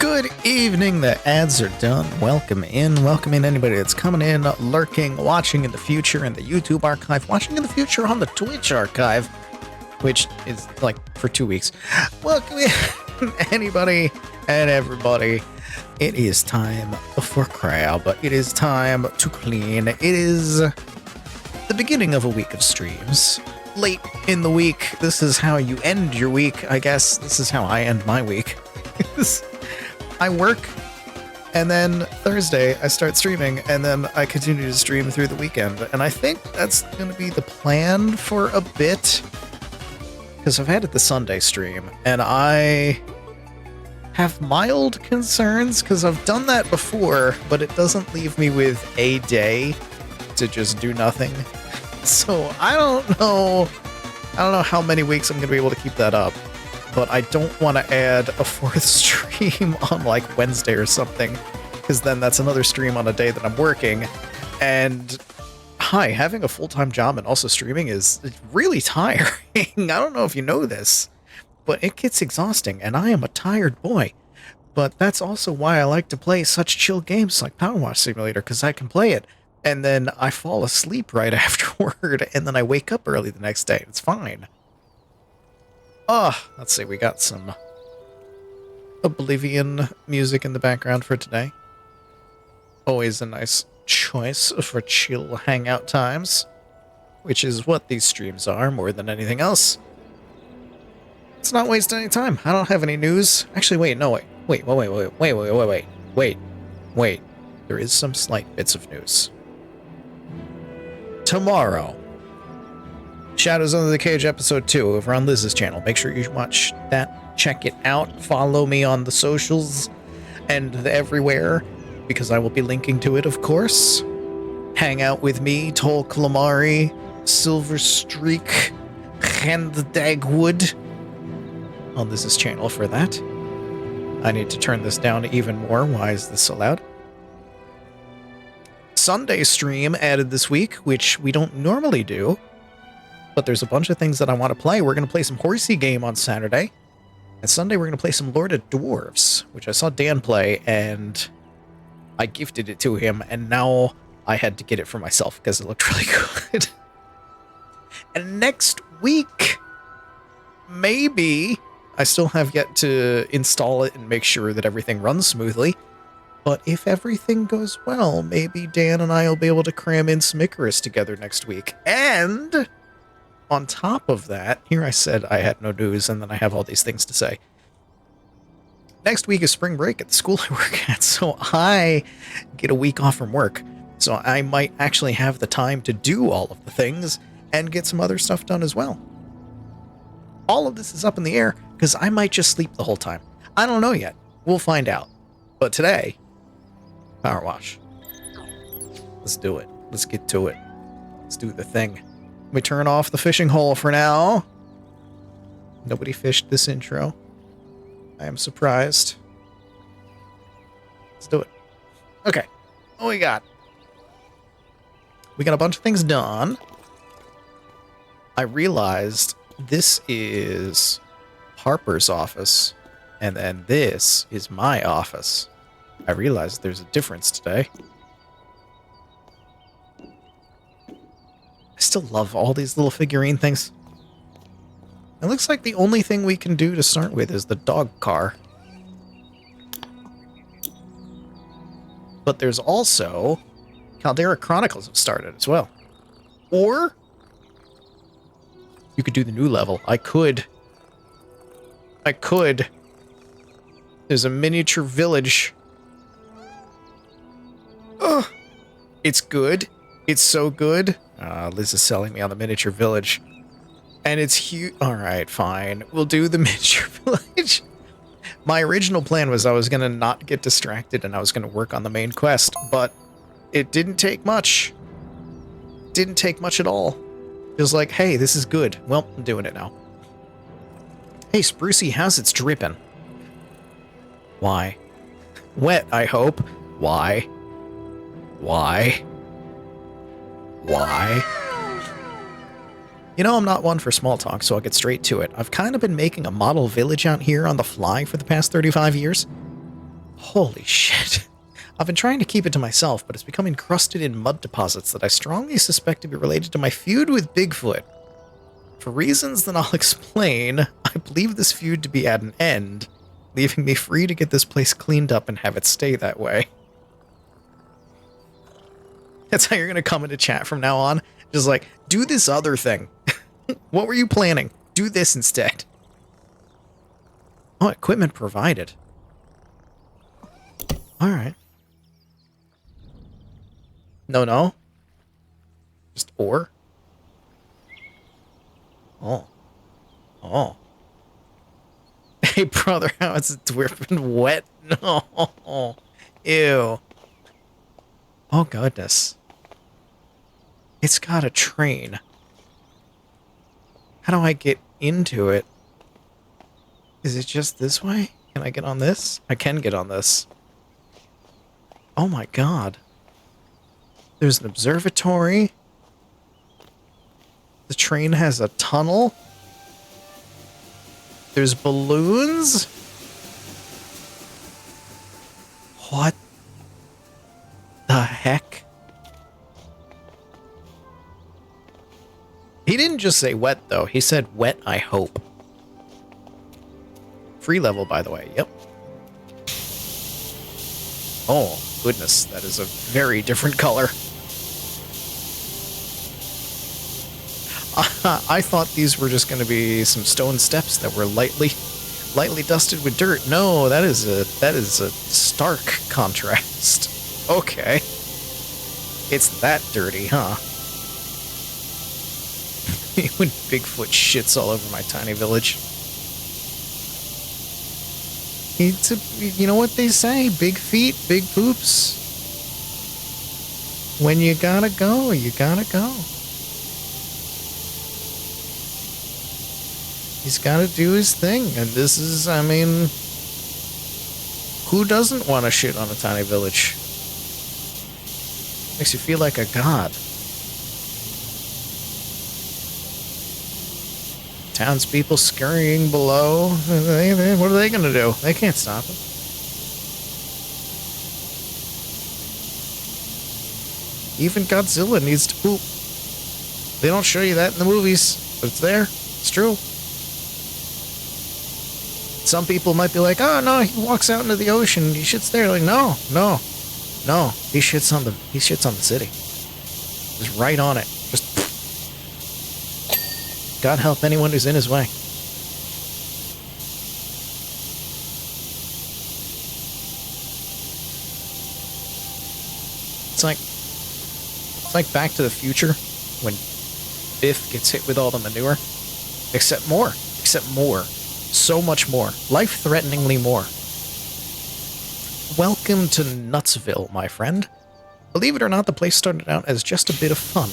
Good evening, the ads are done. Welcome in anybody that's coming in, lurking, watching in the future in the YouTube archive, watching in the future on the Twitch archive, which is like for 2 weeks. Welcome in anybody and everybody. It is time for crab. It is time to clean. It is the beginning of a week of streams. Late in the week. This is how you end your week, I guess. This is how I end my week. I work, and then Thursday I start streaming, and then I continue to stream through the weekend. And I think that's going to be the plan for a bit, because I've had it the Sunday stream, and I have mild concerns, because I've done that before, but it doesn't leave me with a day to just do nothing. So I don't know how many weeks I'm going to be able to keep that up. But I don't want to add a fourth stream on like Wednesday or something, because then that's another stream on a day that I'm working. And having a full-time job and also streaming is really tiring. I don't know if you know this, but it gets exhausting, and I am a tired boy. But that's also why I like to play such chill games like Powerwash Simulator, because I can play it, and then I fall asleep right afterward, and then I wake up early the next day. It's fine. Let's see, we got some Oblivion music in the background for today. Always a nice choice for chill hangout times, which is what these streams are more than anything else. Let's not waste any time. I don't have any news. Actually, wait. There is some slight bits of news. Tomorrow, Shadows Under the Cage Episode 2 over on Liz's channel. Make sure you watch that. Check it out. Follow me on the socials and everywhere, because I will be linking to it, of course. Hang out with me, Tol Calamari, Silver Streak, and Dagwood on Liz's channel for that. I need to turn this down even more. Why is this so loud? Sunday stream added this week, which we don't normally do. But there's a bunch of things that I want to play. We're going to play some Horsey game on Saturday. And Sunday we're going to play some Lord of Dwarves, which I saw Dan play, and I gifted it to him, and now I had to get it for myself because it looked really good. And next week, maybe, I still have yet to install it and make sure that everything runs smoothly. But if everything goes well, maybe Dan and I will be able to cram in some Icarus together next week. And on top of that, here I said I had no news, and then I have all these things to say. Next week is spring break at the school I work at, so I get a week off from work. So I might actually have the time to do all of the things and get some other stuff done as well. All of this is up in the air, because I might just sleep the whole time. I don't know yet. We'll find out. But today, Power Wash. Let's do it. Let's get to it. Let's do the thing. Let me turn off the fishing hole for now. Nobody fished this intro. I am surprised. Let's do it. Okay. What we got? We got a bunch of things done. I realized this is Harper's office, and then this is my office. I realized there's a difference today. I still love all these little figurine things. It looks like the only thing we can do to start with is the dog car. But there's also Caldera Chronicles have started as well. Or you could do the new level. I could. There's a miniature village. Oh, it's good. It's so good. Liz is selling me on the miniature village. And it's huge. Alright, fine. We'll do the miniature village. My original plan was I was going to not get distracted and I was going to work on the main quest. But it didn't take much. Didn't take much at all. It was like, hey, this is good. Well, I'm doing it now. Hey, Sprucey, how's it's dripping? Why? Wet, I hope. Why? Why? You know, I'm not one for small talk, so I'll get straight to it. I've kind of been making a model village out here on the fly for the past 35 years. Holy shit. I've been trying to keep it to myself, but it's become encrusted in mud deposits that I strongly suspect to be related to my feud with Bigfoot. For reasons that I'll explain, I believe this feud to be at an end, leaving me free to get this place cleaned up and have it stay that way. That's how you're going to come into chat from now on. Just like, do this other thing. What were you planning? Do this instead. Oh, equipment provided. Alright. No. Just ore? Oh. Hey, brother, how is it dripping wet? No. Ew. Oh, goodness. It's got a train. How do I get into it? Is it just this way? Can I get on this? I can get on this. Oh my god. There's an observatory. The train has a tunnel. There's balloons. What the heck? He didn't just say wet, though. He said wet, I hope. Free level, by the way. Yep. Oh, goodness. That is a very different color. I thought these were just going to be some stone steps that were lightly dusted with dirt. No, that is a stark contrast. Okay. It's that dirty, huh? When Bigfoot shits all over my tiny village. You know what they say? Big feet, big poops. When you gotta go, you gotta go. He's gotta do his thing, and this is, I mean, who doesn't want to shit on a tiny village? Makes you feel like a god. Townspeople scurrying below. What are they going to do? They can't stop it. Even Godzilla needs to poop. They don't show you that in the movies, but it's there. It's true. Some people might be like, oh no, he walks out into the ocean, he shits there. Like, no. He shits on the city. Just right on it. Just God help anyone who's in his way. It's like Back to the Future when Biff gets hit with all the manure. Except more. So much more. Life-threateningly more. Welcome to Nutsville, my friend. Believe it or not, the place started out as just a bit of fun.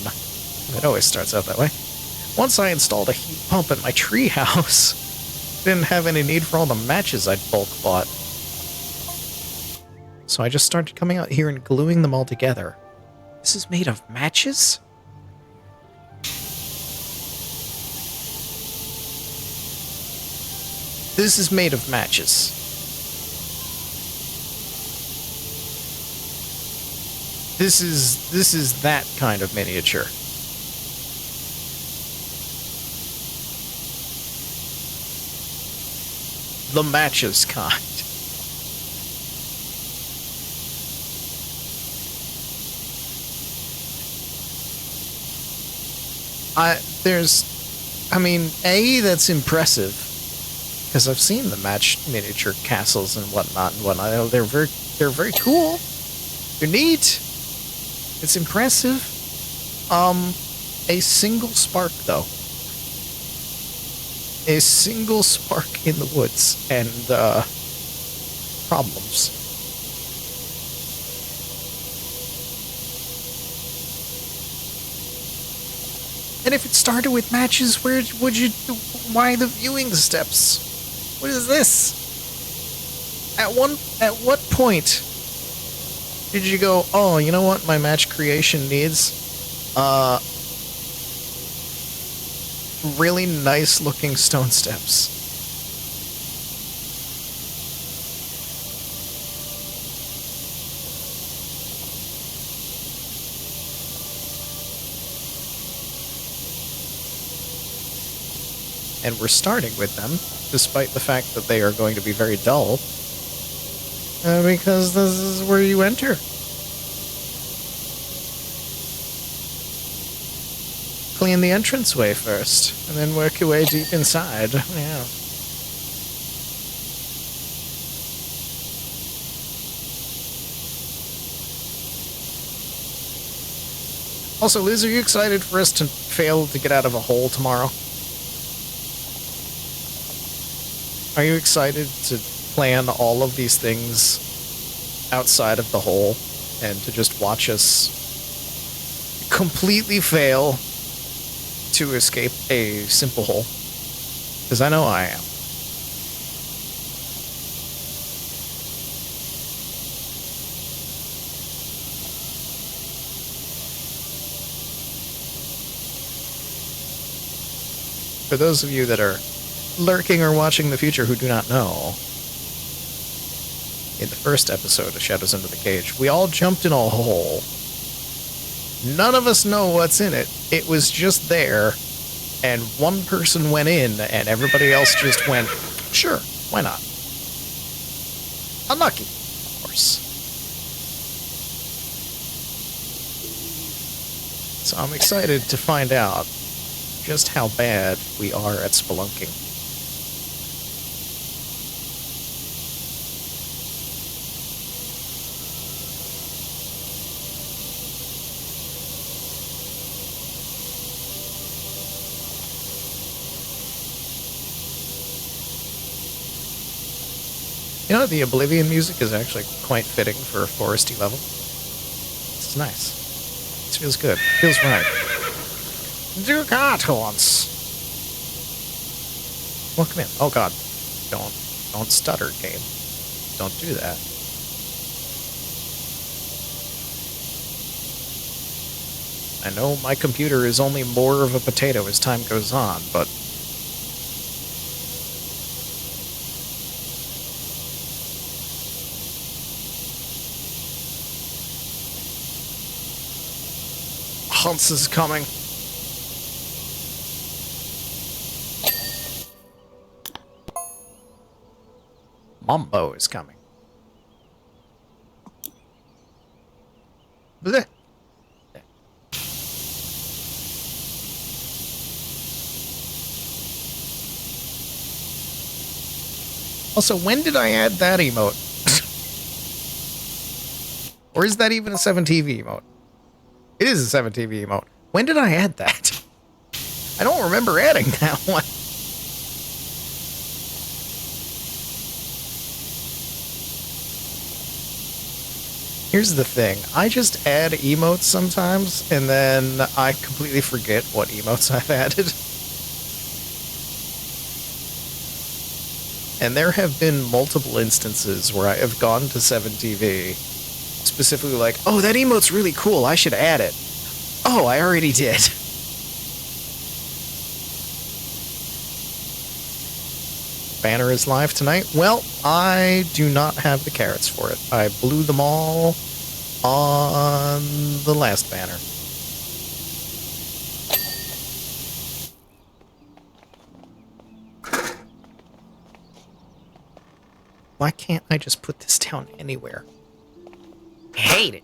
It always starts out that way. Once I installed a heat pump at my tree house, didn't have any need for all the matches I'd bulk bought. So I just started coming out here and gluing them all together. This is made of matches? This is made of matches. This is that kind of miniature. The matches kind. That's impressive. Because I've seen the match miniature castles and whatnot. They're very cool. They're neat. It's impressive. A single spark, though. A single spark in the woods, and, problems. And if it started with matches, why the viewing steps? What is this? At what point did you go, oh, you know what my match creation needs? Really nice looking stone steps. and we're starting with them, despite the fact that they are going to be very dull, because this is where you enter. Clean the entranceway first, and then work your way deep inside. Yeah. Also, Liz, are you excited for us to fail to get out of a hole tomorrow? Are you excited to plan all of these things outside of the hole and to just watch us completely fail to escape a simple hole? Because I know I am. For those of you that are lurking or watching the future who do not know, in the first episode of Shadows Under the Cage, we all jumped in a hole. None of us know what's in it. It was just there, and one person went in, and everybody else just went, sure, why not? Unlucky, of course. So I'm excited to find out just how bad we are at spelunking. You know, the Oblivion music is actually quite fitting for a foresty level. This is nice. This feels good. Feels right. Do cartoons. Well, come in. Oh God, don't stutter, game. Don't do that. I know my computer is only more of a potato as time goes on, but Hans is coming. Mumbo is coming. Blech. Also, when did I add that emote? Or is that even a 7TV emote? It is a 7TV emote. When did I add that? I don't remember adding that one. Here's the thing. I just add emotes sometimes, and then I completely forget what emotes I've added. And there have been multiple instances where I have gone to 7TV, specifically like, oh, that emote's really cool, I should add it. Oh, I already did. Banner is live tonight. Well, I do not have the carrots for it. I blew them all on the last banner. Why can't I just put this down anywhere? I hate it.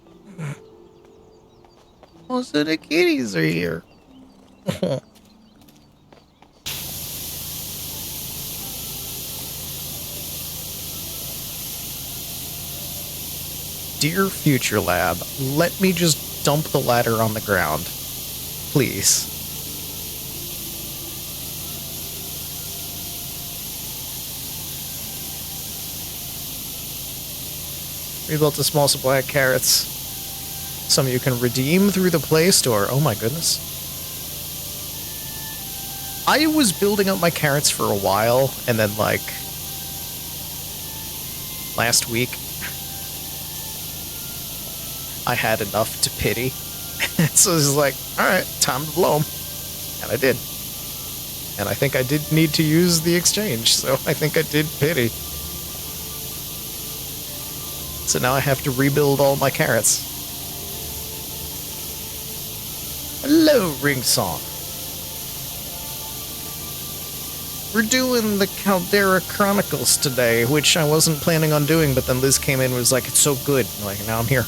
Most of the kitties are here. Dear FuturLab, let me just dump the ladder on the ground. Please. Rebuilt a small supply of carrots. Some you can redeem through the Play Store. Oh my goodness. I was building up my carrots for a while, and then, like, last week, I had enough to pity. So it was like, alright, time to blow them. And I did. And I think I did need to use the exchange, so I think I did pity. So now I have to rebuild all my carrots. Hello, Ring Song. We're doing the Caldera Chronicles today, which I wasn't planning on doing, but then Liz came in and was like, it's so good. I'm like, now I'm here.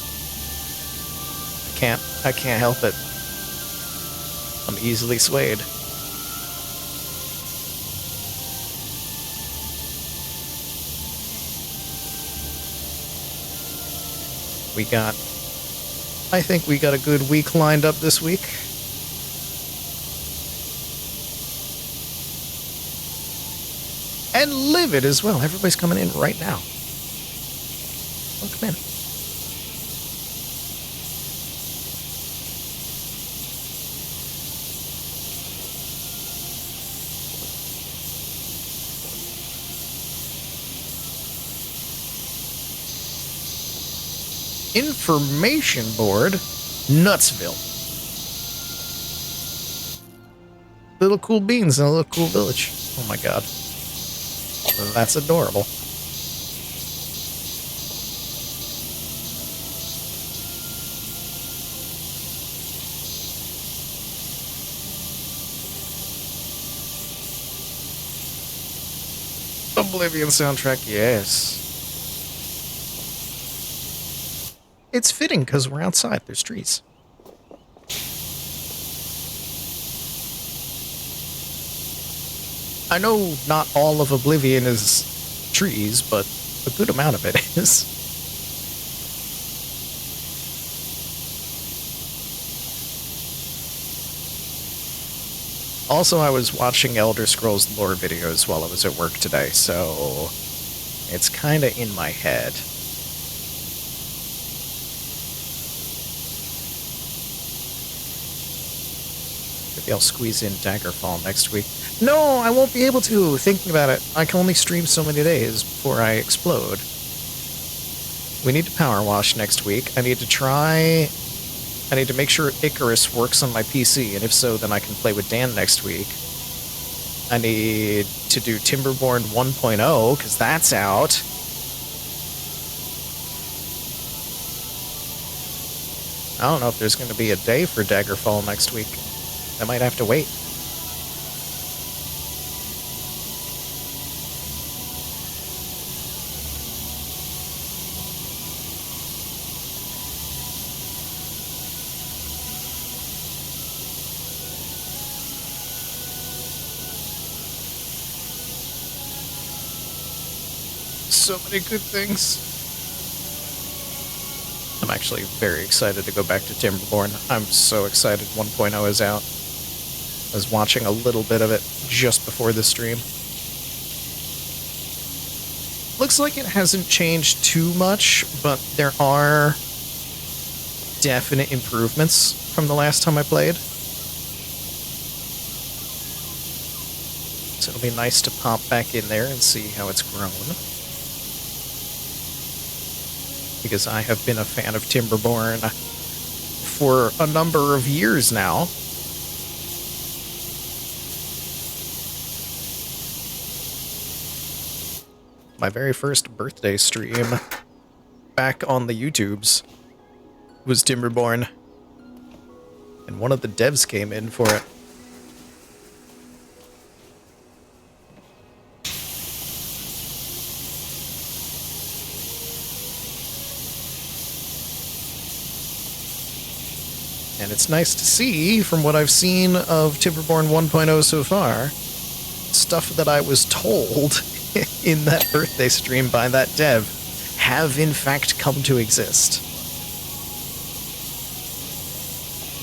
I can't help it. I'm easily swayed. I think we got a good week lined up this week. And Livid as well. Everybody's coming in right now. Oh, come in. Information board, Nutsville. Little cool beans in a little cool village. Oh my god. That's adorable. Oblivion soundtrack, yes. It's fitting because we're outside. There's trees. I know not all of Oblivion is trees, but a good amount of it is. Also, I was watching Elder Scrolls lore videos while I was at work today, so it's kinda in my head. Maybe I'll squeeze in Daggerfall next week. No, I won't be able to. Thinking about it, I can only stream so many days before I explode. We need to power wash next week. I need to make sure Icarus works on my PC, and if so, then I can play with Dan next week. I need to do Timberborn 1.0, because that's out. I don't know if there's going to be a day for Daggerfall next week. I might have to wait. So many good things. I'm actually very excited to go back to Timberborn. I'm so excited 1.0 is out. I was watching a little bit of it just before the stream. Looks like it hasn't changed too much, but there are definite improvements from the last time I played. So it'll be nice to pop back in there and see how it's grown. Because I have been a fan of Timberborn for a number of years now. My very first birthday stream back on the YouTubes was Timberborn. And one of the devs came in for it. And it's nice to see, from what I've seen of Timberborn 1.0 so far, stuff that I was told in that birthday stream by that dev have in fact come to exist.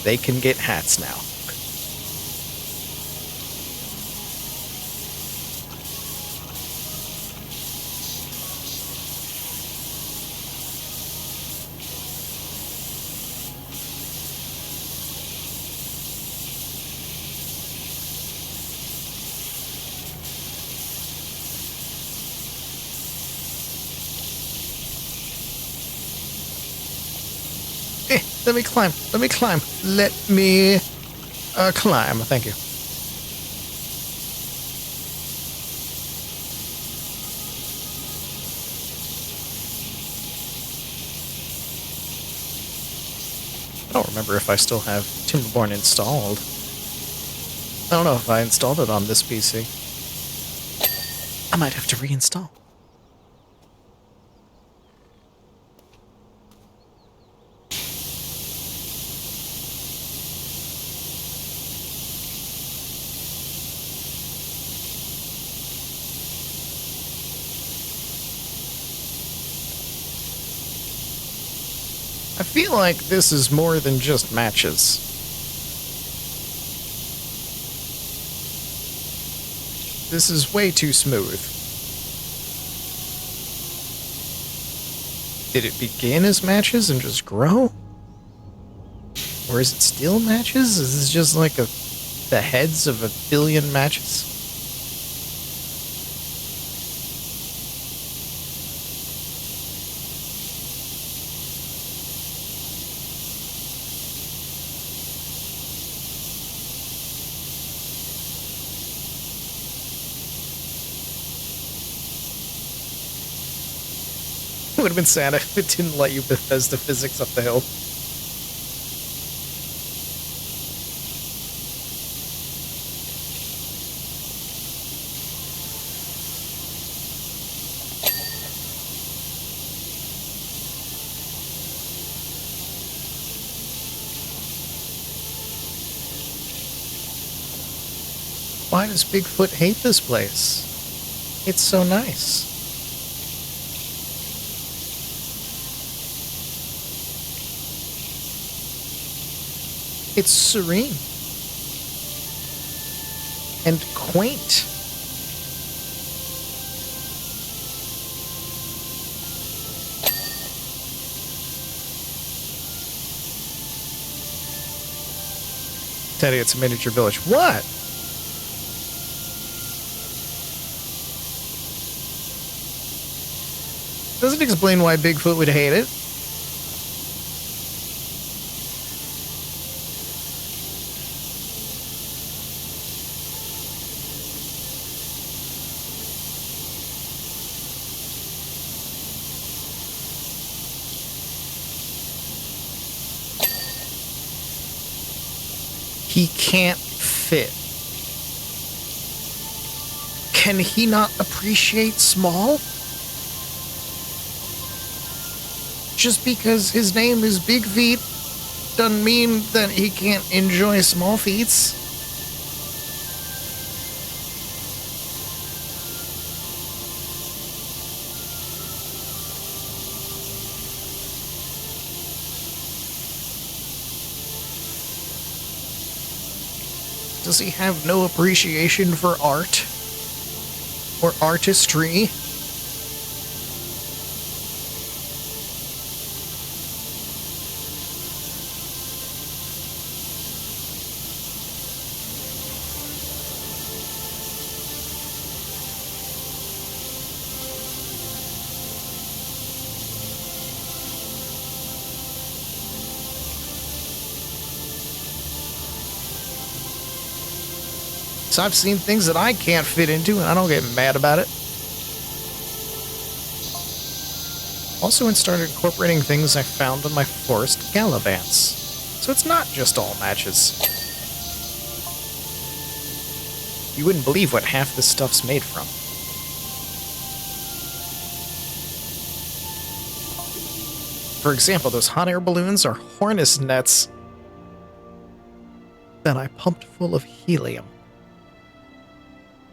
They can get hats now. Let me climb. Let me climb. Let me climb. Thank you. I don't remember if I still have Timberborn installed. I don't know if I installed it on this PC. I might have to reinstall. I feel like this is more than just matches. This is way too smooth. Did it begin as matches and just grow? Or is it still matches? Is this just like the heads of a billion matches? It would have been sad if it didn't let you Bethesda physics up the hill. Why does Bigfoot hate this place? It's so nice. It's serene and quaint. Teddy, it's a miniature village. What? Doesn't explain why Bigfoot would hate it. He can't fit. Can he not appreciate small? Just because his name is Big Feet doesn't mean that he can't enjoy small feats. Does he have no appreciation for art? Or artistry? So I've seen things that I can't fit into, and I don't get mad about it. Also, it started incorporating things I found on my forest gallivants. So it's not just all matches. You wouldn't believe what half this stuff's made from. For example, those hot air balloons are hornet's nets that I pumped full of helium.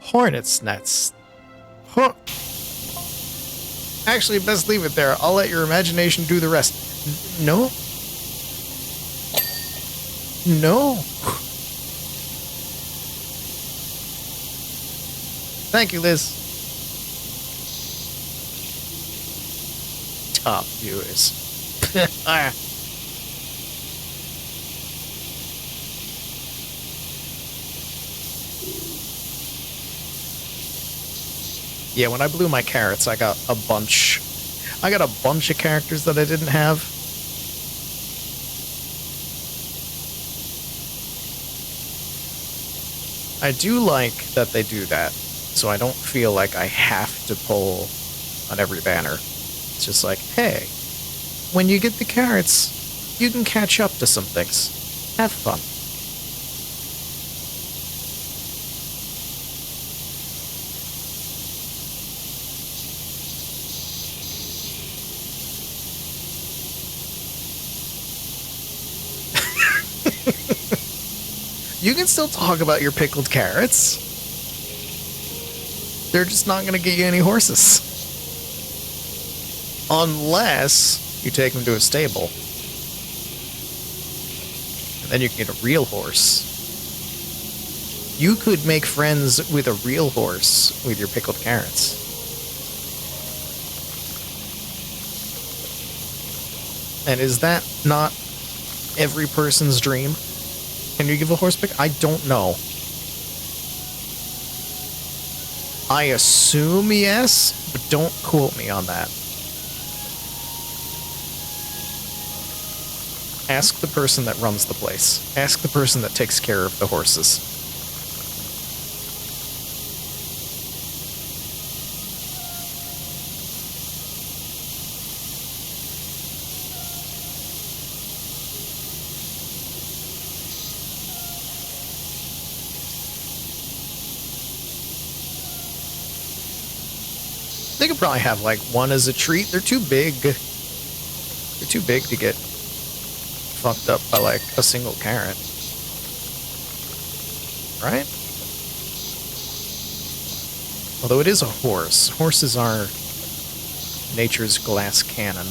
Hornet's nets. Huh. Actually, best leave it there. I'll let your imagination do the rest. No. No. Thank you, Liz. Top viewers. Yeah, when I blew my carrots, I got a bunch of characters that I didn't have. I do like that they do that, so I don't feel like I have to pull on every banner. It's just like, hey, when you get the carrots, you can catch up to some things. Have fun. You can still talk about your pickled carrots. They're just not going to get you any horses. Unless you take them to a stable. And then you can get a real horse. You could make friends with a real horse with your pickled carrots. And is that not every person's dream? Can you give a horse pick? I don't know. I assume yes, but don't quote me on that. Ask the person that runs the place. Ask the person that takes care of the horses. They could probably have, like, one as a treat. They're too big. They're too big to get fucked up by, like, a single carrot. Right? Although it is a horse. Horses are nature's glass cannon.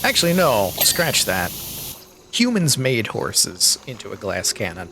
Actually, no. Scratch that. Humans made horses into a glass cannon.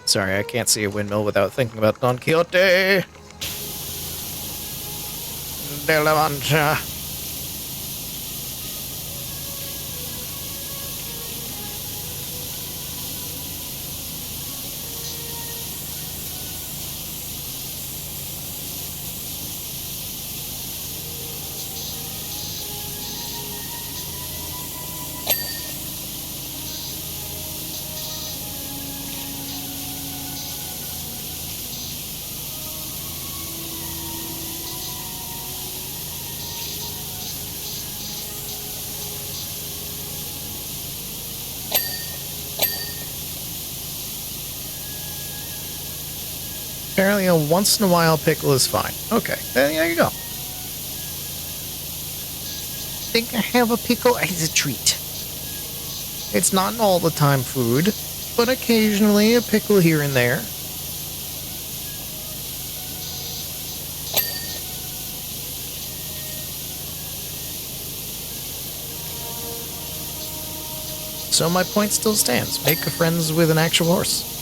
Sorry, I can't see a windmill without thinking about Don Quixote de la Mancha. Apparently a once-in-a-while pickle is fine. Okay, there you go. Think I have a pickle as a treat. It's not an all-the-time food, but occasionally a pickle here and there. So my point still stands. Make friends with an actual horse.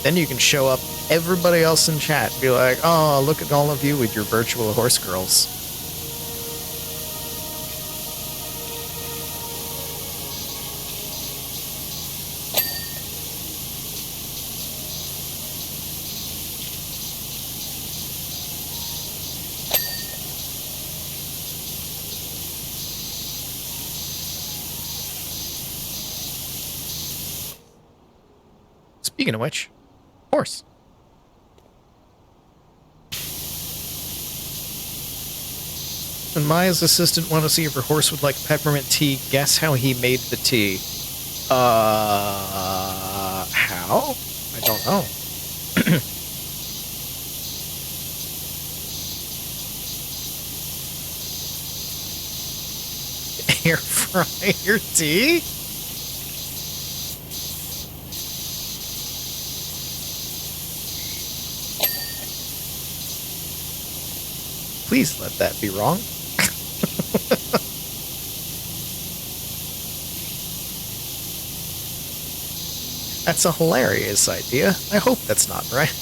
Then you can show up everybody else in chat and be like, oh, look at all of you with your virtual horse girls. Speaking of which, horse. When Maya's assistant wanted to see if her horse would like peppermint tea, guess how he made the tea? How? I don't know. Air fryer tea? Please let that be wrong. That's a hilarious idea. I hope that's not right.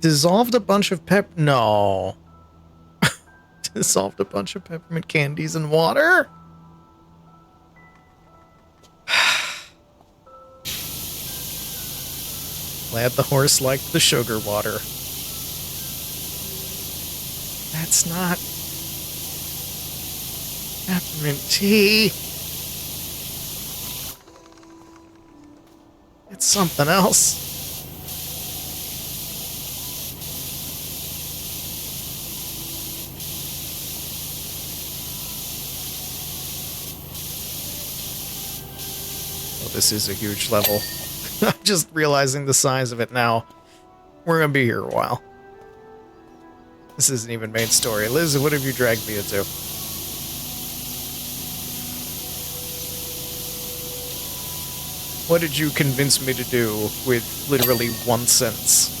Dissolved a bunch of No. Dissolved a bunch of peppermint candies in water? Glad the horse liked the sugar water. That's not peppermint tea. It's something else. This is a huge level. I'm just realizing the size of it now. We're gonna be here a while. This isn't even main story. Liz, what have you dragged me into? What did you convince me to do with literally one sentence?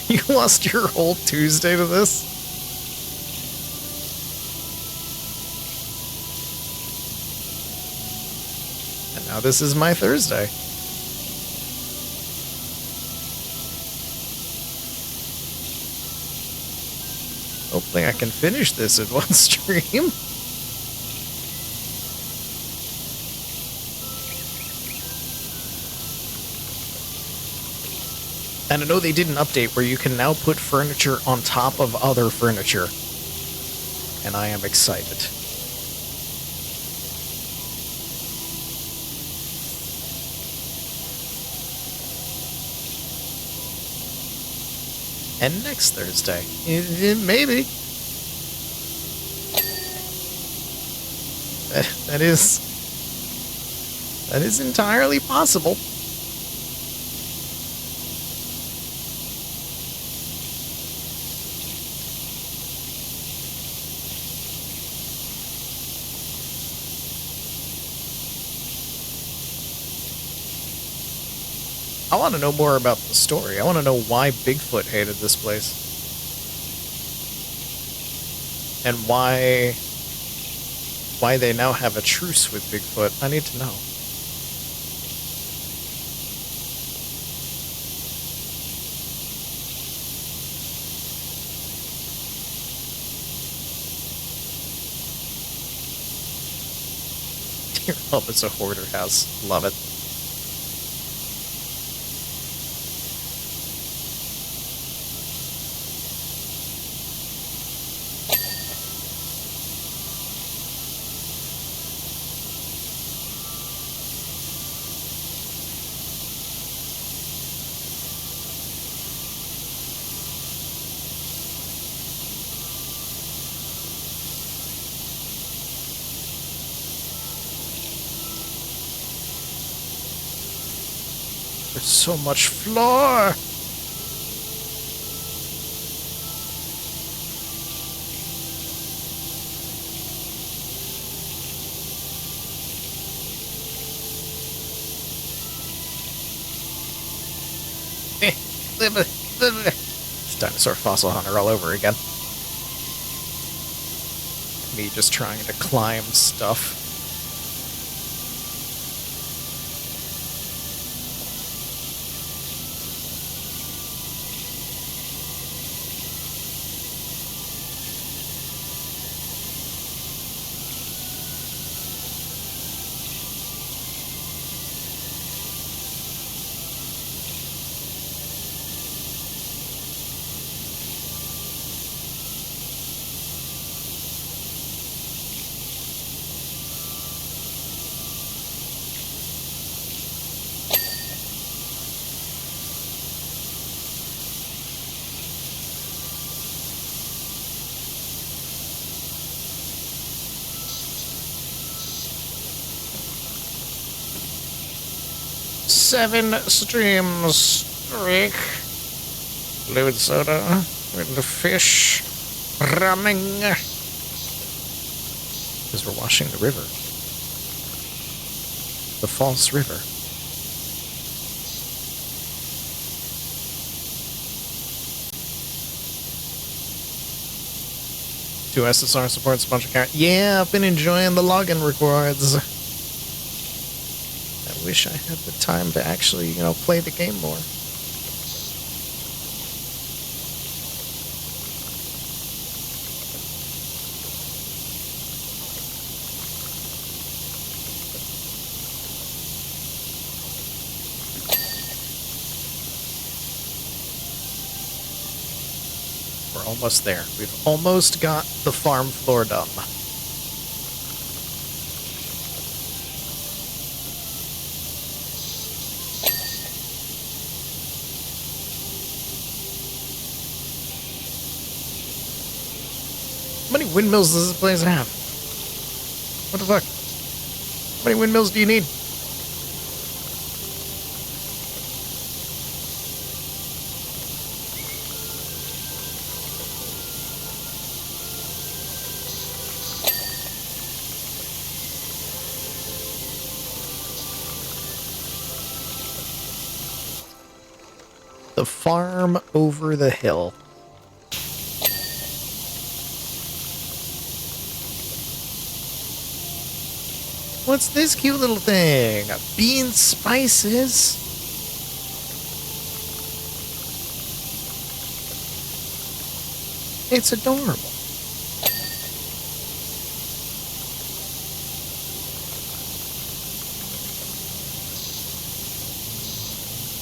You lost your whole Tuesday to this? And now this is my Thursday. Hopefully I can finish this in one stream. And I know they did an update where you can now put furniture on top of other furniture. And I am excited. And next Thursday. Maybe. That is entirely possible. I want to know more about the story. I want to know why Bigfoot hated this place. And why they now have a truce with Bigfoot. I need to know. Dear help, it's a hoarder house. Love it. There's so much floor! It's Dinosaur Fossil Hunter all over again. Me just trying to climb stuff. 7 streams streak. Fluid soda with the fish running. Because we're washing the river. The false river. Two SSR supports a bunch of characters. Yeah, I've been enjoying the login rewards. I wish I had the time to actually, play the game more. Almost there. We've almost got the farm floor done. How many windmills does this place have? What the fuck? How many windmills do you need? The farm over the hill. What's this cute little thing? Bean spices? It's adorable.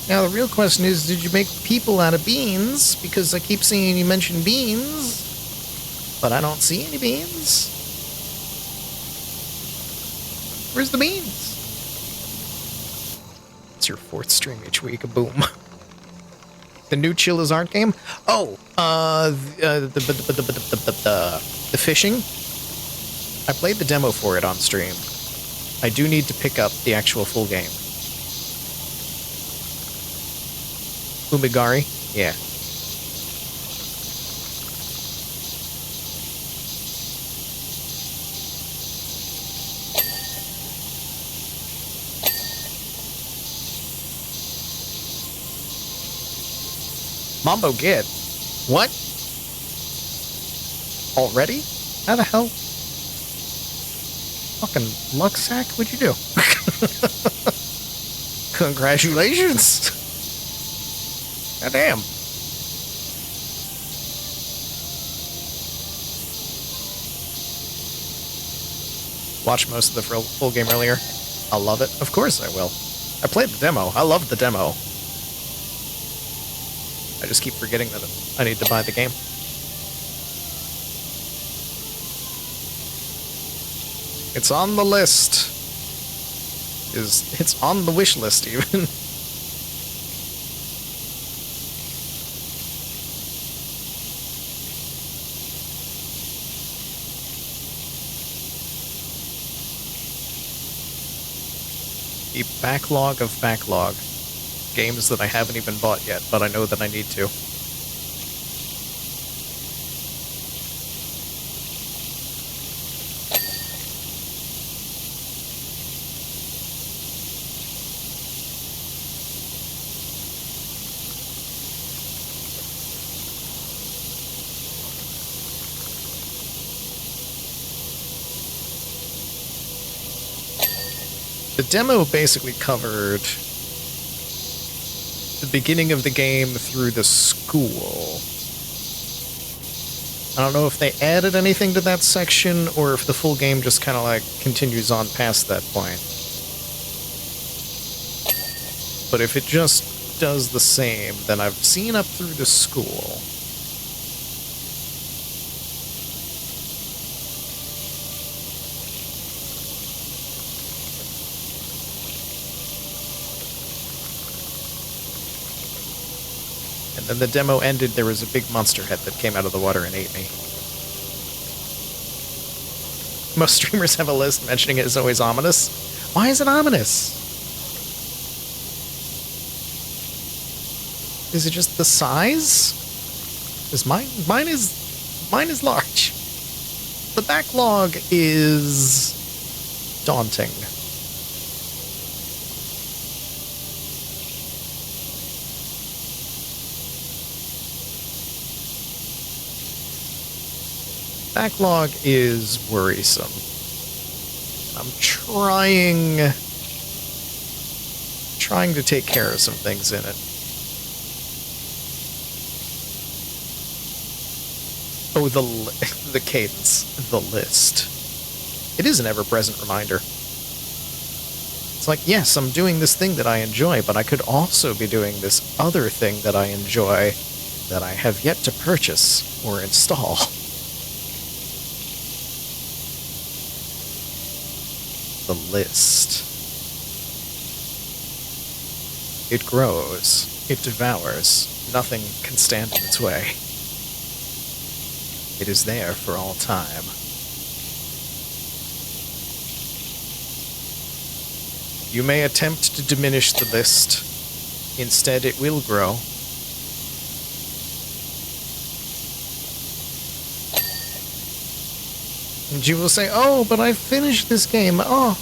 Now, the real question is, did you make people out of beans? Because I keep seeing you mention beans, but I don't see any beans. Where's the beans? It's your 4th stream each week. Boom. The new Chill is Art game? Oh, the fishing? I played the demo for it on stream. I do need to pick up the actual full game. Umigari? Yeah. Mambo Git? What? Already? How the hell? Fucking Lucksack? What'd you do? Congratulations! God damn. Watched most of the full game earlier. I'll love it. Of course I will. I played the demo. I loved the demo. I just keep forgetting that I need to buy the game. It's on the list. It's on the wish list even. The backlog of backlog. Games that I haven't even bought yet, but I know that I need to. The demo basically covered the beginning of the game through the school. I don't know if they added anything to that section or if the full game just kind of like continues on past that point. But if it just does the same, then I've seen up through the school. And then the demo ended, there was a big monster head that came out of the water and ate me. Most streamers have a list mentioning it as always ominous. Why is it ominous? Is it just the size? Because mine is large. The backlog is daunting. Backlog is worrisome. I'm trying to take care of some things in it. Oh, the cadence, the list. It is an ever-present reminder. It's like, yes, I'm doing this thing that I enjoy, but I could also be doing this other thing that I enjoy that I have yet to purchase or install. The list. It grows. It devours. Nothing can stand in its way. It is there for all time. You may attempt to diminish the list. Instead, it will grow. And you will say, oh, but I finished this game. Oh,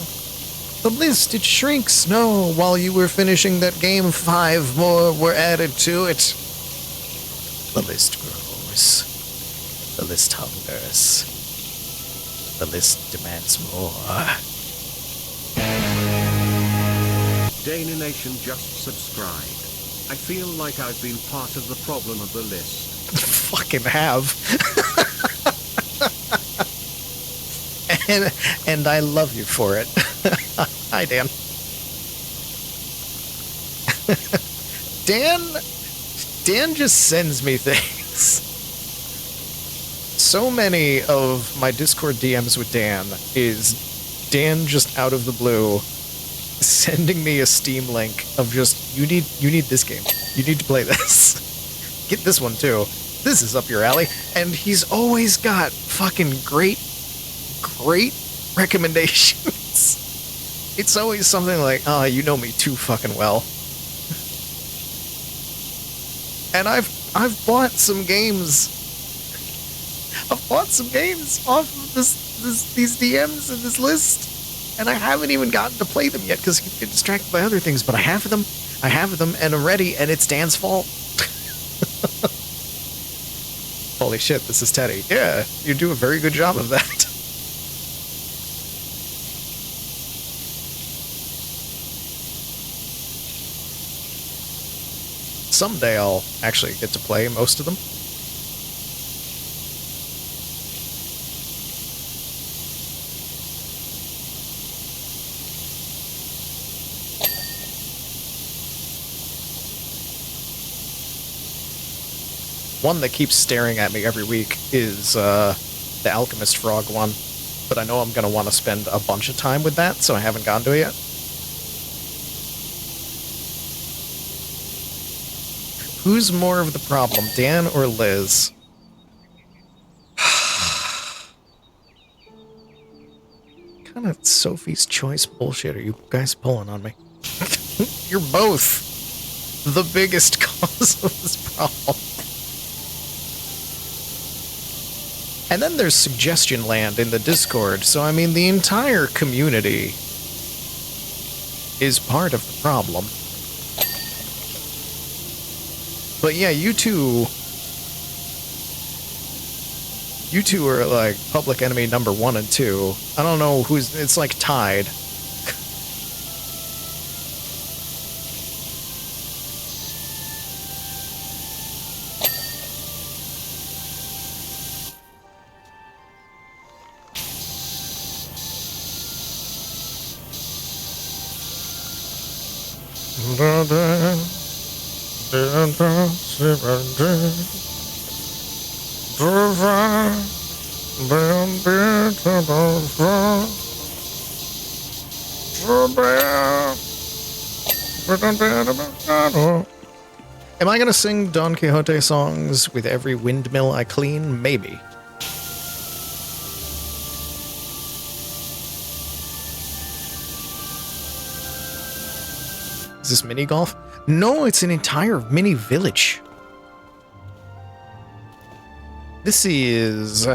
the list, it shrinks. No, while you were finishing that game, 5 more were added to it. The list grows. The list hungers. The list demands more. Dana Nation just subscribed. I feel like I've been part of the problem of the list. Fucking have. and I love you for it. Hi, Dan. Dan just sends me things. So many of my Discord DMs with Dan is Dan just out of the blue sending me a Steam link of just, you need this game. You need to play this. Get this one too. This is up your alley. And he's always got fucking great recommendations. It's always something like, oh, you know me too fucking well. And I've bought some games. I've bought some games off of these DMs and this list. And I haven't even gotten to play them yet because I get distracted by other things, but I have them, and I'm ready, and it's Dan's fault. Holy shit, this is Teddy. Yeah, you do a very good job of that. Someday I'll actually get to play most of them. One that keeps staring at me every week is the Alchemist Frog one, but I know I'm going to want to spend a bunch of time with that, so I haven't gone to it yet. Who's more of the problem, Dan or Liz? What kind of Sophie's Choice bullshit are you guys pulling on me? You're both the biggest cause of this problem. And then there's Suggestion Land in the Discord, so I mean the entire community is part of the problem. But yeah, you two are like public enemy number 1 and 2. I don't know who's, it's like tied. Am I gonna sing Don Quixote songs with every windmill I clean? Maybe. Is this mini golf? No, it's an entire mini village. This is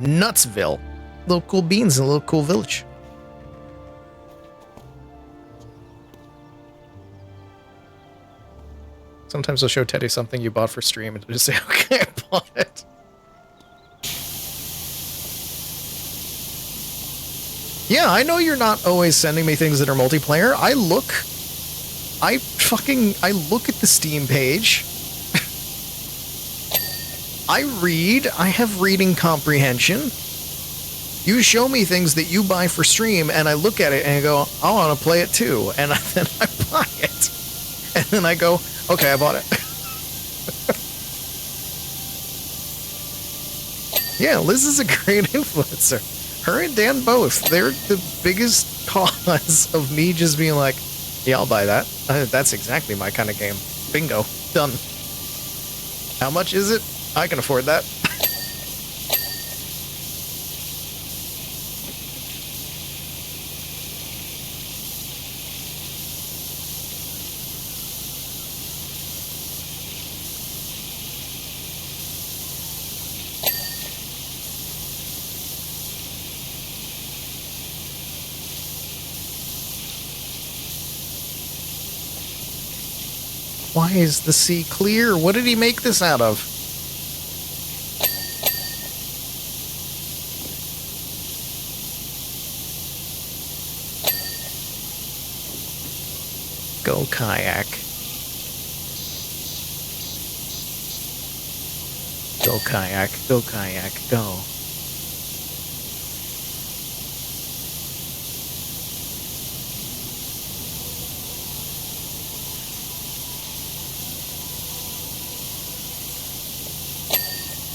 Nutsville. Little cool beans in a little cool village. Sometimes I'll show Teddy something you bought for stream and just say, okay, I bought it. Yeah, I know you're not always sending me things that are multiplayer. I look at the Steam page. I read. I have reading comprehension. You show me things that you buy for stream, and I look at it and I go, I want to play it too. And then I buy it. And then I go, okay, I bought it. Yeah, Liz is a great influencer. Her and Dan both. They're the biggest cause of me just being like, yeah, I'll buy that. That's exactly my kind of game. Bingo. Done. How much is it? I can afford that. Why is the sea clear? What did he make this out of? Go kayak. Go kayak, go kayak, go.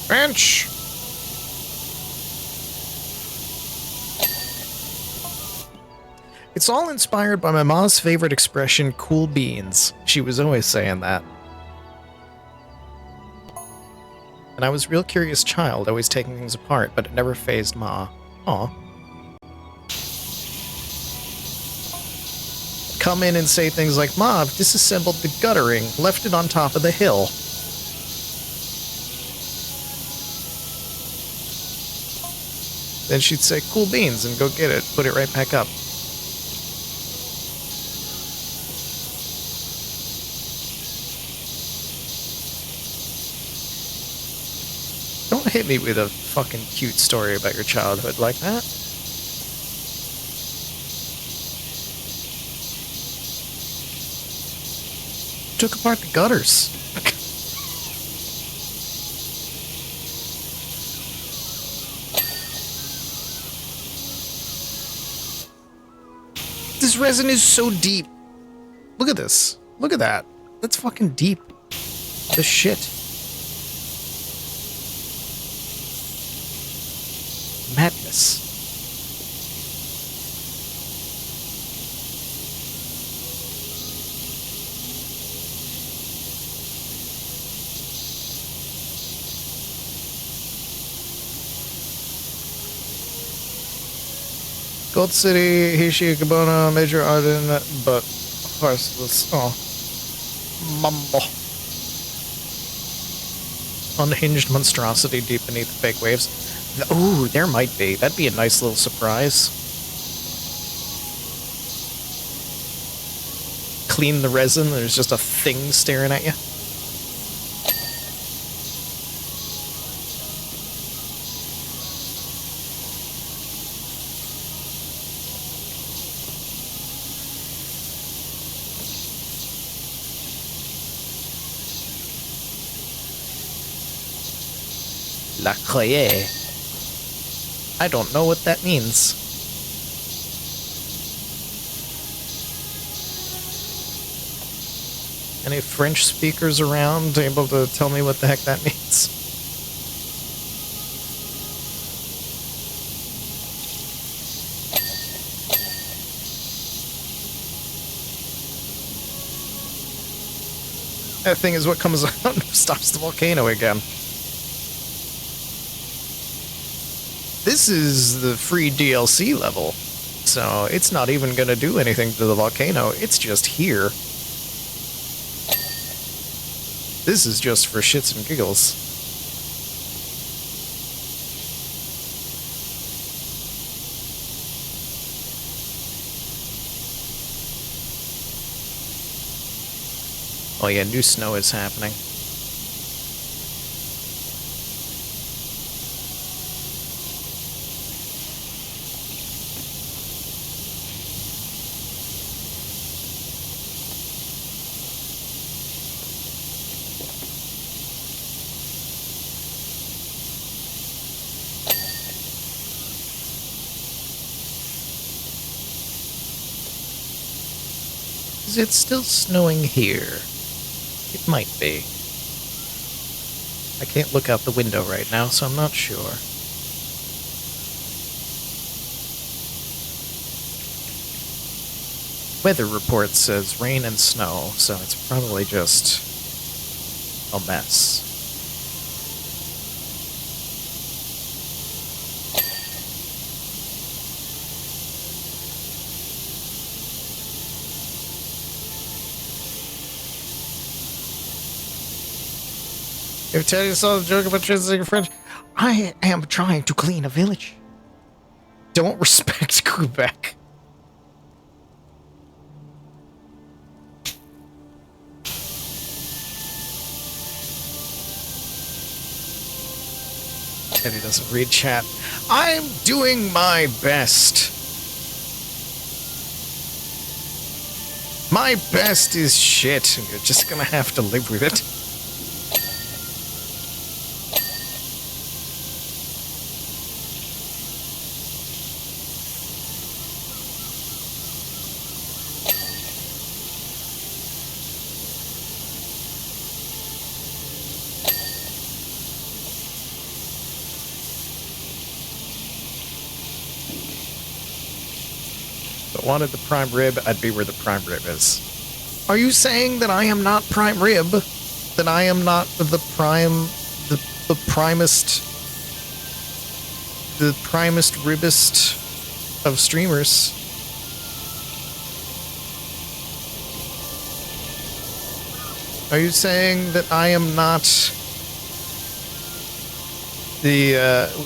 Bench! It's all inspired by my mom's favorite expression, cool beans. She was always saying that. And I was a real curious child, always taking things apart, but it never fazed Ma. Aw. Come in and say things like, Ma, I've disassembled the guttering, left it on top of the hill. Then she'd say, cool beans, and go get it, put it right back up. Don't hit me with a fucking cute story about your childhood like that. Took apart the gutters. This resin is so deep. Look at this. Look at that. That's fucking deep. The shit. Madness. Gold City, Hishi, Kabona, Major Arden, but horseless. Oh. Mumble. Unhinged monstrosity deep beneath the fake waves. Ooh, there might be. That'd be a nice little surprise. Clean the resin, there's just a thing staring at you. La Croyère. I don't know what that means. Any French speakers around able to tell me what the heck that means? That thing is what comes out and stops the volcano again. This is the free DLC level, so it's not even going to do anything to the volcano, it's just here. This is just for shits and giggles. Oh yeah, new snow is happening. Is it still snowing here? It might be. I can't look out the window right now, so I'm not sure. Weather report says rain and snow, so it's probably just a mess. If Teddy saw the joke about translating French, I am trying to clean a village. Don't respect Quebec. Teddy doesn't read chat. I'm doing my best. My best is shit, and you're just gonna have to live with it. If I wanted the prime rib, I'd be where the prime rib is. Are you saying that I am not prime rib? That I am not the primest ribbest of streamers? Are you saying that I am not the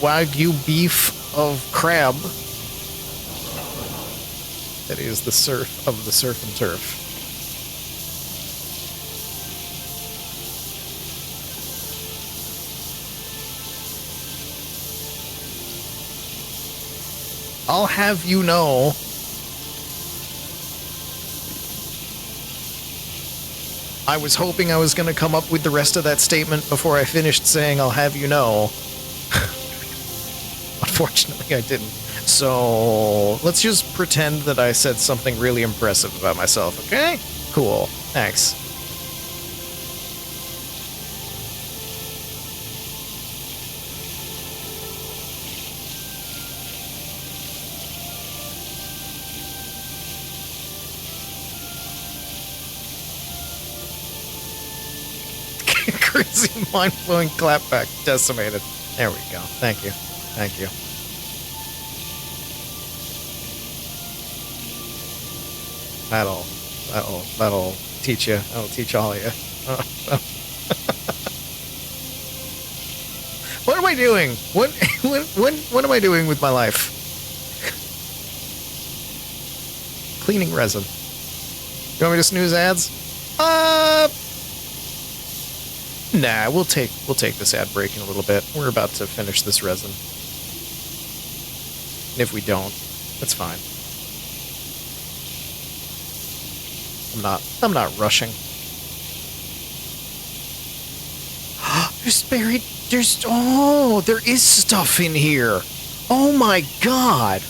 Wagyu beef of crab? That is the surf of the surf and turf. I'll have you know. I was hoping I was going to come up with the rest of that statement before I finished saying I'll have you know. Unfortunately, I didn't. So, let's just pretend that I said something really impressive about myself, okay? Cool. Thanks. Crazy mind-blowing clapback decimated. There we go. Thank you. Thank you. That'll teach you. That'll teach all of you. What am I doing? What am I doing with my life? Cleaning resin. You want me to snooze ads? Nah, we'll take this ad break in a little bit. We're about to finish this resin. And if we don't, that's fine. I'm not rushing. There is stuff in here. Oh my god.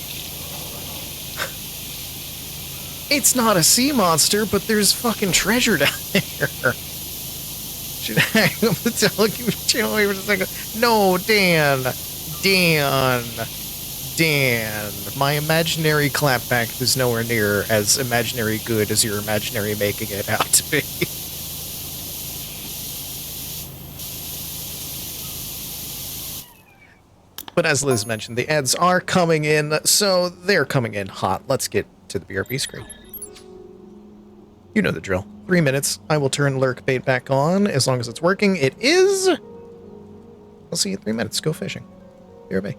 It's not a sea monster, but there's fucking treasure down there. Should I hang up the Teddygotchi channel wait for a second? No, Dan. My imaginary clapback is nowhere near as imaginary good as your imaginary making it out to be. But as Liz mentioned, the ads are coming in, so they're coming in hot. Let's get to the BRB screen. You know the drill. 3 minutes. I will turn lurk bait back on as long as it's working. It is. I'll see you in 3 minutes. Go fishing. BRB.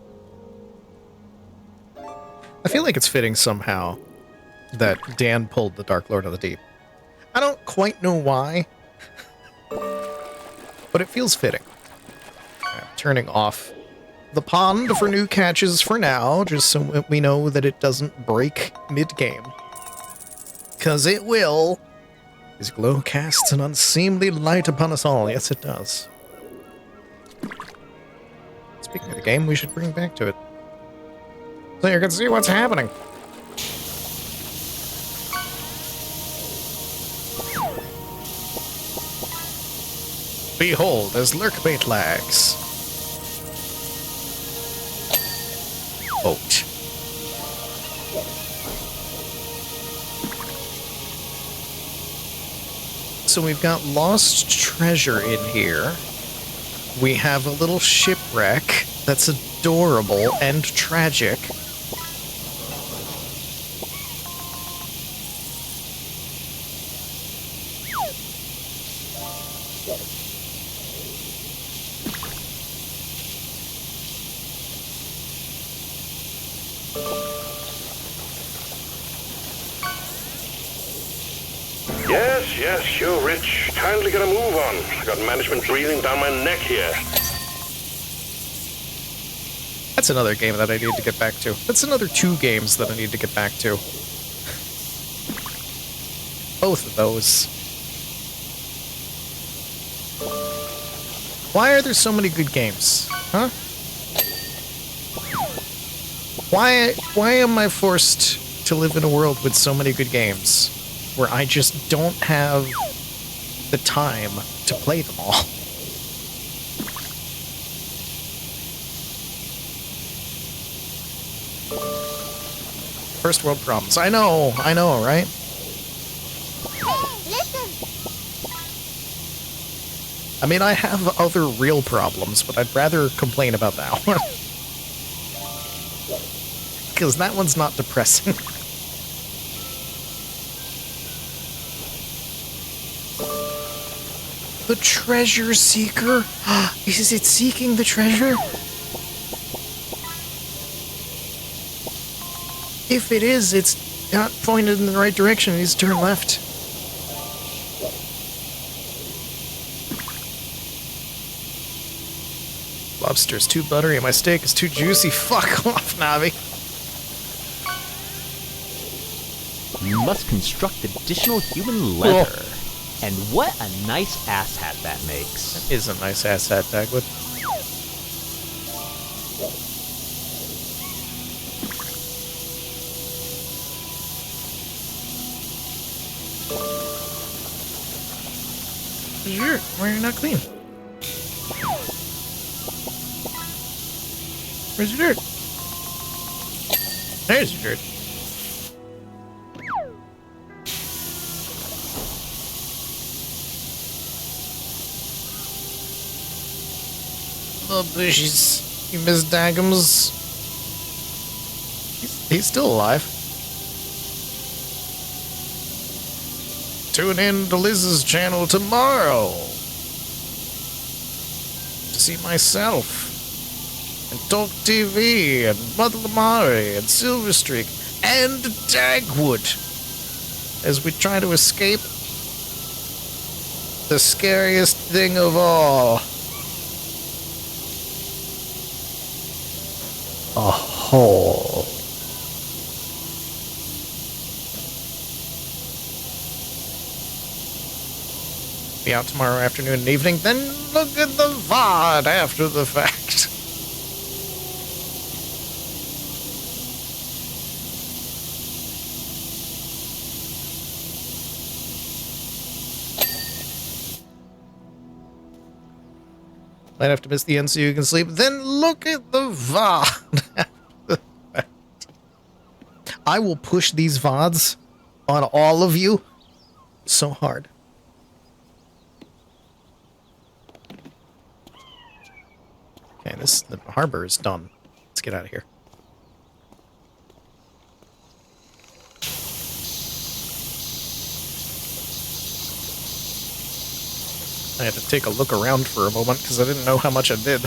I feel like it's fitting somehow that Dan pulled the Dark Lord of the Deep. I don't quite know why, but it feels fitting. I'm turning off the pond for new catches for now, just so we know that it doesn't break mid-game. Because it will. His glow casts an unseemly light upon us all. Yes, it does. Speaking of the game, we should bring back to it, so you can see what's happening. Behold, as lurkbait lags. Boat. So we've got lost treasure in here. We have a little shipwreck that's adorable and tragic. Yes, sure, Rich. Kindly get a move on. I got management breathing down my neck here. That's another game that I need to get back to. That's another 2 games that I need to get back to. Both of those. Why are there so many good games? Huh? Why am I forced to live in a world with so many good games where I just don't have the time to play them all? First world problems. I know, right? I mean, I have other real problems, but I'd rather complain about that one. Because that one's not depressing. The treasure seeker? Is it seeking the treasure? If it is, it's not pointed in the right direction. It needs to turn left. Lobster's too buttery and my steak is too juicy. Fuck off, Navi. You must construct additional human leather. Oh. And what a nice ass hat that makes. That is a nice ass hat, Dagwood. Sure, why are you not clean? Where's your dirt? There's your dirt. Oh, bushies. You miss Dagums. He's still alive. Tune in to Liz's channel tomorrow to see myself and Talk TV and Mother Lamari and Silverstreak and Dagwood as we try to escape the scariest thing of all. A hole. Be out tomorrow afternoon and evening, then look at the VOD after the fact. Might have to miss the end so you can sleep, then look at the VOD. I will push these VODs on all of you so hard. Okay, the harbor is done. Let's get out of here. I had to take a look around for a moment because I didn't know how much I did.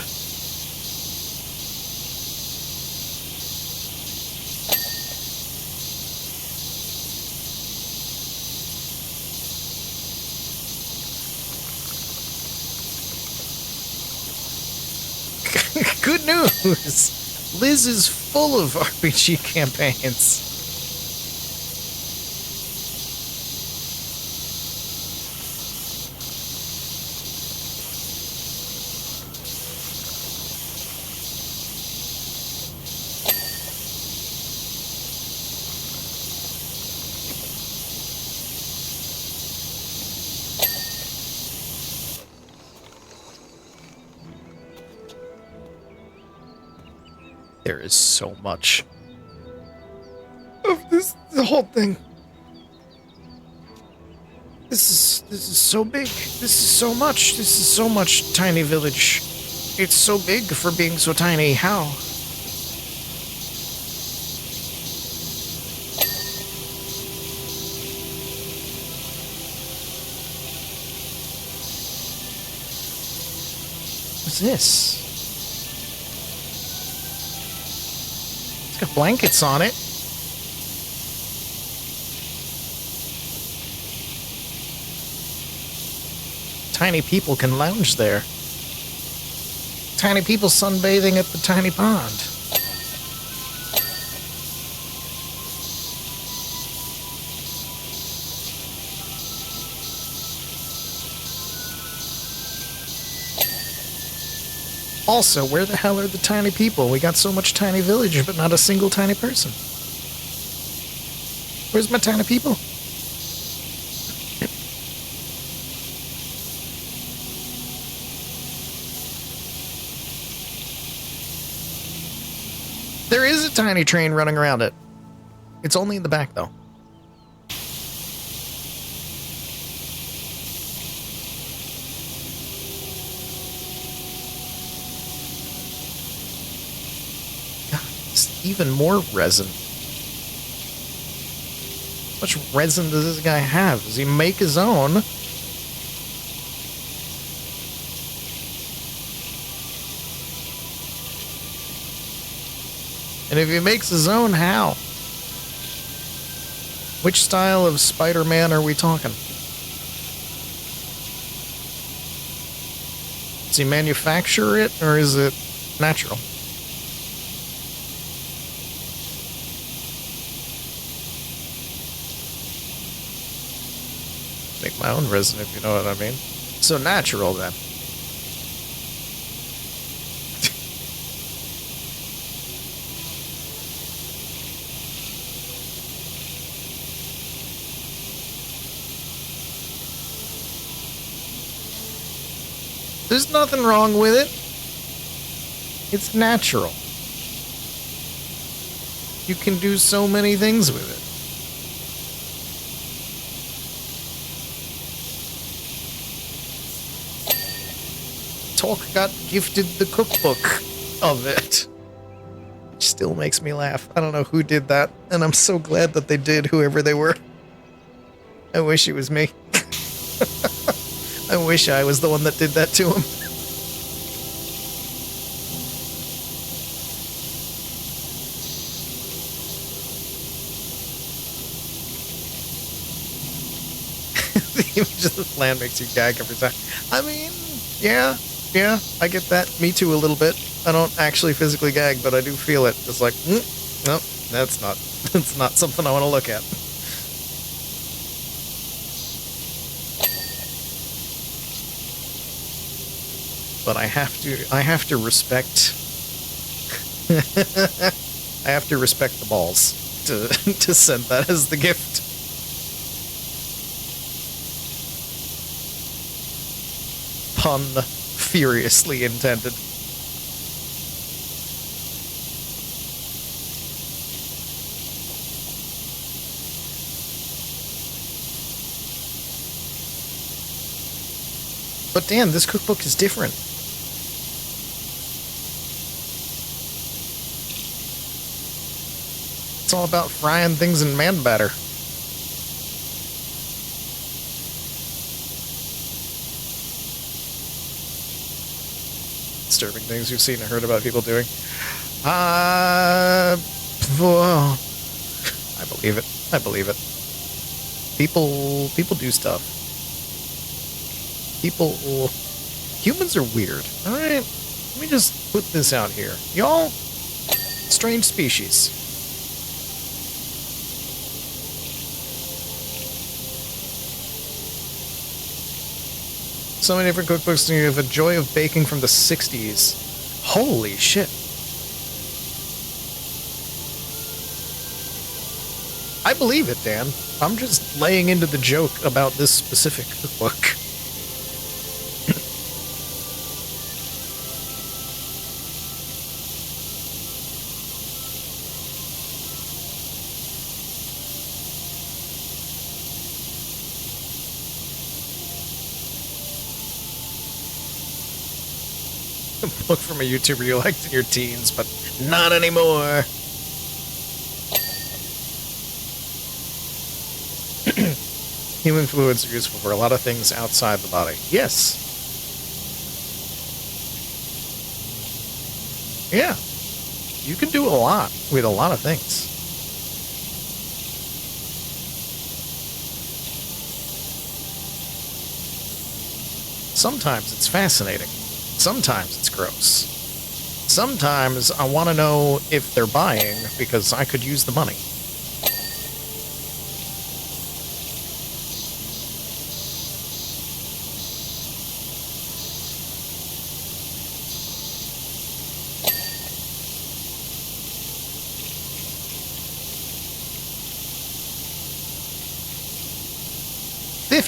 Good news! Liz is full of RPG campaigns. There is so much of the whole thing. This is so big. This is so much. This is so much tiny village. It's so big for being so tiny. How? What's this? It's got blankets on it. Tiny people can lounge there. Tiny people sunbathing at the tiny pond. Also, where the hell are the tiny people? We got so much tiny village, but not a single tiny person. Where's my tiny people? There is a tiny train running around it. It's only in the back, though. Even more resin. How much resin does this guy have? Does he make his own? And if he makes his own, how? Which style of Spider-Man are we talking? Does he manufacture it, or is it natural? Make my own resin, if you know what I mean. So natural, then. There's nothing wrong with it. It's natural. You can do so many things with it. Talk got gifted the cookbook of it. Which still makes me laugh. I don't know who did that, and I'm so glad that they did, whoever they were. I wish it was me. I wish I was the one that did that to him. The image of the plan makes you gag every time. I mean, yeah, I get that. Me too, a little bit. I don't actually physically gag, but I do feel it. It's like, nope, that's not something I want to look at. But I have to respect I have to respect the balls to send that as the gift. Pun furiously intended. But Dan, this cookbook is different. It's all about frying things in man batter. disturbing things you've seen and heard about people doing. Well, I believe it. I believe it. People do stuff. Humans are weird. All right, let me just put this out here, y'all. Strange species. So many different cookbooks, and you have a joy of baking from the 60s. Holy shit. I believe it, Dan. I'm just laying into the joke about this specific cookbook. Book from a YouTuber you liked in your teens, but not anymore. Human fluids are useful for a lot of things outside the body. Yes. Yeah. You can do a lot with a lot of things. Sometimes it's fascinating. Sometimes it's gross. Sometimes I want to know if they're buying because I could use the money.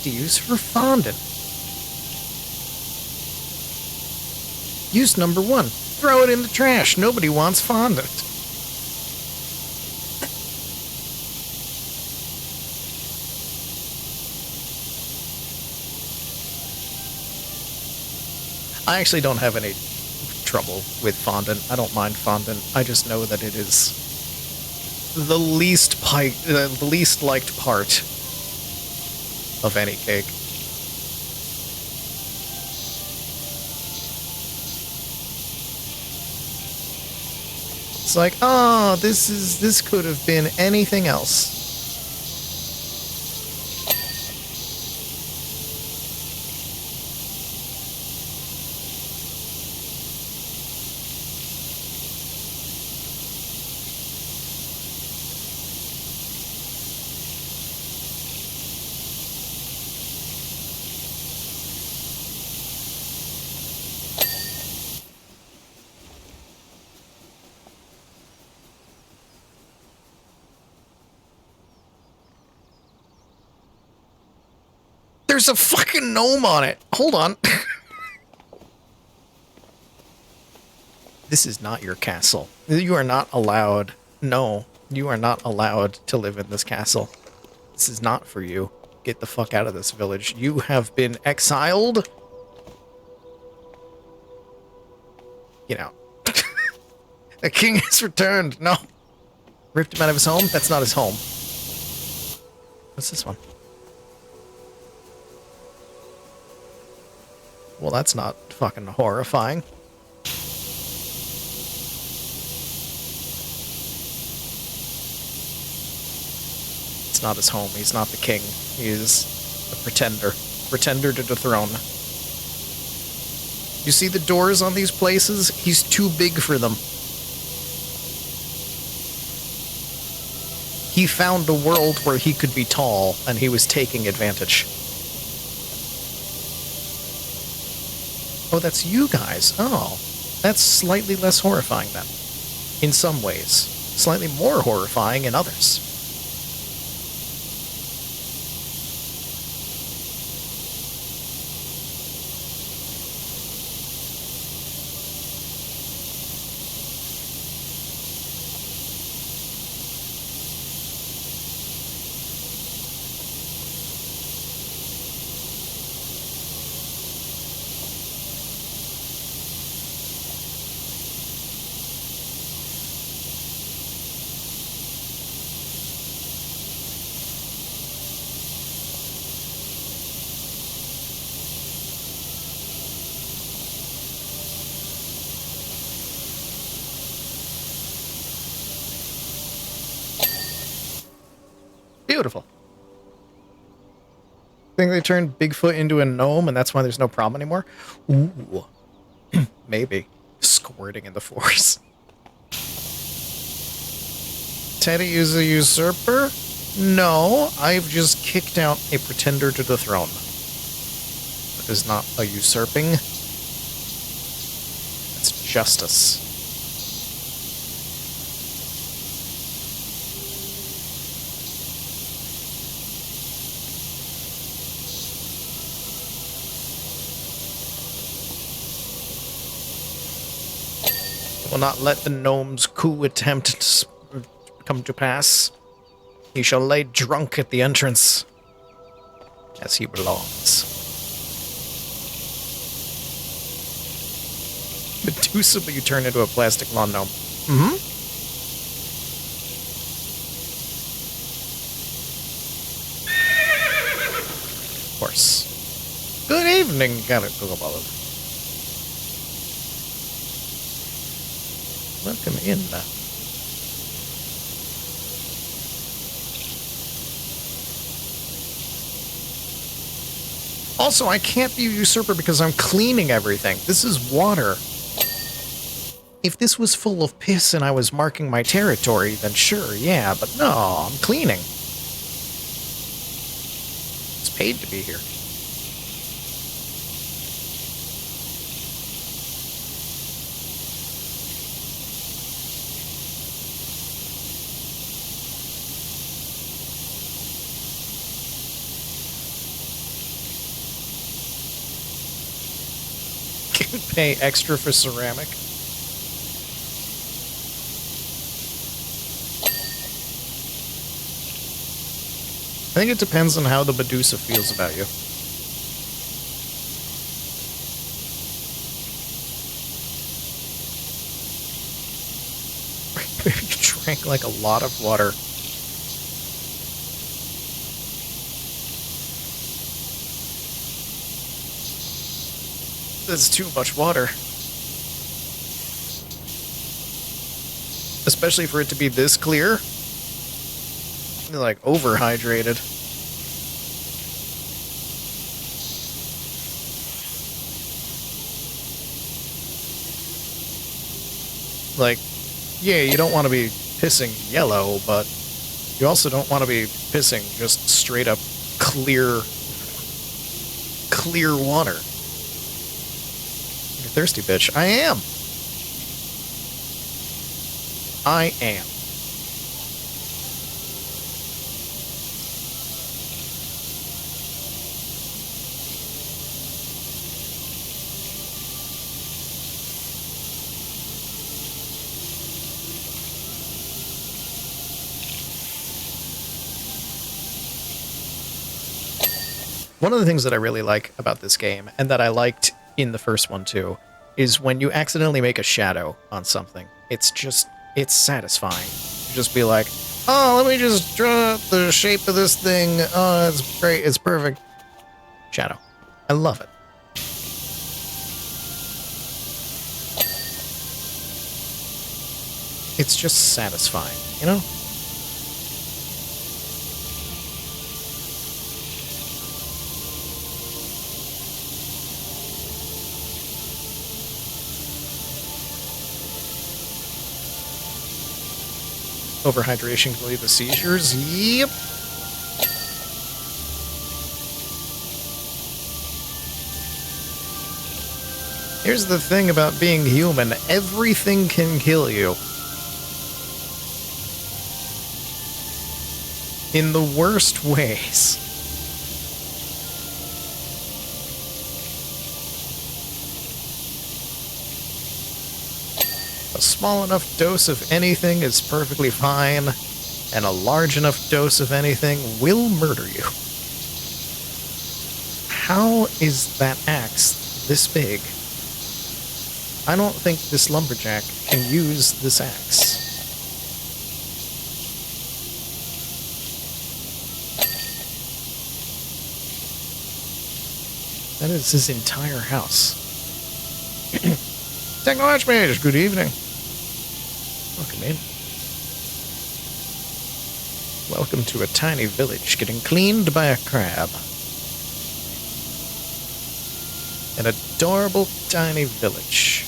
Use for fondant. Use number 1. Throw it in the trash. Nobody wants fondant. I actually don't have any trouble with fondant. I don't mind fondant. I just know that it is the least liked part of any cake. It's like, oh, this could have been anything else. There's a fucking gnome on it. Hold on. This is not your castle. You are not allowed. No, you are not allowed to live in this castle. This is not for you. Get the fuck out of this village. You have been exiled. Get out. The king has returned. No. Ripped him out of his home? That's not his home. What's this one? Well, that's not fucking horrifying. It's not his home. He's not the king. He is a pretender. Pretender to the throne. You see the doors on these places? He's too big for them. He found a world where he could be tall, and he was taking advantage. Oh, that's you guys. Oh, that's slightly less horrifying then. In some ways. Slightly more horrifying in others. Beautiful. Think they turned Bigfoot into a gnome and that's why there's no problem anymore? Ooh. Maybe. Squirting in the force. Teddy is a usurper? No, I've just kicked out a pretender to the throne. That is not a usurping. It's justice. I will not let the gnome's coup attempt come to pass. He shall lay drunk at the entrance, as he belongs. Medusa, but you turn into a plastic lawn gnome. Mm-hmm. Of course. Good evening, Caterpillar. Welcome in. Also, I can't be a usurper because I'm cleaning everything. This is water. If this was full of piss and I was marking my territory, then sure, yeah, but no, I'm cleaning. It's paid to be here. Pay extra for ceramic. I think it depends on how the Medusa feels about you. You drank like a lot of water. That's too much water. Especially for it to be this clear. You're like overhydrated. Like, yeah, you don't want to be pissing yellow, but you also don't want to be pissing just straight up clear water. You're thirsty, bitch. I am. I am. One of the things that I really like about this game, and that I liked in the first one too, is when you accidentally make a shadow on something. It's satisfying. You just be like, oh, let me just draw the shape of this thing. Oh, it's great. It's perfect. Shadow. I love it. It's just satisfying, you know? Overhydration can lead to seizures. Yep. Here's the thing about being human. Everything can kill you. In the worst ways. A small enough dose of anything is perfectly fine, and a large enough dose of anything will murder you. How is that axe this big? I don't think this lumberjack can use this axe. That is his entire house. Teddygotchi Mage, good evening. Welcome in. Welcome to a tiny village getting cleaned by a crab. An adorable tiny village.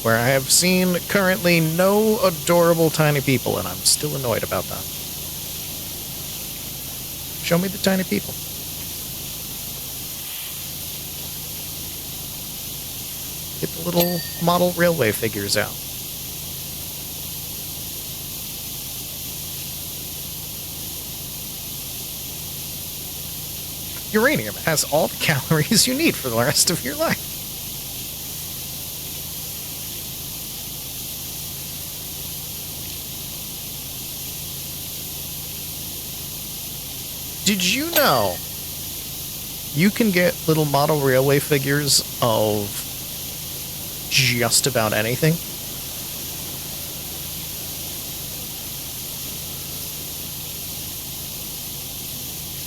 Where I have seen currently no adorable tiny people, and I'm still annoyed about that. Show me the tiny people. Get the little model railway figures out. Uranium has all the calories you need for the rest of your life. Did you know you can get little model railway figures of just about anything?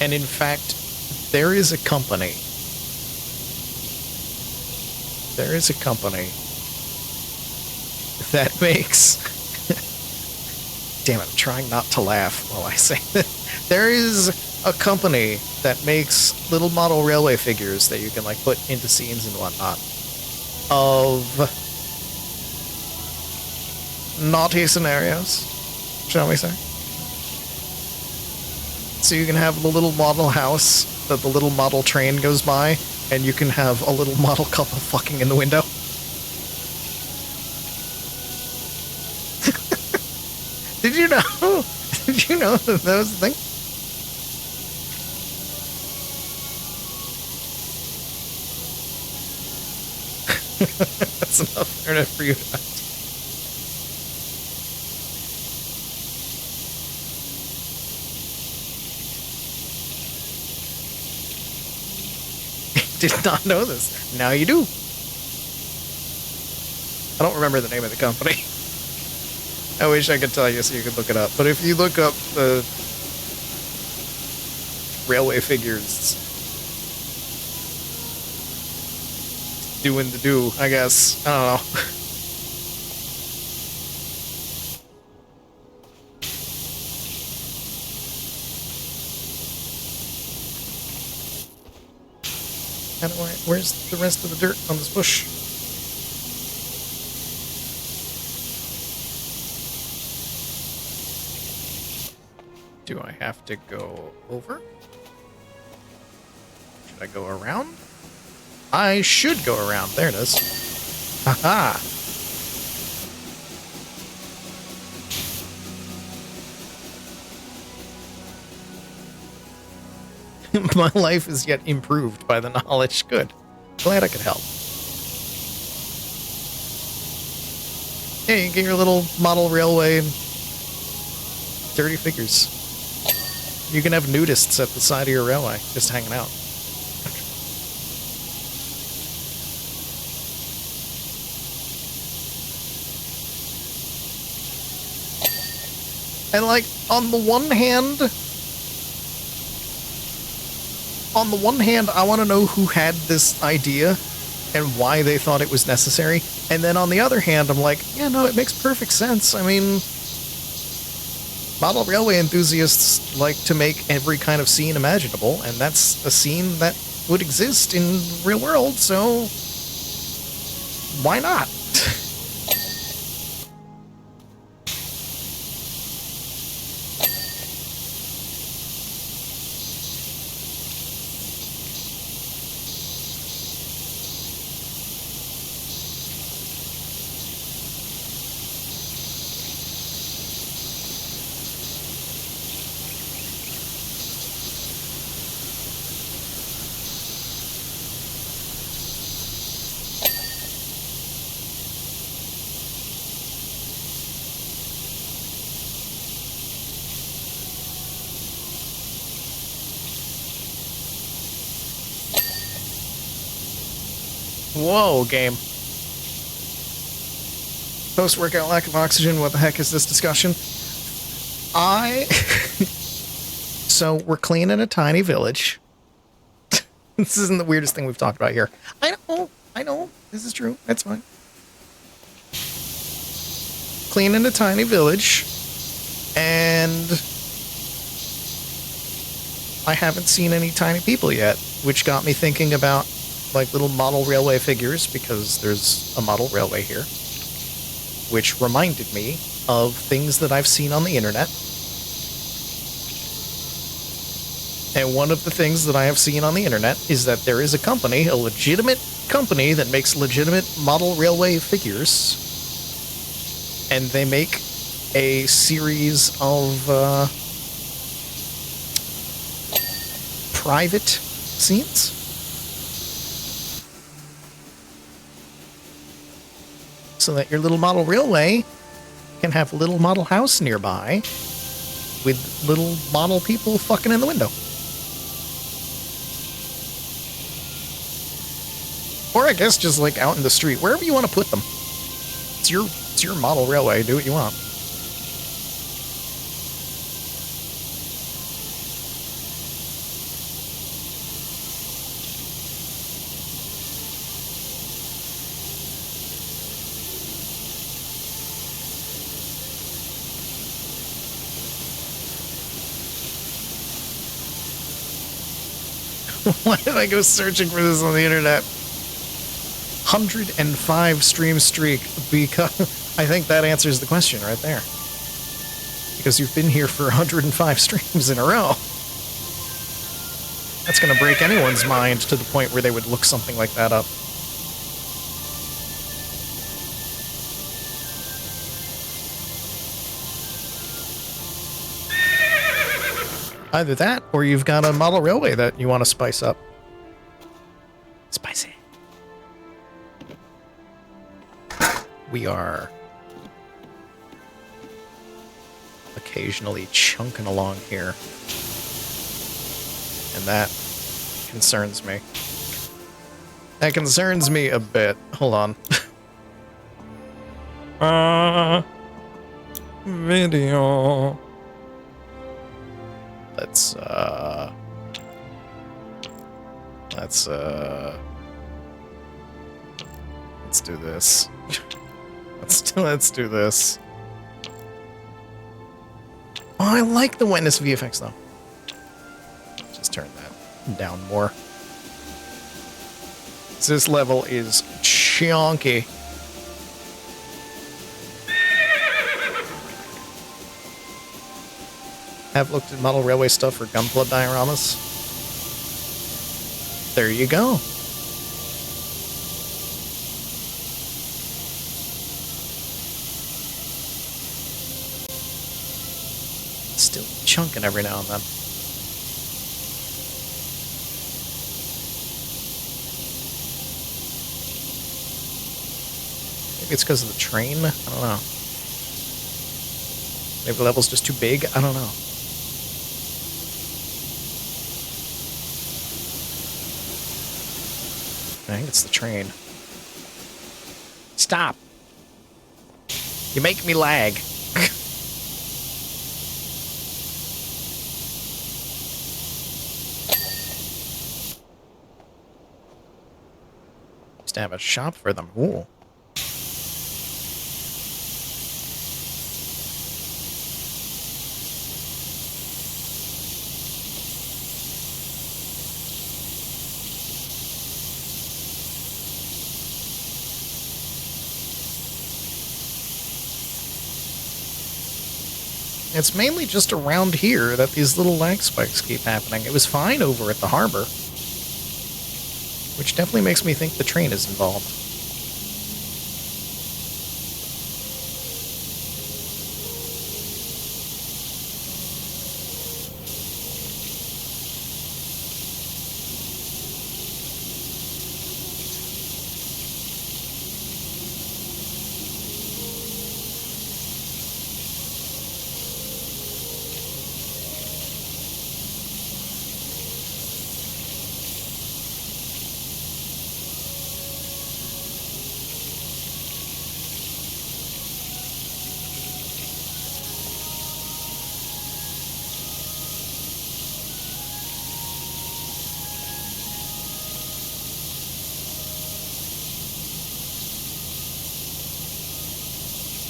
And in fact, there is a company that makes... Damn it, I'm trying not to laugh while I say that. There is a company that makes little model railway figures that you can like put into scenes and whatnot of naughty scenarios, shall we say. So you can have the little model house that the little model train goes by, and you can have a little model couple fucking in the window. Did you know? Did you know that was the thing? That's enough internet for you to did not know this. Now you do. I don't remember the name of the company. I wish I could tell you so you could look it up. But if you look up the railway figures doing the do, I guess. I don't know. How do I... Where's the rest of the dirt on this bush? Do I have to go over? Should I go around? I should go around. There it is. Haha. My life is yet improved by the knowledge. Good. Glad I could help. Hey, you get your little model railway dirty figures. You can have nudists at the side of your railway, just hanging out. And like, on the one hand, I want to know who had this idea and why they thought it was necessary. And then on the other hand, I'm like, yeah, no, it makes perfect sense. I mean, model railway enthusiasts like to make every kind of scene imaginable, and that's a scene that would exist in real world, so why not? Whoa, game. Post-workout lack of oxygen, what the heck is this discussion? So, we're cleaning a tiny village. This isn't the weirdest thing we've talked about here. I know, this is true, that's fine. Cleaning a tiny village. And I haven't seen any tiny people yet, which got me thinking about like little model railway figures, because there's a model railway here, which reminded me of things that I've seen on the internet. And one of the things that I have seen on the internet is that there is a company, a legitimate company that makes legitimate model railway figures, and they make a series of private scenes. So that your little model railway can have a little model house nearby with little model people fucking in the window. Or I guess just like out in the street, wherever you want to put them. It's your model railway, do what you want. Why did I go searching for this on the internet? 105 stream streak, because I think that answers the question right there. Because you've been here for 105 streams in a row. That's gonna break anyone's mind to the point where they would look something like that up. Either that, or you've got a model railway that you want to spice up. Spicy. We are occasionally chunking along here, and that concerns me. That concerns me a bit. Hold on. Video. Let's do this. Let's do this. Oh, I like the wetness VFX though. Just turn that down more. So this level is chunky. Have looked at model railway stuff for Gunpla dioramas. There you go. Still chunking every now and then. Maybe it's because of the train? I don't know. Maybe the level's just too big? I don't know. I think it's the train. Stop! You make me lag. Used to have a shop for them. Ooh. It's mainly just around here that these little lag spikes keep happening. It was fine over at the harbor, which definitely makes me think the train is involved.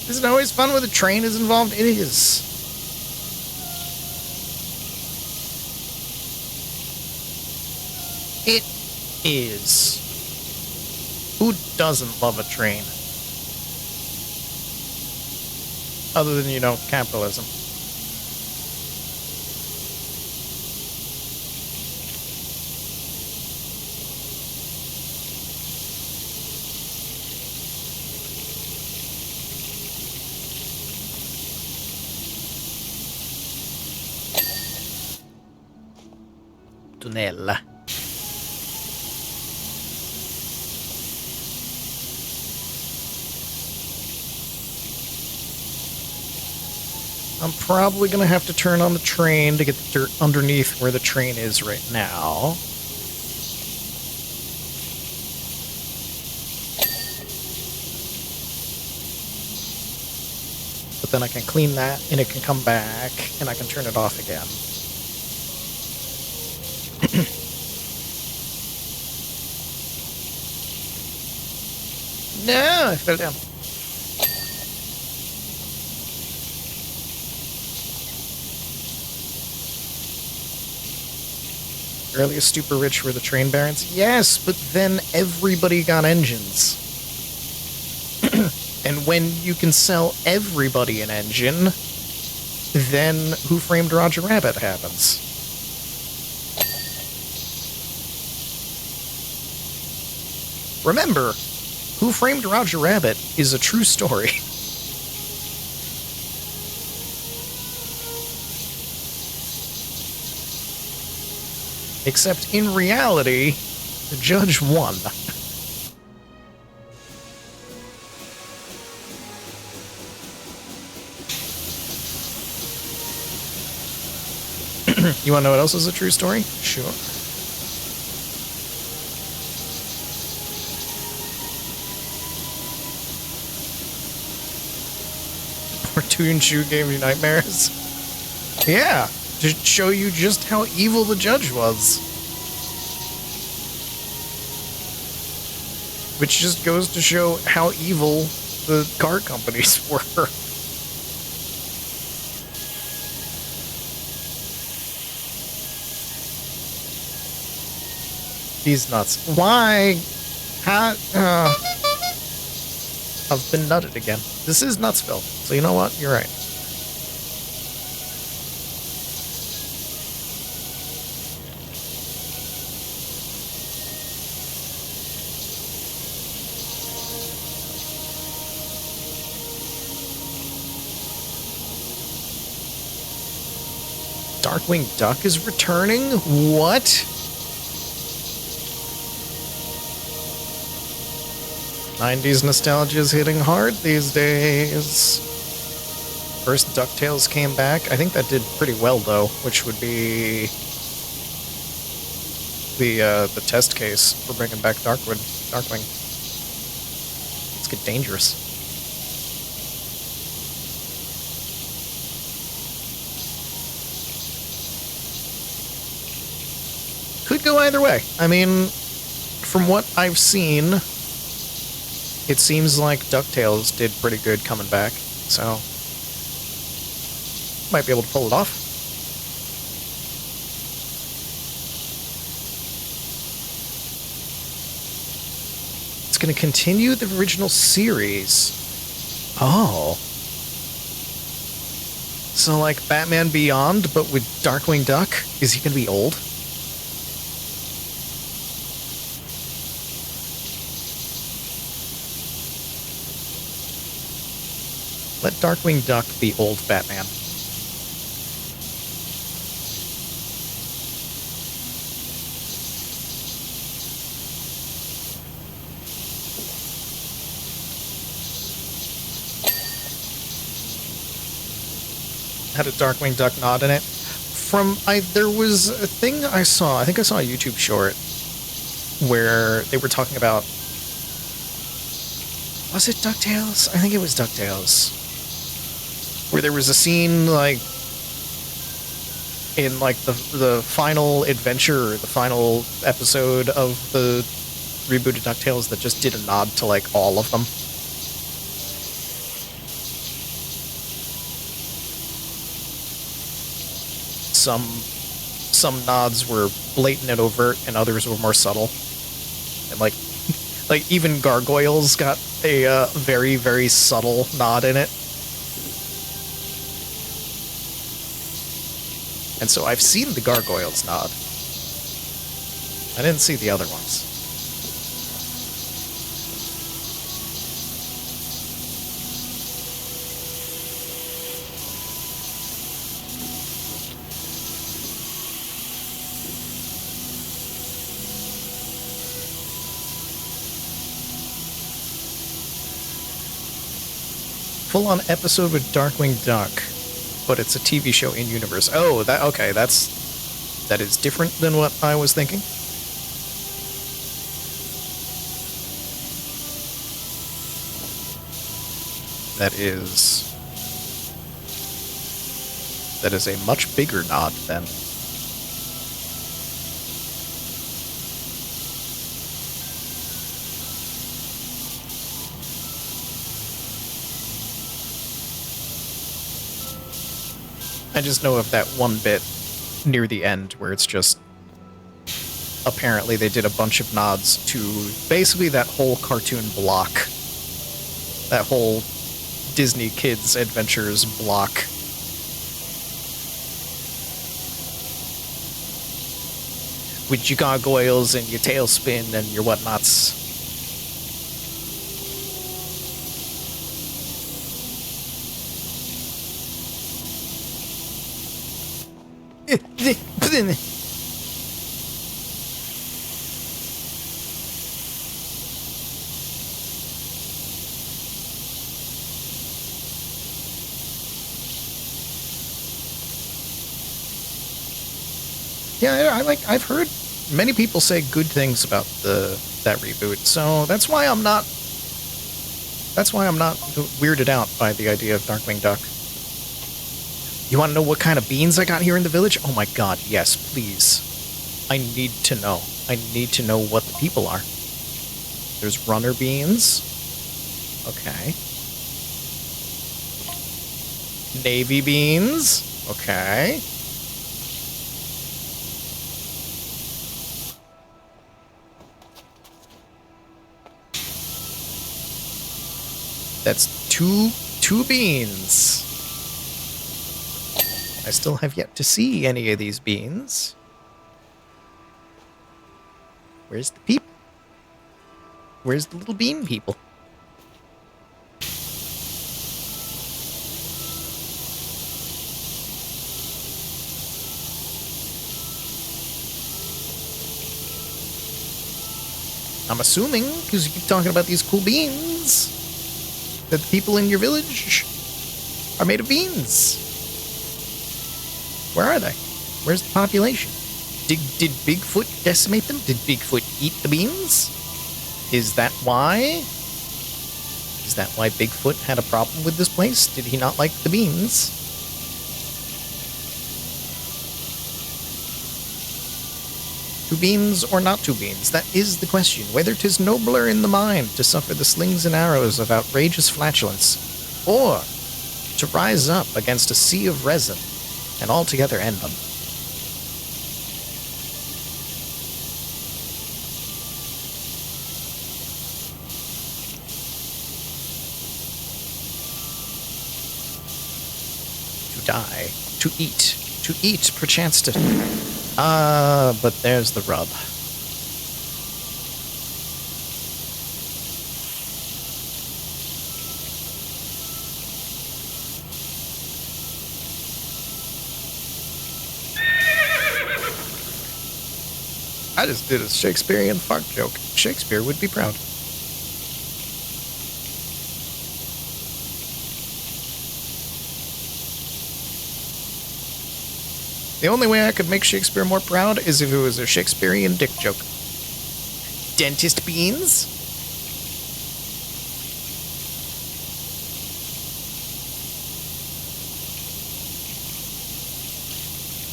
Isn't it always fun when the train is involved? It is. is, who doesn't love a train? Other than, you know, capitalism. Tunnel. I'm probably gonna have to turn on the train to get the dirt underneath where the train is right now. But then I can clean that, and it can come back, and I can turn it off again. No, I fell down. Earliest super rich were the train barons? Yes, but then everybody got engines. And when you can sell everybody an engine, then Who Framed Roger Rabbit happens. Remember, Who Framed Roger Rabbit is a true story. Except in reality, the judge won. You want to know what else is a true story? Sure. Cartoon Shoe gave you nightmares? Yeah, to show you just how evil the judge was. Which just goes to show how evil the car companies were. He's nuts. Why? How? I've been nutted again. This is Nutsville, so you know what? You're right. Darkwing Duck is returning? What? 90s nostalgia is hitting hard these days. First DuckTales came back. I think that did pretty well, though, which would be the test case for bringing back Darkwing. Let's get dangerous. Could go either way. I mean, from what I've seen, it seems like DuckTales did pretty good coming back, so might be able to pull it off. It's going to continue the original series. Oh. So like Batman Beyond, but with Darkwing Duck? Is he going to be old? Let Darkwing Duck be old Batman. Had a Darkwing Duck nod in it. There was a thing I saw, I think I saw a YouTube short where they were talking about, was it DuckTales? I think it was DuckTales. Where there was a scene, like, in, like, the final adventure, or the final episode of the rebooted DuckTales that just did a nod to, like, all of them. Some nods were blatant and overt, and others were more subtle. And like even gargoyles got a very, very subtle nod in it. And so I've seen the gargoyles nod. I didn't see the other ones. Full-on episode with Darkwing Duck, but it's a TV show in universe. Oh, that is different than what I was thinking. That is a much bigger nod then. I just know of that one bit near the end where it's just... Apparently they did a bunch of nods to basically that whole cartoon block. That whole Disney Kids Adventures block. With your gargoyles and your tailspin and your whatnots. Yeah, I've heard many people say good things about that reboot, so that's why I'm not weirded out by the idea of Darkwing Duck. You want to know what kind of beans I got here in the village? Oh my god, yes, please. I need to know. I need to know what the people are. There's runner beans. Okay. Navy beans. Okay. That's two beans. I still have yet to see any of these beans. Where's the people? Where's the little bean people? I'm assuming, because you keep talking about these cool beans, that the people in your village are made of beans. Where are they? Where's the population? Did Bigfoot decimate them? Did Bigfoot eat the beans? Is that why? Is that why Bigfoot had a problem with this place? Did he not like the beans? Two beans or not two beans? That is the question. Whether 'tis nobler in the mind to suffer the slings and arrows of outrageous flatulence, or to rise up against a sea of resin and altogether end them. To die, to eat, perchance to... but there's the rub. I just did a Shakespearean fart joke. Shakespeare would be proud. The only way I could make Shakespeare more proud is if it was a Shakespearean dick joke. Dentist beans?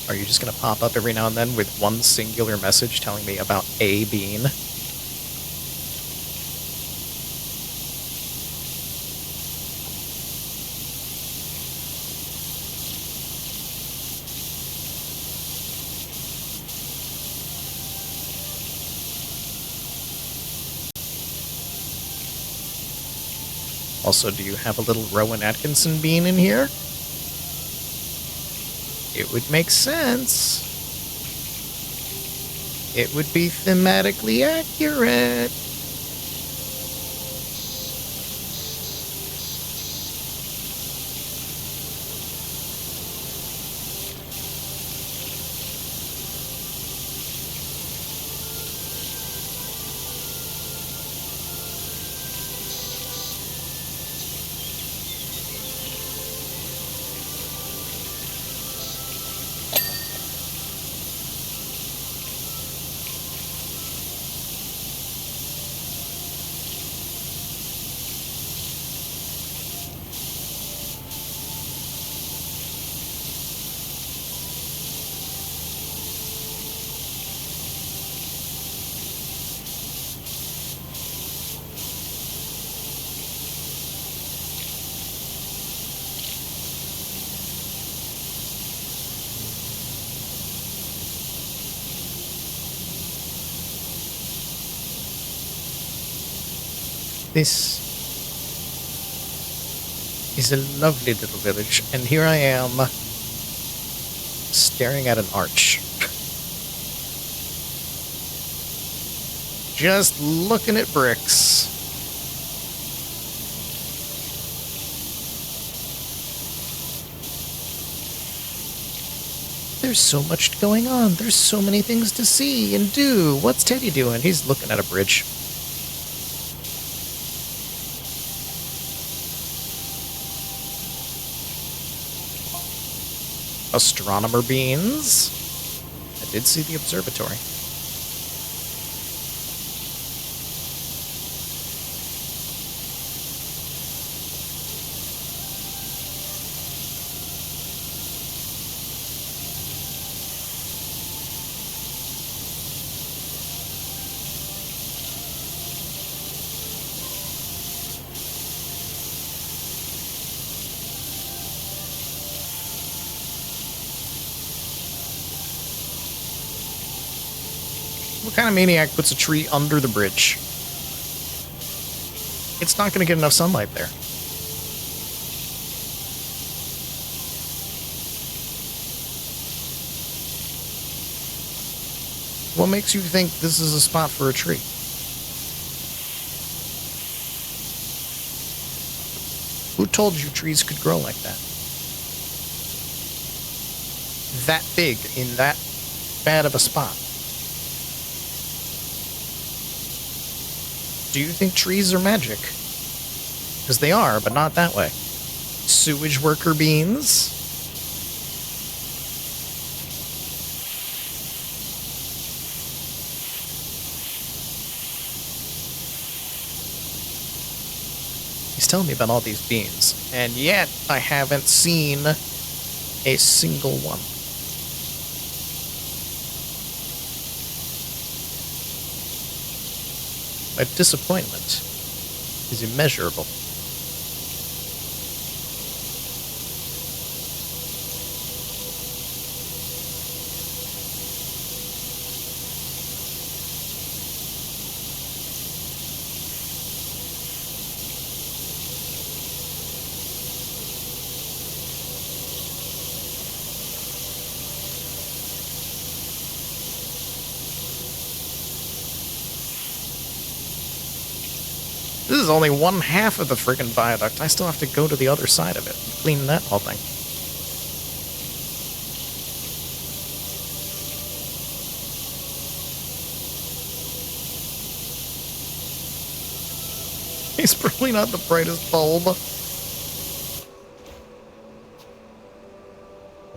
Are you just going to pop up every now and then with one singular message telling me about a bean? Also, do you have a little Rowan Atkinson bean in here? It would make sense. It would be thematically accurate. This is a lovely little village, and here I am staring at an arch. Just looking at bricks. There's so much going on. There's so many things to see and do. What's Teddy doing? He's looking at a bridge. Astronomer beans. I did see the observatory. What kind of maniac puts a tree under the bridge? It's not going to get enough sunlight there. What makes you think this is a spot for a tree? Who told you trees could grow like that? That big in that bad of a spot? Do you think trees are magic? Because they are, but not that way. Sewage worker beans? He's telling me about all these beans, and yet I haven't seen a single one. My disappointment is immeasurable. This is only one half of the friggin' viaduct. I still have to go to the other side of it and clean that whole thing. He's probably not the brightest bulb. Oh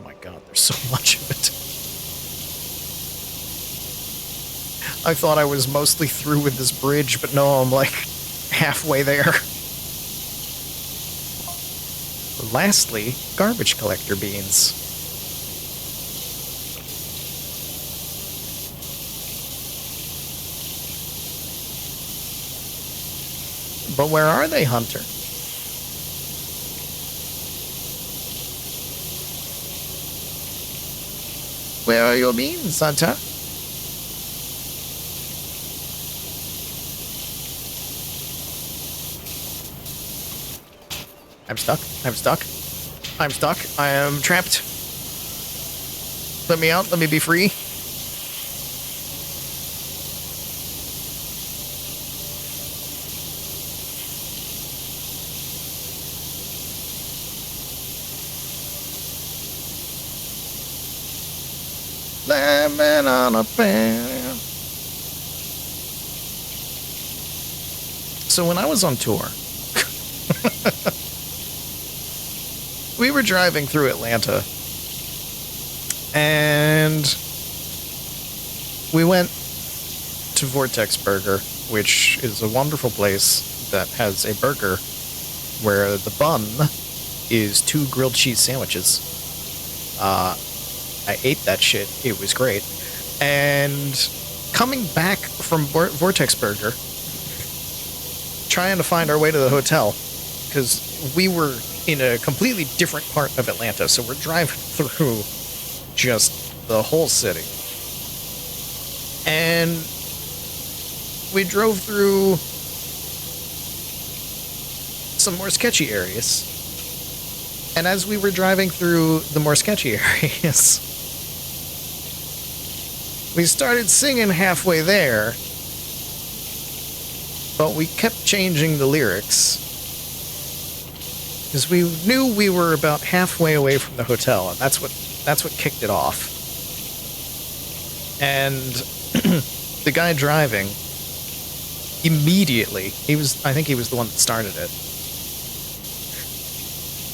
my god, there's so much of it. I thought I was mostly through with this bridge, but no, I'm like halfway there. Lastly, garbage collector beans. But where are they, Hunter? Where are your beans, Hunter? I'm stuck. I'm stuck. I'm stuck. I am trapped. Let me out. Let me be free. Lemon on a pan. So when I was on tour, we were driving through Atlanta, and we went to Vortex Burger, which is a wonderful place that has a burger where the bun is 2 grilled cheese sandwiches. I ate that shit. It was great. And coming back from Vortex Burger, trying to find our way to the hotel, because we were in a completely different part of Atlanta, so we're driving through just the whole city. And we drove through some more sketchy areas. And as we were driving through the more sketchy areas, we started singing halfway there, but we kept changing the lyrics because we knew we were about halfway away from the hotel, and that's what kicked it off. And the guy driving immediately, I think he was the one that started it.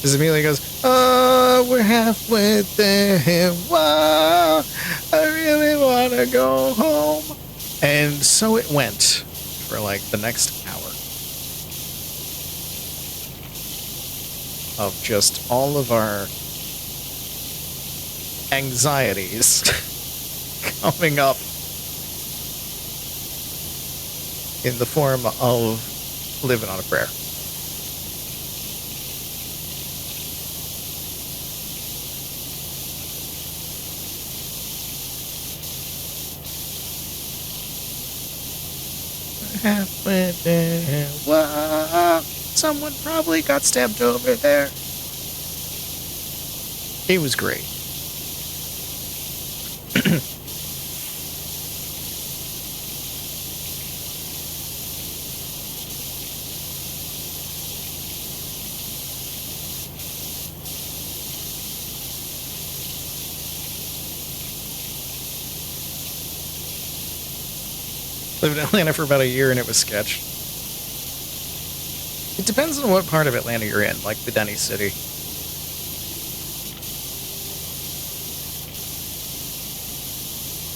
Just immediately goes, "Oh, we're halfway there. Wow, I really want to go home." And so it went for like the next hour of just all of our anxieties coming up in the form of living on a prayer. Halfway there. Whoa, someone probably got stabbed over there. It was great. Lived in Atlanta for about a year and it was sketch. It depends on what part of Atlanta you're in, like the Denny City.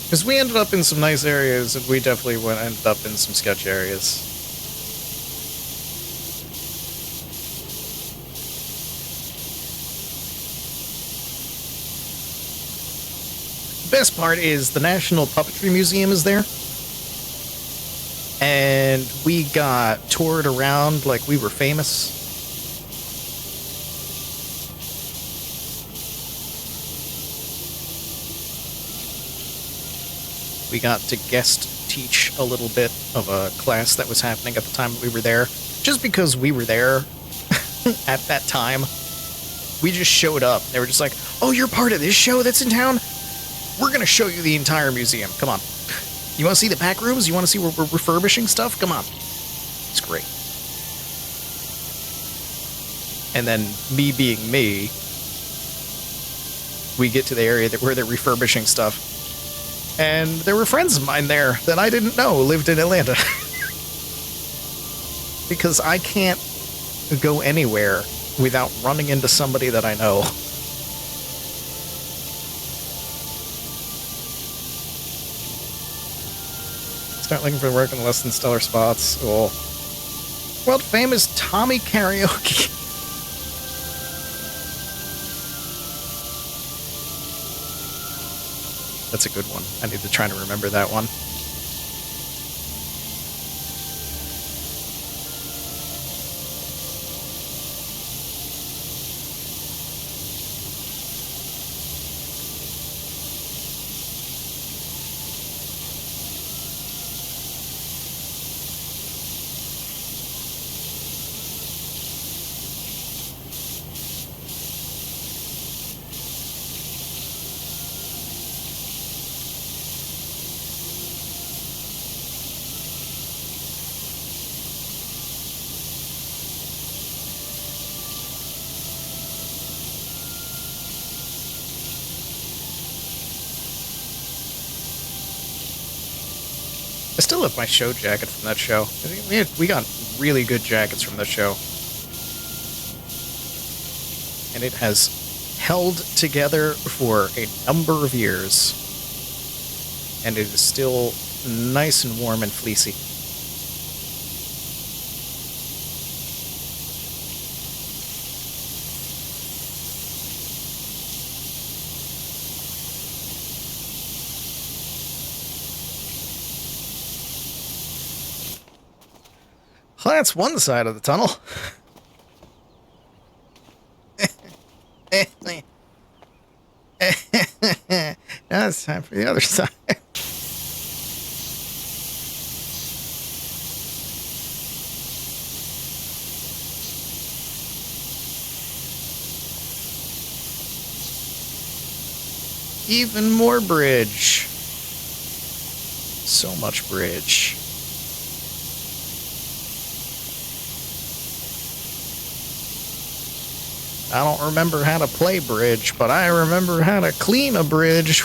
Because we ended up in some nice areas and we definitely ended up in some sketch areas. The best part is the National Puppetry Museum is there. And we got toured around like we were famous. We got to guest teach a little bit of a class that was happening at the time that we were there. Just because we were there at that time, we just showed up. They were just like, "Oh, you're part of this show that's in town? We're going to show you the entire museum. Come on. You want to see the back rooms? You want to see where we're refurbishing stuff? Come on." It's great. And then, me being me, we get to the area where they're refurbishing stuff. And there were friends of mine there that I didn't know lived in Atlanta. Because I can't go anywhere without running into somebody that I know. Start looking for work in less than stellar spots. Oh. World famous Tommy Karaoke. That's a good one. I need to try to remember that one. I still have my show jacket from that show. We got really good jackets from that show. And it has held together for a number of years. And it is still nice and warm and fleecy. Well, that's one side of the tunnel. Now it's time for the other side. Even more bridge. So much bridge. I don't remember how to play bridge, but I remember how to clean a bridge.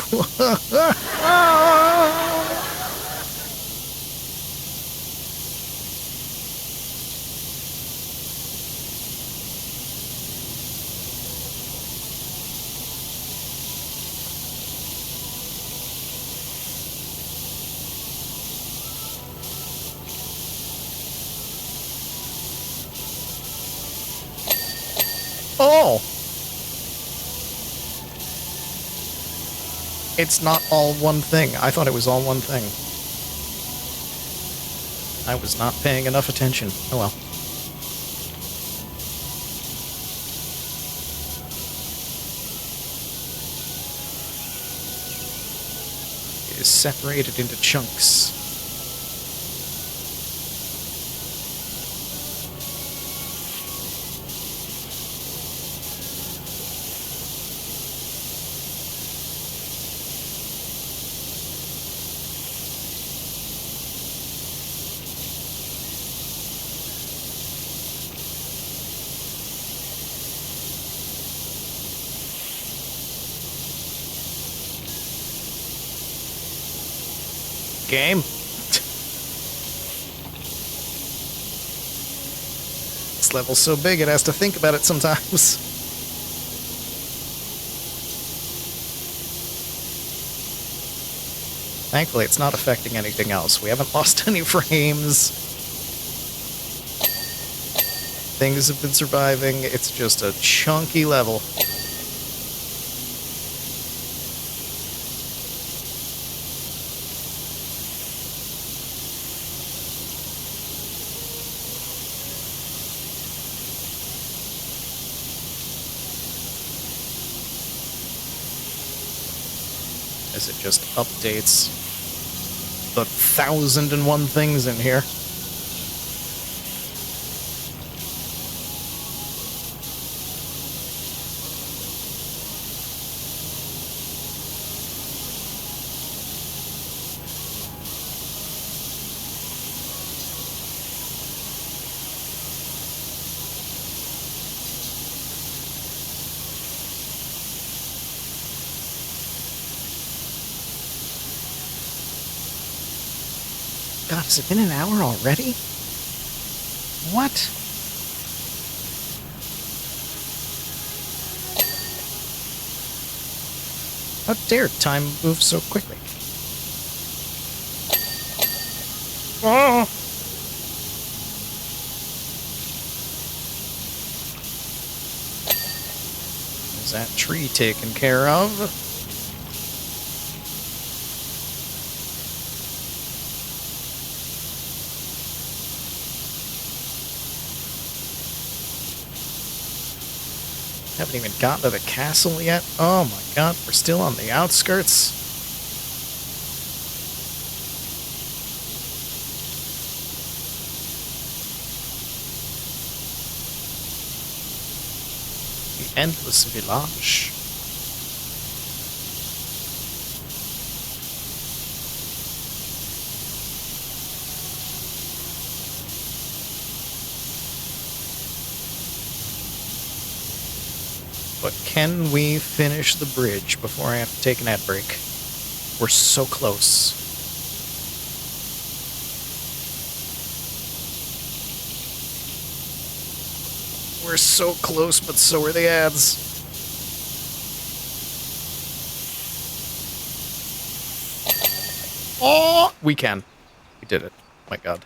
Oh! It's not all one thing. I thought it was all one thing. I was not paying enough attention. Oh well. It is separated into chunks. Game. This level's so big it has to think about it sometimes. Thankfully, it's not affecting anything else. We haven't lost any frames. Things have been surviving. It's just a chunky level. As it just updates the 1,001 things in here. God, has it been an hour already? What? How dare time move so quickly? Oh! Is that tree taken care of? Haven't even gotten to the castle yet. Oh my god, we're still on the outskirts. The endless village. But can we finish the bridge before I have to take an ad break? We're so close. We're so close, but so are the ads. Oh, we can. We did it. Oh my god.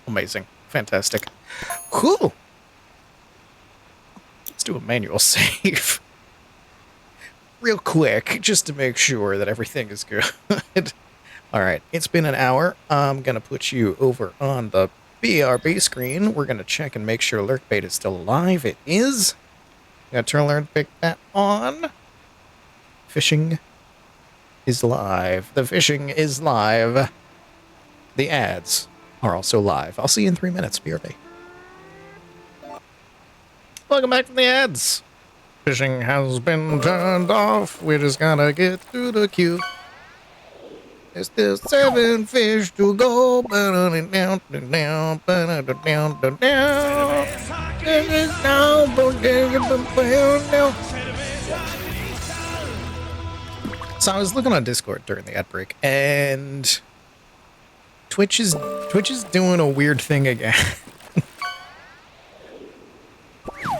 Amazing. Fantastic. Whew. Let's do a manual save. Real quick, just to make sure that everything is good. Alright, it's been an hour. I'm gonna put you over on the BRB screen. We're gonna check and make sure alert bait is still alive. It is. Gotta turn alert bait back on. Fishing is live. The fishing is live. The ads are also live. I'll see you in 3 minutes. BRB. Welcome back from the ads. Fishing has been turned off. We just gotta get through the queue. There's still 7 fish to go. So I was looking on Discord during the ad break, and Twitch is doing a weird thing again.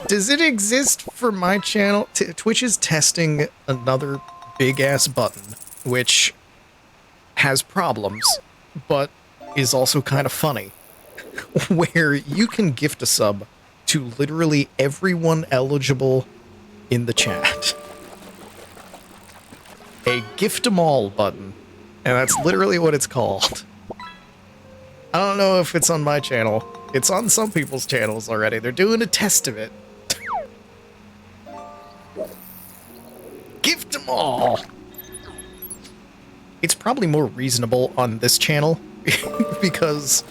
Does it exist for my channel? Twitch is testing another big-ass button, which has problems, but is also kind of funny, where you can gift a sub to literally everyone eligible in the chat. A gift 'em all button, and that's literally what it's called. I don't know if it's on my channel. It's on some people's channels already. They're doing a test of it. Gift 'em all! It's probably more reasonable on this channel, because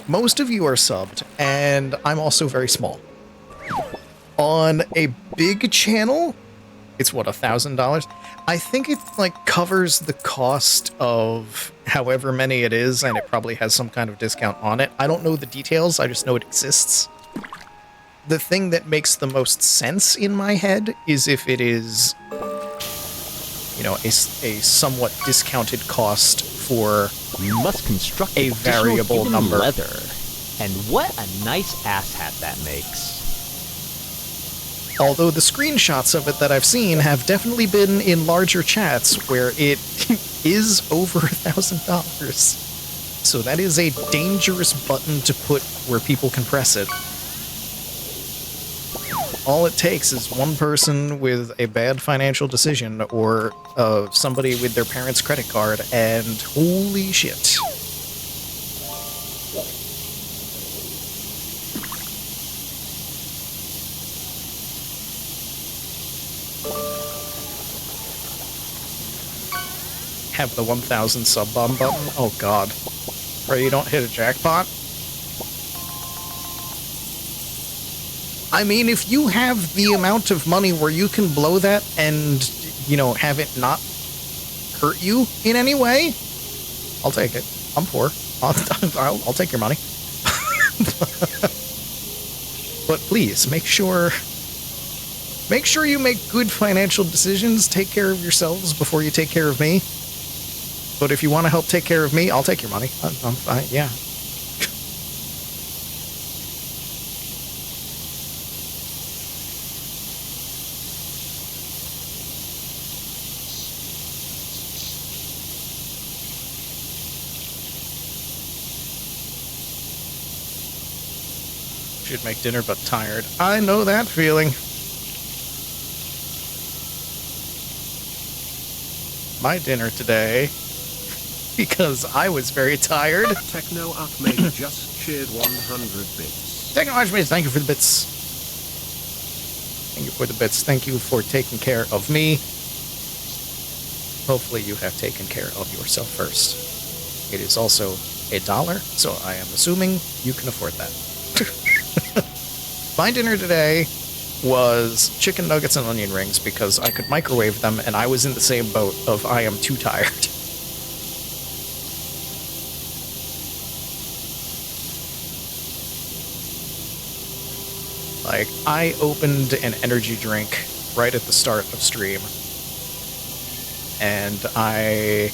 most of you are subbed, and I'm also very small. On a big channel, it's what, $1,000? I think it, like, covers the cost of however many it is, and it probably has some kind of discount on it. I don't know the details, I just know it exists. The thing that makes the most sense in my head is if it is, you know, a somewhat discounted cost for You must construct a additional variable human number. leather. And what a nice asshat that makes. Although the screenshots of it that I've seen have definitely been in larger chats where it is over $1,000. So that is a dangerous button to put where people can press it. All it takes is one person with a bad financial decision or somebody with their parents' credit card, and holy shit. Have the 1,000 sub bomb button? Oh god. Pray you don't hit a jackpot? I mean, if you have the amount of money where you can blow that and, you know, have it not hurt you in any way, I'll take it. I'm poor. I'll take your money. But please, make sure you make good financial decisions. Take care of yourselves before you take care of me. But if you want to help take care of me, I'll take your money. I'm fine, yeah. Should make dinner, but tired. I know that feeling. My dinner today, because I was very tired. Techno Upmate just cheered 100 bits. Teddygotchi, thank you for the bits. Thank you for the bits. Thank you for taking care of me. Hopefully you have taken care of yourself first. It is also $1, so I am assuming you can afford that. My dinner today was chicken nuggets and onion rings because I could microwave them, and I was in the same boat of I am too tired. Like, I opened an energy drink right at the start of stream, and I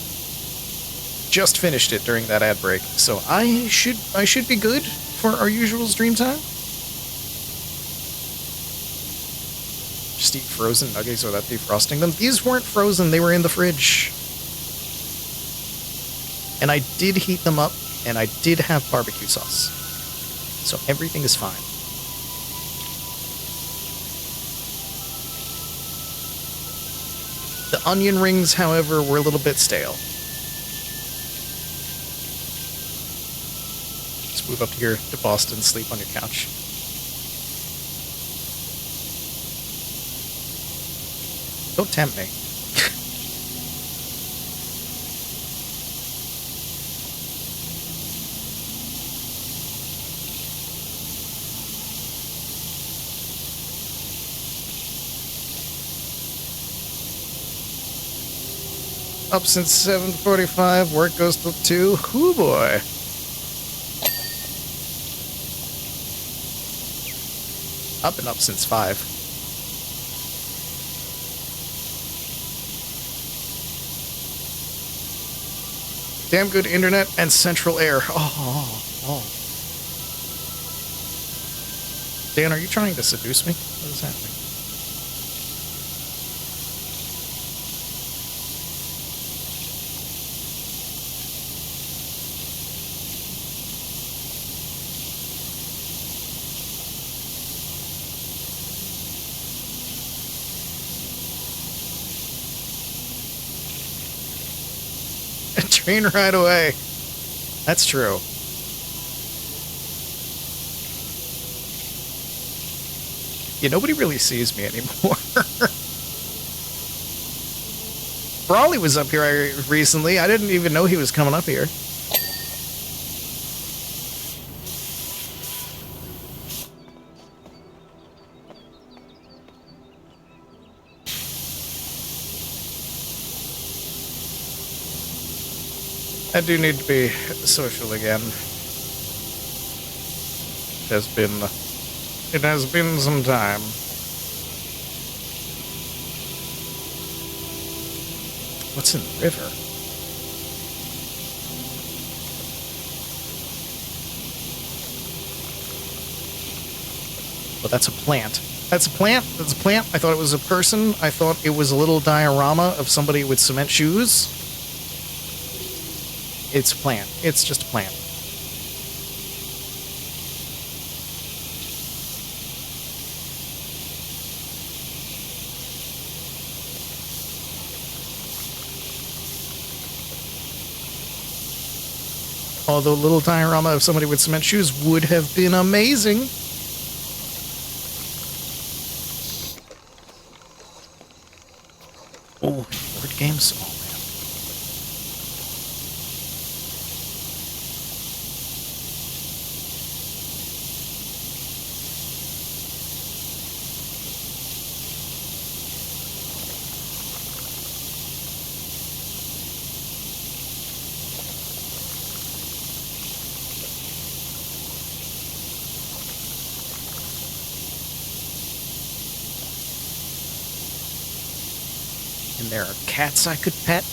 just finished it during that ad break, so I should be good for our usual stream time. Just eat frozen nuggets without defrosting them. These weren't frozen, they were in the fridge. And I did heat them up, and I did have barbecue sauce. So everything is fine. The onion rings, however, were a little bit stale. Let's move up here to Boston, sleep on your couch. Don't tempt me. Up since 7:45, work goes till 2. Hoo boy. Up and up since 5. Damn good internet and central air. Oh. Dan, are you trying to seduce me? What is happening? Train right away. That's true. Yeah, nobody really sees me anymore. Brawley was up here recently. I didn't even know he was coming up here. I do need to be social again. It has been some time. What's in the river? Well, that's a plant. That's a plant. That's a plant. I thought it was a person. I thought it was a little diorama of somebody with cement shoes. It's a plant. It's just a plant. Although a little diorama of somebody with cement shoes would have been amazing. Oh, board games? Oh, man. And there are cats I could pet.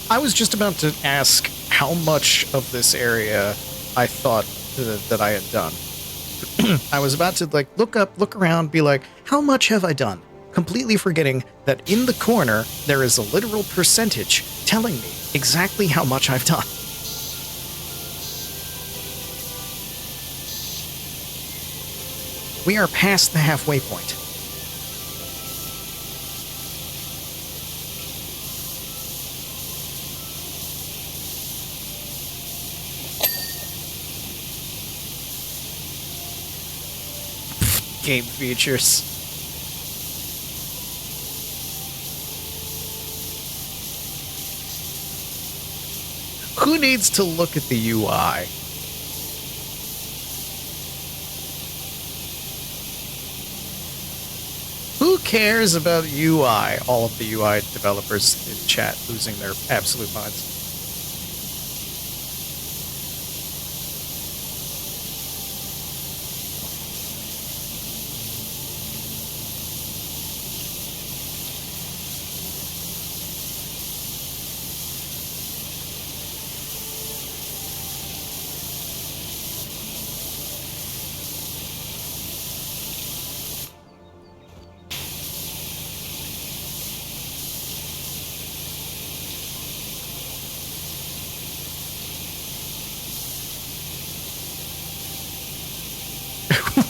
I was just about to ask how much of this area I thought that I had done. I was about to, like, look around, be like, how much have I done? Completely forgetting that in the corner, there is a literal percentage telling me exactly how much I've done. We are past the halfway point. Game features. Who needs to look at the UI? Who cares about UI? All of the UI developers in chat losing their absolute minds.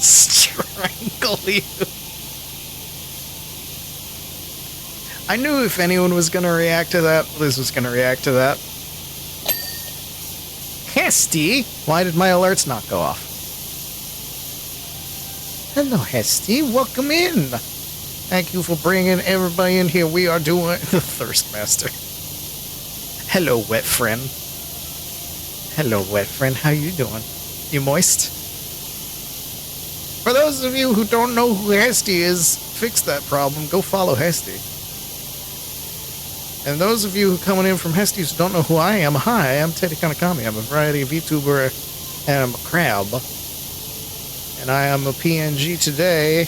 strangle you. I knew if anyone was going to react to that, Liz was going to react to that. Hesty? Why did my alerts not go off? Hello, Hesty. Welcome in. Thank you for bringing everybody in here. We are doing the Thirstmaster. Hello, wet friend. Hello, wet friend. How you doing? You moist? For those of you who don't know who Hesty is, fix that problem. Go follow Hesty. And those of you who coming in from Hesties who don't know who I am, hi, I'm Teddygotchi. I'm a variety VTuber, and I'm a crab. And I am a PNG today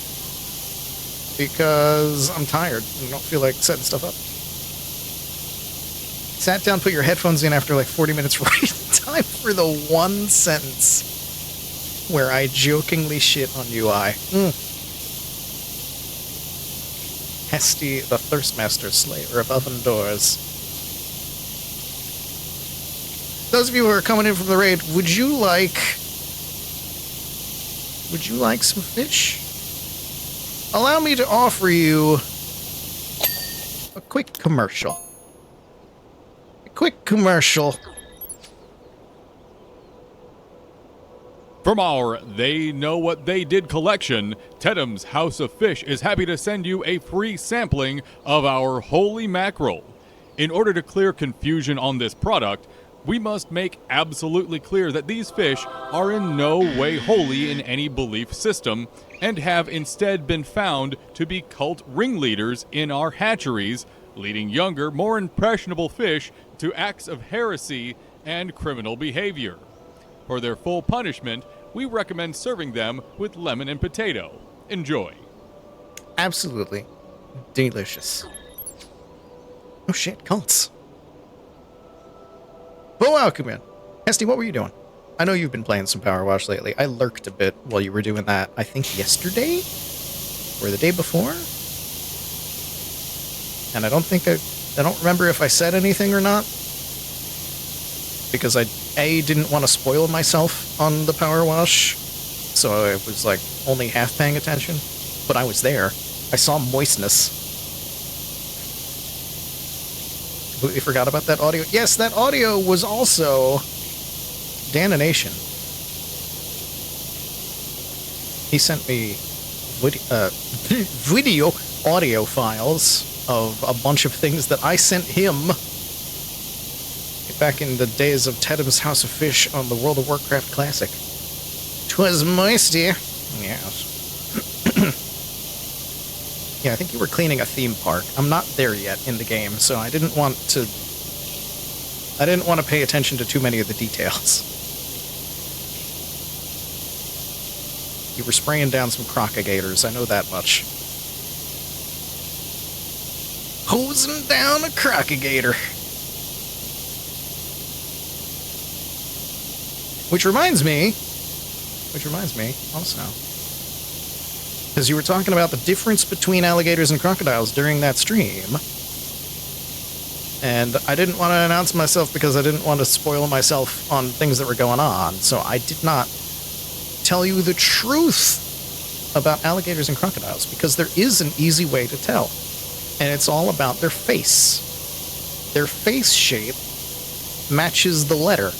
because I'm tired and don't feel like setting stuff up. Sat down, put your headphones in after like 40 minutes right time for the one sentence where I jokingly shit on UI. Hesty, the Thirstmaster, Slayer of Oven Doors. Those of you who are coming in from the raid, would you like some fish? Allow me to offer you a quick commercial. A quick commercial. From our They Know What They Did collection, Teddem's House of Fish is happy to send you a free sampling of our holy mackerel. In order to clear confusion on this product, we must make absolutely clear that these fish are in no way holy in any belief system and have instead been found to be cult ringleaders in our hatcheries, leading younger, more impressionable fish to acts of heresy and criminal behavior. For their full punishment, we recommend serving them with lemon and potato. Enjoy. Absolutely delicious. Oh shit, cults. But welcome in. Hesty, what were you doing? I know you've been playing some Powerwash lately. I lurked a bit while you were doing that, I think yesterday? Or the day before? And I don't remember if I said anything or not. Because I, A, didn't want to spoil myself on the Powerwash, so I was, like, only half paying attention. But I was there. I saw moistness. Completely forgot about that audio. Yes, that audio was also Danonation. He sent me video audio files of a bunch of things that I sent him back in the days of Teddem's House of Fish on the World of Warcraft Classic. 'Twas moisty. Yes. Yeah, I think you were cleaning a theme park. I'm not there yet in the game, so I didn't want to pay attention to too many of the details. You were spraying down some crocodigators, I know that much. Hosing down a crocodigator. Which reminds me, also, because you were talking about the difference between alligators and crocodiles during that stream, and I didn't want to announce myself because I didn't want to spoil myself on things that were going on, so I did not tell you the truth about alligators and crocodiles, because there is an easy way to tell, and it's all about their face. Their face shape matches the letter.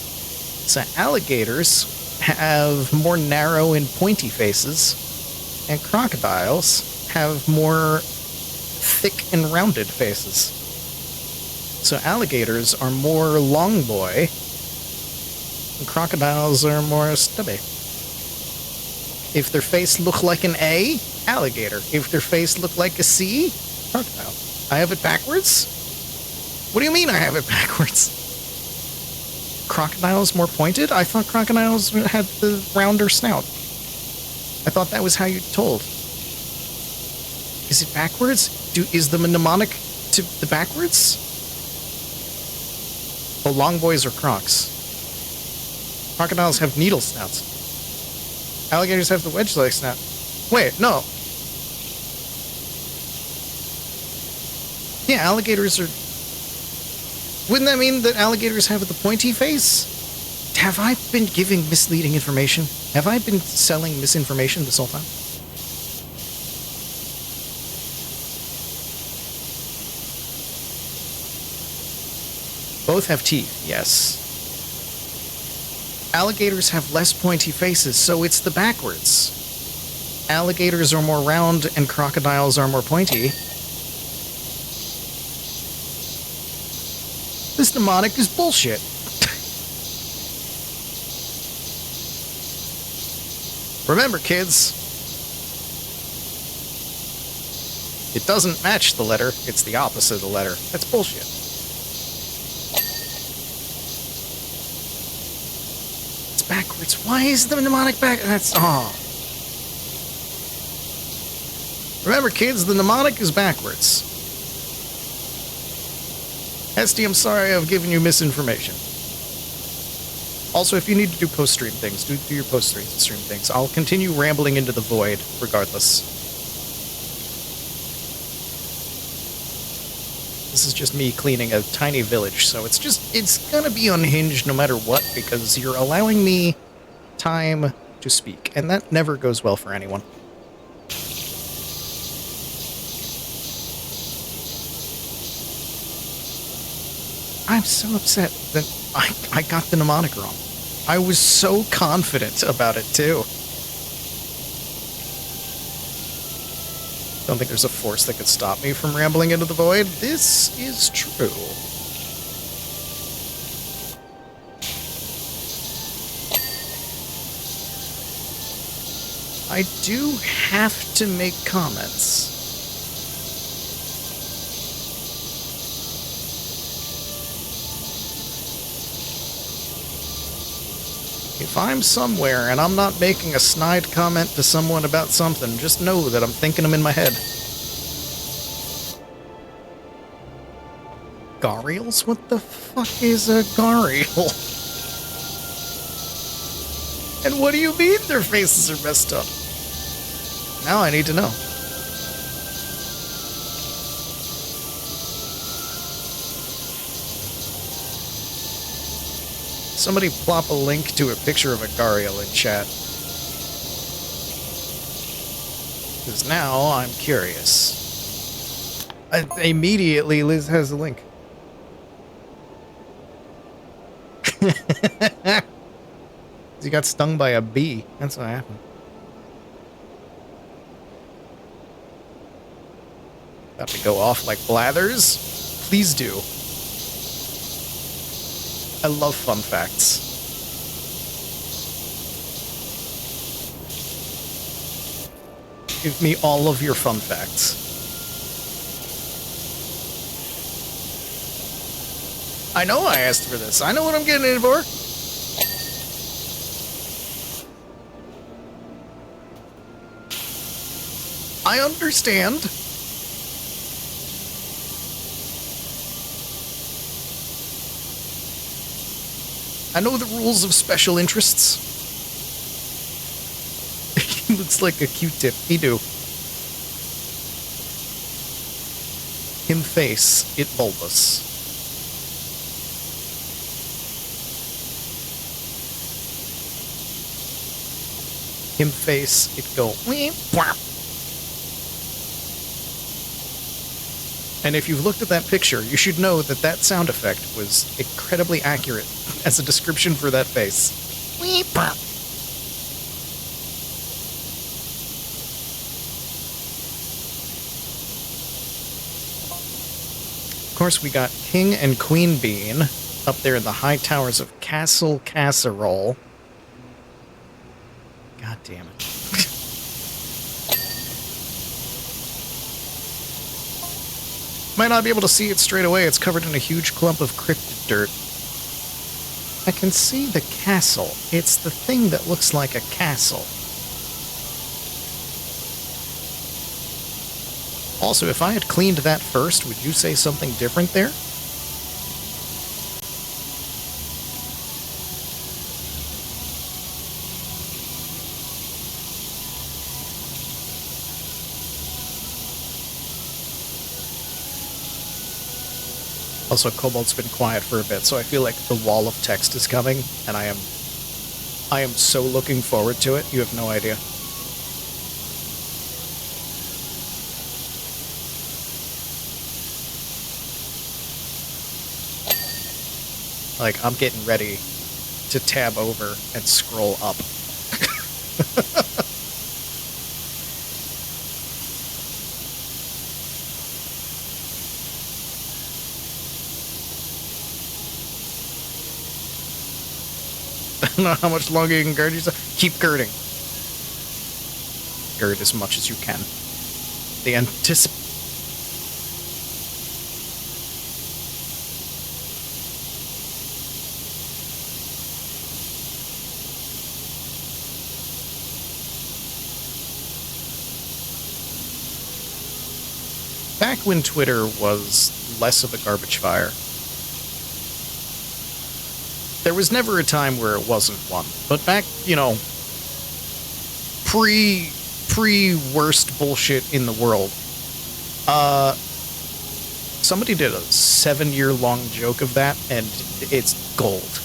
So alligators have more narrow and pointy faces, and crocodiles have more thick and rounded faces. So alligators are more long boy, and crocodiles are more stubby. If their face look like an A, alligator. If their face look like a C, crocodile. I have it backwards? What do you mean I have it backwards? Crocodiles more pointed? I thought crocodiles had the rounder snout. I thought that was how you told. Is it backwards? Is the mnemonic to the backwards? Oh, long boys are crocs. Crocodiles have needle snouts. Alligators have the wedge-like snout. Wait, no. Yeah, alligators are... Wouldn't that mean that alligators have the pointy face? Have I been giving misleading information? Have I been selling misinformation this whole time? Both have teeth, yes. Alligators have less pointy faces, so it's the backwards. Alligators are more round and crocodiles are more pointy. This mnemonic is bullshit. Remember, kids, it doesn't match the letter, it's the opposite of the letter. That's bullshit. It's backwards. Why is the mnemonic back? That's... oh. Remember, kids, the mnemonic is backwards. Esty, I'm sorry I've given you misinformation. Also, if you need to do post-stream things, do your post-stream things. I'll continue rambling into the void, regardless. This is just me cleaning a tiny village, so it's gonna be unhinged no matter what, because you're allowing me time to speak, and that never goes well for anyone. I'm so upset that I got the mnemonic wrong. I was so confident about it, too. Don't think there's a force that could stop me from rambling into the void. This is true. I do have to make comments. If I'm somewhere and I'm not making a snide comment to someone about something, just know that I'm thinking them in my head. Gharials? What the fuck is a gharial? And what do you mean their faces are messed up? Now I need to know. Somebody plop a link to a picture of a gharial in chat. Because now I'm curious. Immediately, Liz has a link. He got stung by a bee. That's what happened. About to go off like blathers? Please do. I love fun facts. Give me all of your fun facts. I know I asked for this. I know what I'm getting in for. I understand. I know the rules of special interests. He looks like a Q-tip. He do. Him face, it bulbous. Him face, it go weep, whap. And if you've looked at that picture, you should know that that sound effect was incredibly accurate as a description for that face. Weep, whap. Of course, we got King and Queen Bean up there in the high towers of Castle Casserole. God damn it. Might not be able to see it straight away. It's covered in a huge clump of cryptid dirt. I can see the castle. It's the thing that looks like a castle. Also, if I had cleaned that first, would you say something different there? Also, Cobalt's been quiet for a bit, so I feel like the wall of text is coming, and I am so looking forward to it. You have no idea. Like, I'm getting ready to tab over and scroll up. I don't know how much longer you can gird yourself. Keep girding. Gird as much as you can. The Back when Twitter was less of a garbage fire, there was never a time where it wasn't one. But back, you know, pre-worst bullshit in the world, somebody did a 7-year-long joke of that, and it's gold.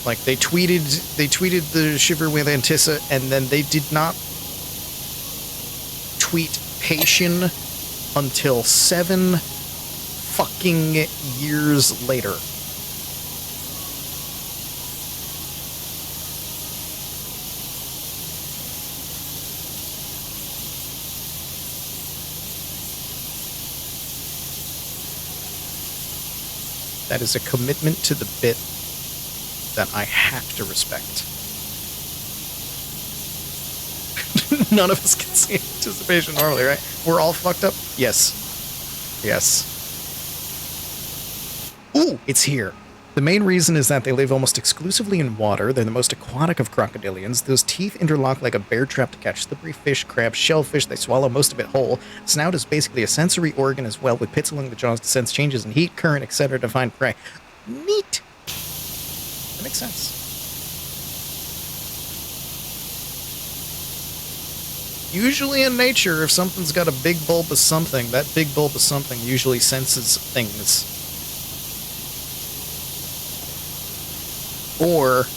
Like, they tweeted the Shiver with Antissa, and then they did not tweet Patient until 7 fucking years later. That is a commitment to the bit that I have to respect. None of us can see anticipation normally, right? We're all fucked up? Yes. Yes. Ooh, it's here. The main reason is that they live almost exclusively in water. They're the most aquatic of crocodilians. Those teeth interlock like a bear trap to catch slippery fish, crabs, shellfish. They swallow most of it whole. Snout is basically a sensory organ as well, with pits along the jaws to sense changes in heat, current, etc. to find prey. Neat. That makes sense. Usually in nature, if something's got a big bulbous something, that big bulbous something usually senses things. Or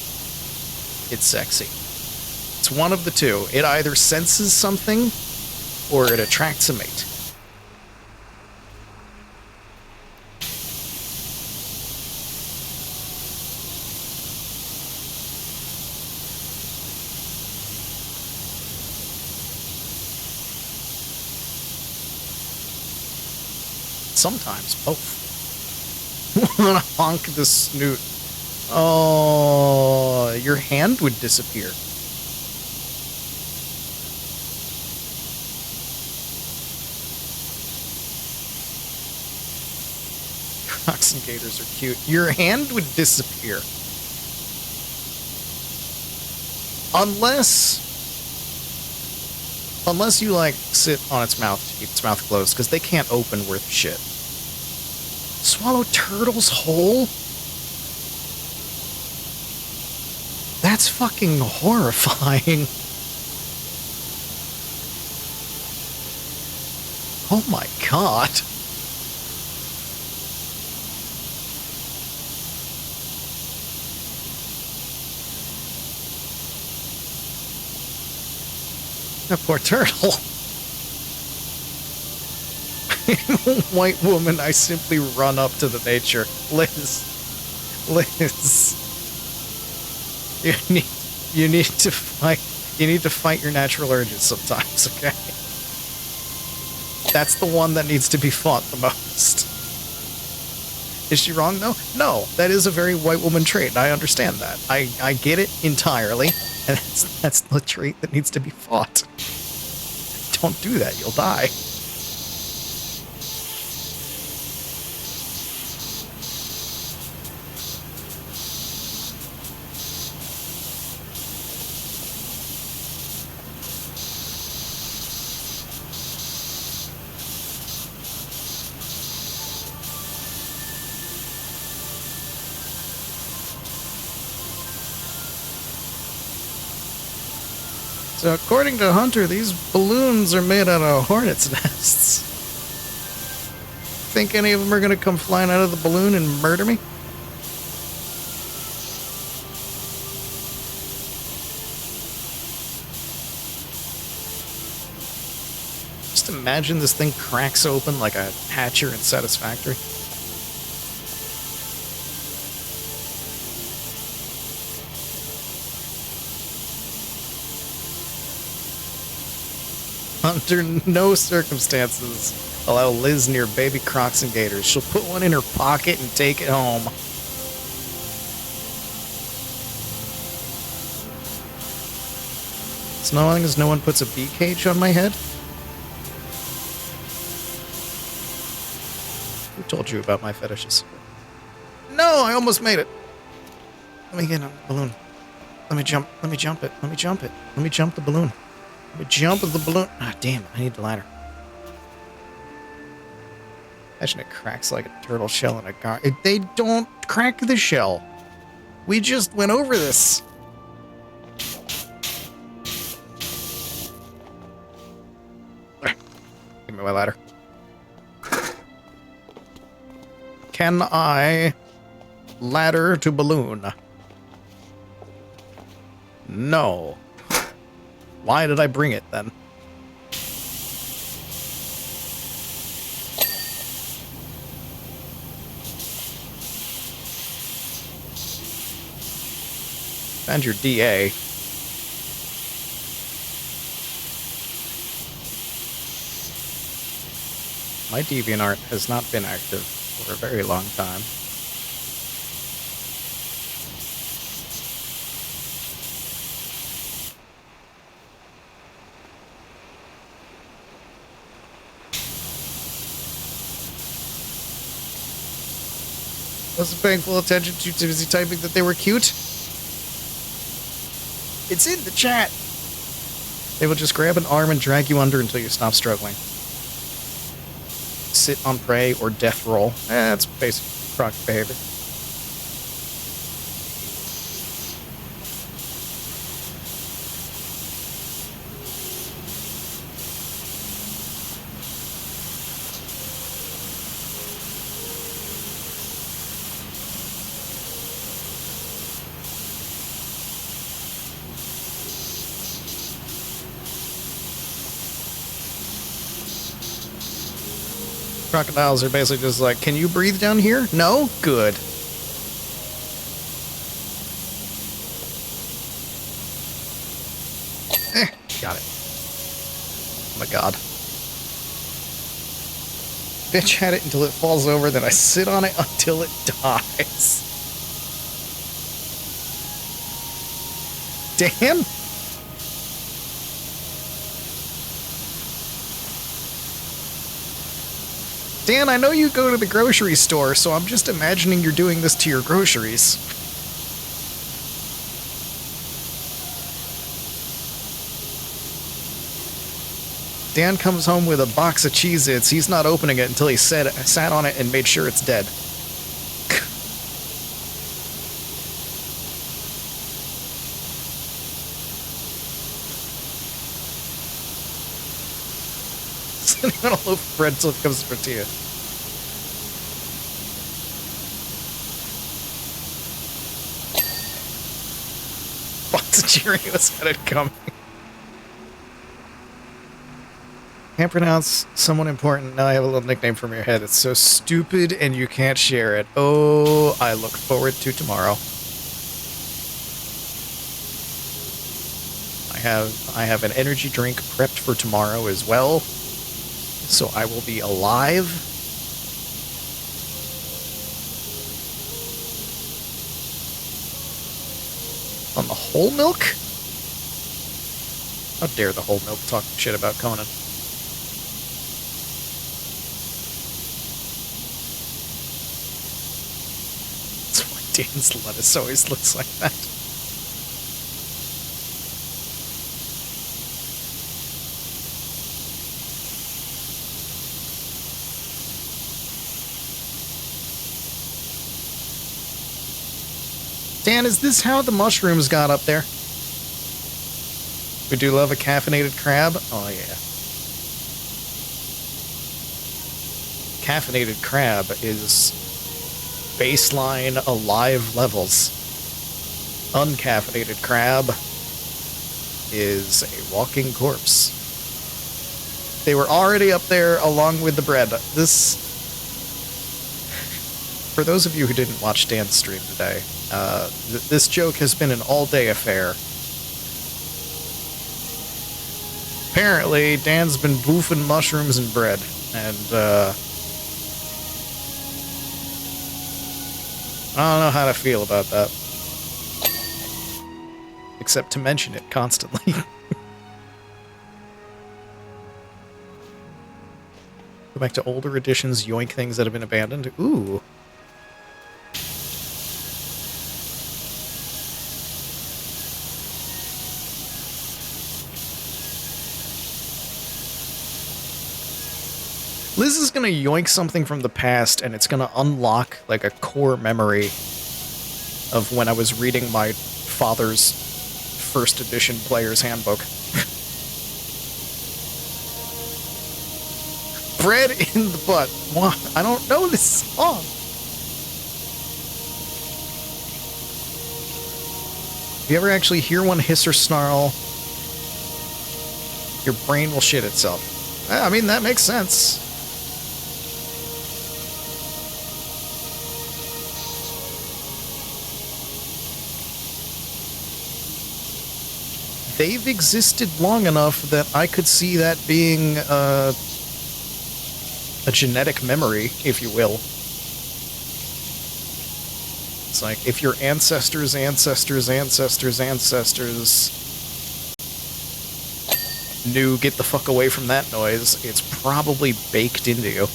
it's sexy. It's one of the two. It either senses something or it attracts a mate. Sometimes both. Wanna honk the snoot. Oh, your hand would disappear. Crocs and gators are cute. Your hand would disappear. Unless you, like, sit on its mouth to keep its mouth closed, because they can't open worth shit. Swallow turtles whole? That's fucking horrifying. Oh my god. That poor turtle. White woman, I simply run up to the nature. Liz. You need to fight your natural urges sometimes, okay? That's the one that needs to be fought the most. Is she wrong though? No, that is a very white woman trait, and I understand that. I get it entirely, and that's the trait that needs to be fought. Don't do that, you'll die. So according to Hunter, these balloons are made out of hornets' nests. think any of them are gonna come flying out of the balloon and murder me? Just imagine this thing cracks open like a Hatcher in Satisfactory. Under no circumstances allow Liz near baby Crocs and Gators. She'll put one in her pocket and take it home. As long as no one puts a bee cage on my head. Who told you about my fetishes? No, I almost made it. Let me get on the balloon. Let me jump it. Let me jump it. Let me jump the balloon. Let me jump the balloon. Ah, damn it. I need the ladder. Imagine it cracks like a turtle shell in a gar. They don't crack the shell. We just went over this. Give me my ladder. Can I ladder to balloon? No. Why did I bring it then? And your DA. My DeviantArt has not been active for a very long time. Wasn't paying full attention, too busy typing that they were cute. It's in the chat. They will just grab an arm and drag you under until you stop struggling. Sit on prey or death roll. That's basic Croc behavior. Crocodiles are basically just like, can you breathe down here? No? Good. Got it. Oh my god. Bitch had it until it falls over, then I sit on it until it dies. Dan? Dan, I know you go to the grocery store, so I'm just imagining you're doing this to your groceries. Dan comes home with a box of Cheez-Its. He's not opening it until he sat on it and made sure it's dead. Sitting on a loaf of bread till it comes to tortilla. Box of Cheerios had it coming. Can't pronounce someone important. Now I have a little nickname from your head. It's so stupid and you can't share it. Oh, I look forward to tomorrow. I have an energy drink prepped for tomorrow as well. So I will be alive. On the whole milk? How dare the whole milk talk shit about Conan? That's why Dan's lettuce always looks like that. Dan, is this how the mushrooms got up there? We do love a caffeinated crab. Oh, yeah. caffeinated crab is baseline alive levels. Uncaffeinated crab is a walking corpse. They were already up there along with the bread. This, for those of you who didn't watch Dan's stream today, this joke has been an all-day affair. Apparently, Dan's been boofing mushrooms and bread, and I don't know how to feel about that. Except to mention it constantly. Go back to older editions, yoink things that have been abandoned. Ooh. Liz is gonna yoink something from the past, and it's gonna unlock, like, a core memory of when I was reading my father's first edition player's handbook. Bread in the butt. What? I don't know this song. If you ever actually hear one hiss or snarl, your brain will shit itself. I mean, that makes sense. They've existed long enough that I could see that being a genetic memory, if you will. It's like, if your ancestors' ancestors' ancestors' ancestors knew get the fuck away from that noise, it's probably baked into you.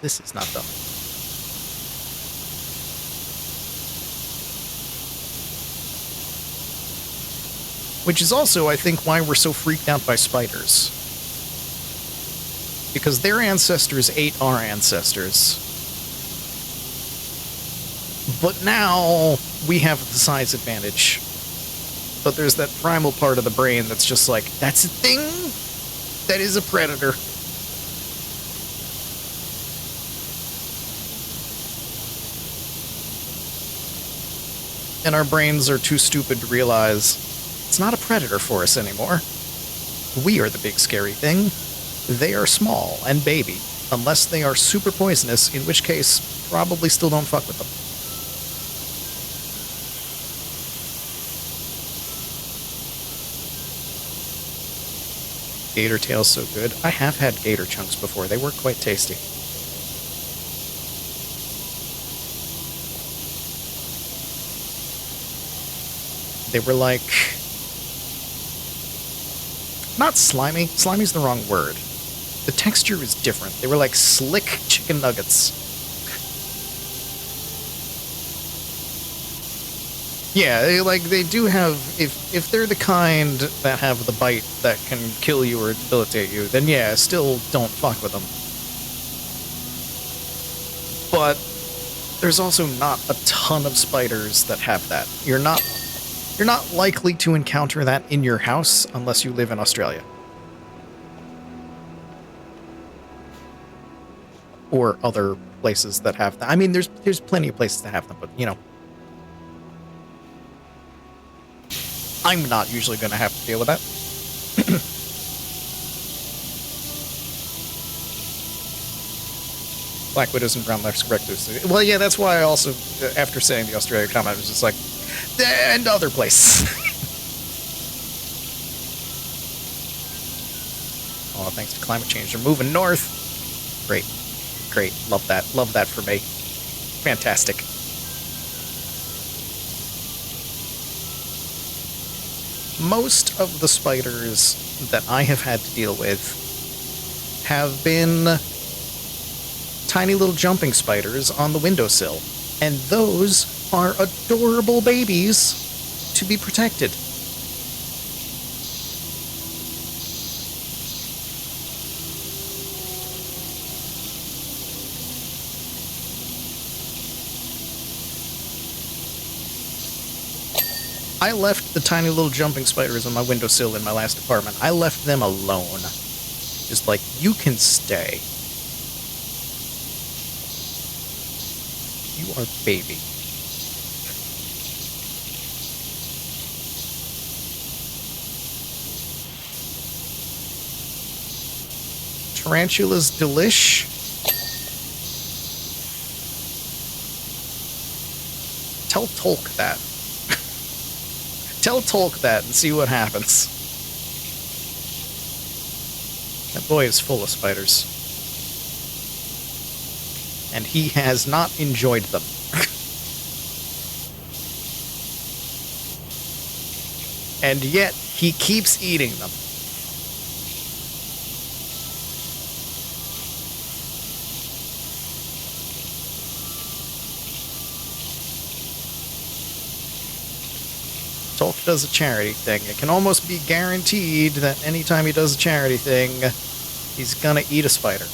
This is not done. Which is also, I think, why we're so freaked out by spiders. Because their ancestors ate our ancestors. But now we have the size advantage. But there's that primal part of the brain that's just like, that's a thing? That is a predator. And our brains are too stupid to realize it's not a predator for us anymore. We are the big scary thing. They are small and baby, unless they are super poisonous, in which case, probably still don't fuck with them. Gator tail's so good. I have had gator chunks before. They were quite tasty. They were like... not slimy. Slimy's the wrong word. The texture is different. They were like slick chicken nuggets. Yeah, they do have... If they're the kind that have the bite that can kill you or debilitate you, then yeah, still don't fuck with them. But there's also not a ton of spiders that have that. You're not likely to encounter that in your house unless you live in Australia. Or other places that have that. I mean, there's plenty of places that have them, but, you know. I'm not usually going to have to deal with that. Black Widows and Brown Recluse. Well, yeah, that's why I also, after saying the Australia comment, I was just like, and other place. Oh, thanks to climate change, they're moving north. Great. Great. Love that. Love that for me. Fantastic. Most of the spiders that I have had to deal with have been tiny little jumping spiders on the windowsill. And those are adorable babies to be protected. I left the tiny little jumping spiders on my windowsill in my last apartment. I left them alone. Just like, you can stay. You are baby. Tarantula's delish. Tell Tolk that. Tell Tolk that and see what happens. That boy is full of spiders. And he has not enjoyed them. And yet, he keeps eating them. Tolk does a charity thing. It can almost be guaranteed that anytime he does a charity thing, he's gonna eat a spider.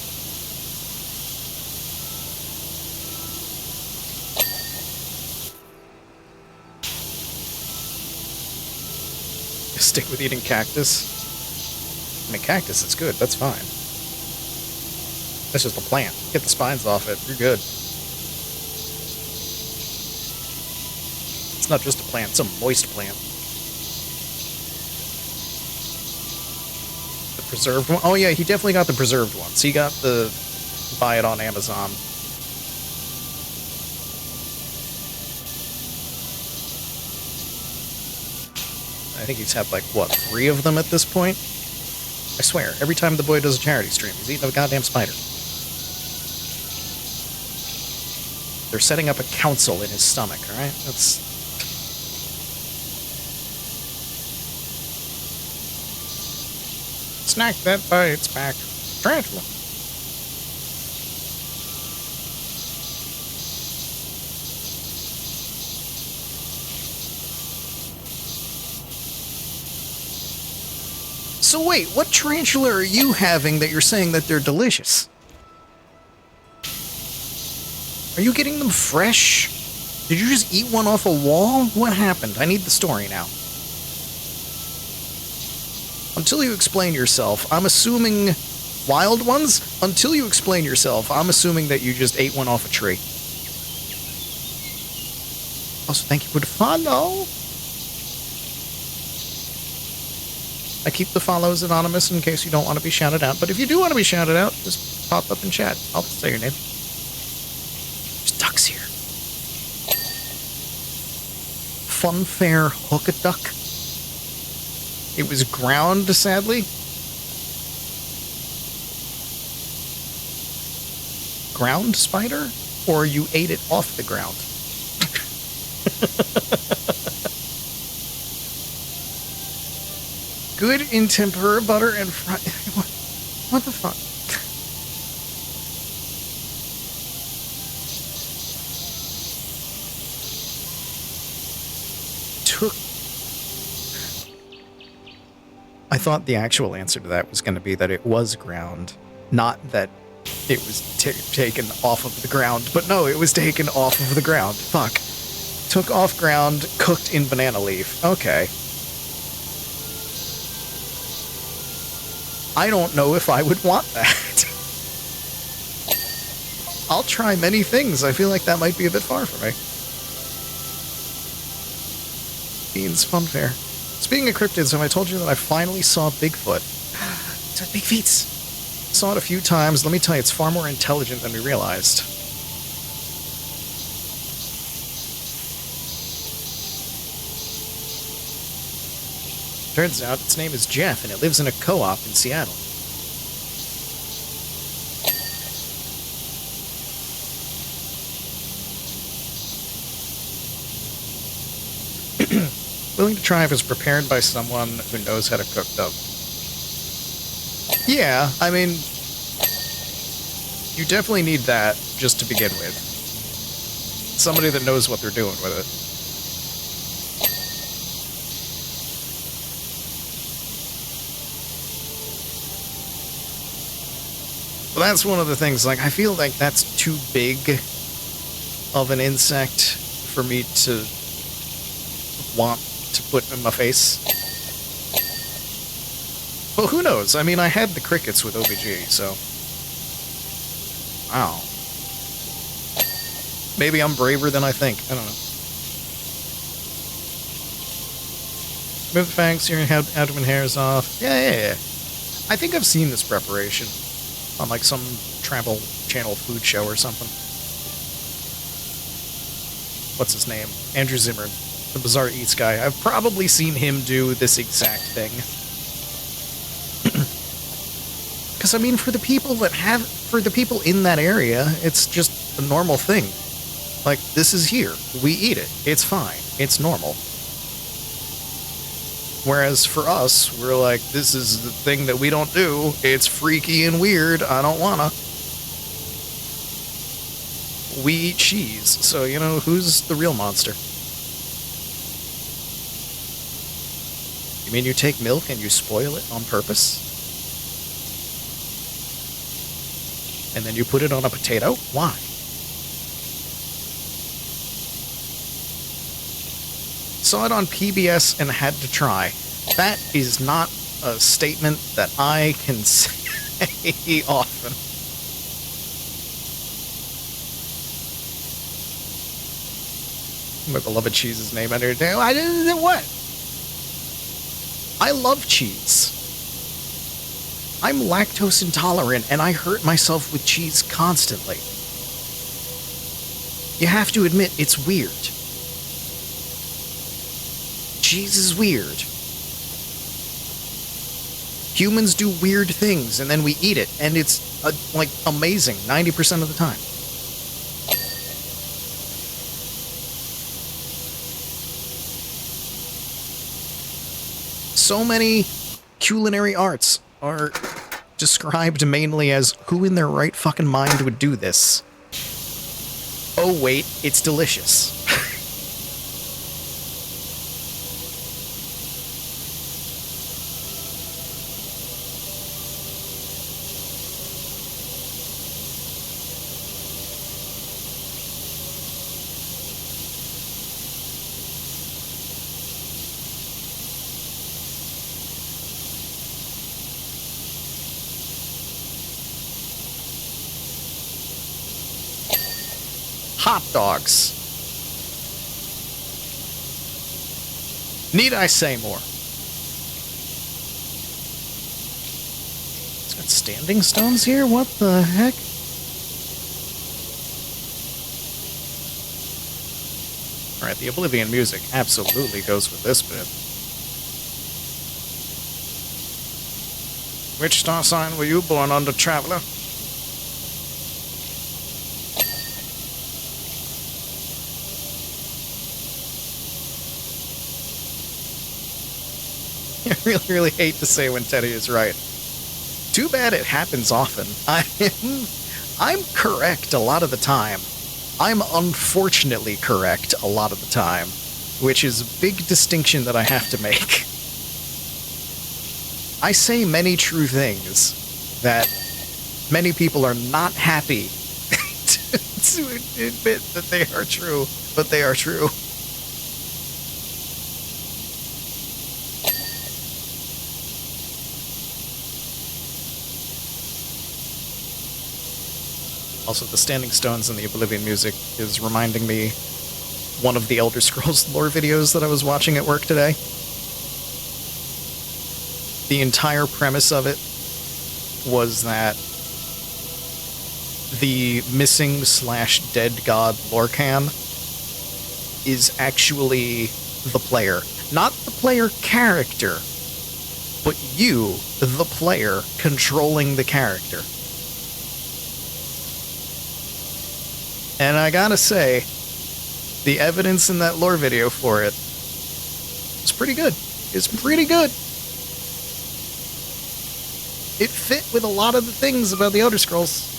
Stick with eating cactus. I mean, cactus is good. That's fine. That's just a plant. Get the spines off it. You're good. It's not just a plant. It's a moist plant. The preserved one? Oh, yeah, he definitely got the preserved ones. He got the... buy it on Amazon. I think he's had, like, what, 3 of them at this point? I swear, every time the boy does a charity stream, he's eating a goddamn spider. They're setting up a council in his stomach, alright? That's... Snack that bites back. Tarantula. So wait, what tarantula are you having that you're saying that they're delicious? Are you getting them fresh? Did you just eat one off a wall? What happened? I need the story now. Until you explain yourself, I'm assuming... Wild ones? Until you explain yourself, I'm assuming that you just ate one off a tree. Also, thank you for the follow. I keep the follows anonymous in case you don't want to be shouted out, but if you do want to be shouted out, just pop up in chat. I'll say your name. There's ducks here. Funfair hook-a-duck. It was ground, sadly. Ground spider? Or you ate it off the ground? Good in tempura, butter, and fry. What the fuck? I thought the actual answer to that was going to be that it was ground, not that it was taken off of the ground. But no, it was taken off of the ground. Fuck. Took off ground, cooked in banana leaf. Okay. I don't know if I would want that. I'll try many things. I feel like that might be a bit far for me. Beans Funfair. Speaking of cryptids, have I told you that I finally saw Bigfoot? It's got big feet. Saw it a few times. Let me tell you, it's far more intelligent than we realized. Turns out its name is Jeff, and it lives in a co-op in Seattle. Willing to try if it's prepared by someone who knows how to cook dough. Yeah, I mean, you definitely need that just to begin with. Somebody that knows what they're doing with it. Well, that's one of the things, like, I feel like that's too big of an insect for me to want to put in my face. Well, who knows? I mean, I had the crickets with OBG, so... Wow. Maybe I'm braver than I think. I don't know. Move the fangs, your abdomen hairs off. Yeah. I think I've seen this preparation on, like, some Travel Channel food show or something. What's his name? Andrew Zimmern, the Bizarre Eats guy. I've probably seen him do this exact thing. Because, I mean, for the people in that area, it's just a normal thing. Like, this is here. We eat it. It's fine. It's normal. Whereas for us, we're like, this is the thing that we don't do. It's freaky and weird. I don't wanna. We eat cheese, so, you know, who's the real monster? You mean you take milk and you spoil it on purpose? And then you put it on a potato? Why? Saw it on PBS and had to try. That is not a statement that I can say often. My beloved cheese's name under it. I didn't. What? I love cheese. I'm lactose intolerant, and I hurt myself with cheese constantly. You have to admit, it's weird. Cheese is weird. Humans do weird things, and then we eat it, and it's, like, amazing 90% of the time. So many culinary arts are described mainly as who in their right fucking mind would do this. Oh wait, it's delicious. Hot dogs. Need I say more? It's got standing stones here? What the heck? Alright, the Oblivion music absolutely goes with this bit. Which star sign were you born under, Traveler? I really hate to say when Teddy is right. Too bad it happens often. I'm correct a lot of the time. I'm unfortunately correct a lot of the time, which is a big distinction that I have to make. I say many true things that many people are not happy to admit that they are true, but they are true. Also, the standing stones in the Oblivion music is reminding me one of the Elder Scrolls lore videos that I was watching at work today. The entire premise of it was that the missing/dead god Lorcan is actually the player. Not the player character, but you, the player, controlling the character. And I gotta say, the evidence in that lore video for it is pretty good. It's pretty good. It fit with a lot of the things about the Elder Scrolls.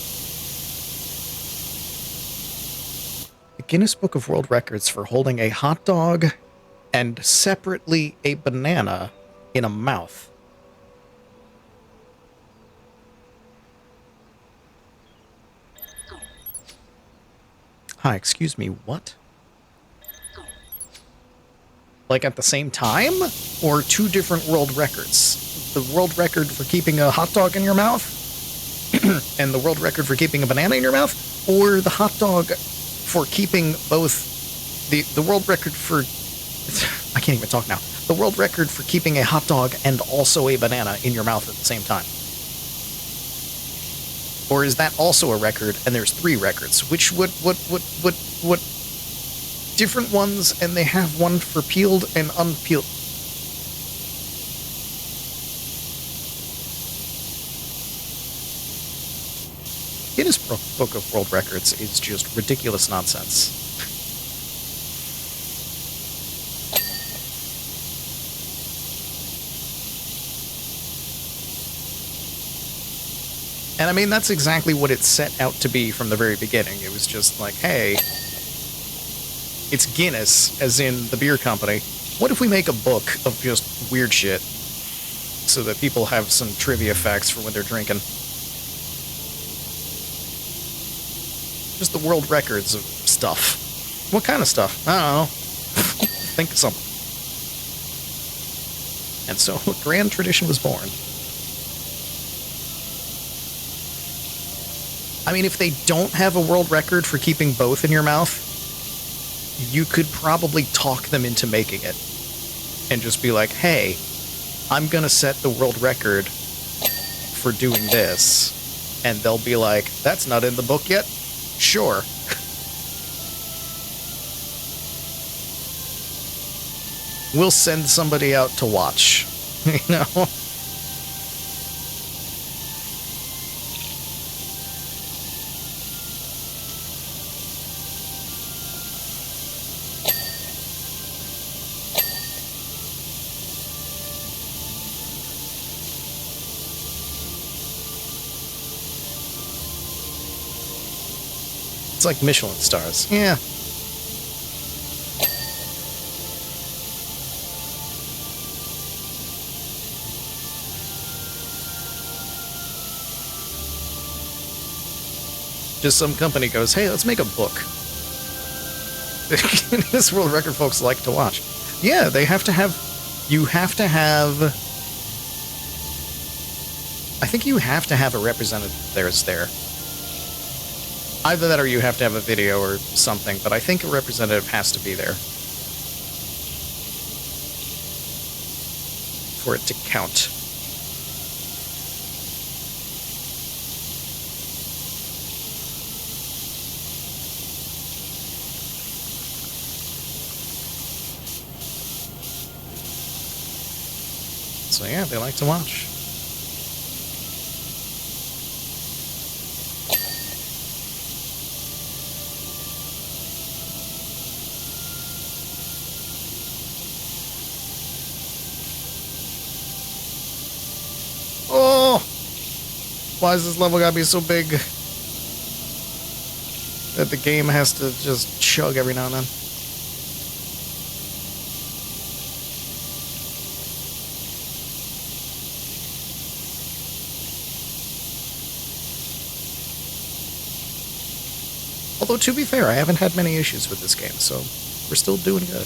The Guinness Book of World Records for holding a hot dog and separately a banana in a mouth. Hi, excuse me, what? Like at the same time? Or two different world records? The world record for keeping a hot dog in your mouth? And the world record for keeping a banana in your mouth? Or the hot dog for keeping both... The world record for... I can't even talk now. The world record for keeping a hot dog and also a banana in your mouth at the same time. Or is that also a record and there's 3 records? Which what different ones, and they have one for peeled and unpeeled. Guinness Book of World Records is just ridiculous nonsense. And I mean, that's exactly what it set out to be from the very beginning. It was just like, hey, it's Guinness, as in the beer company. What if we make a book of just weird shit so that people have some trivia facts for when they're drinking? Just the world records of stuff. What kind of stuff? I don't know. Think of something. And so a grand tradition was born. I mean, if they don't have a world record for keeping both in your mouth, you could probably talk them into making it. And just be like, hey, I'm gonna set the world record for doing this. And they'll be like, that's not in the book yet? Sure. We'll send somebody out to watch. You know? It's like Michelin stars. Yeah. Just some company goes, hey, let's make a book. This world record folks like to watch. Yeah, they have to have... You have to have... I think you have to have a representative there. Either that or you have to have a video or something, but I think a representative has to be there for it to count. So yeah, they like to watch. Oh! Why is this level gotta be so big that the game has to just chug every now and then? Although, to be fair, I haven't had many issues with this game, so we're still doing good.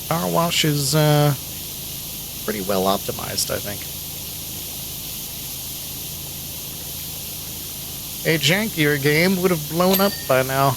Powerwash is pretty well optimized, I think. A jankier game would have blown up by now.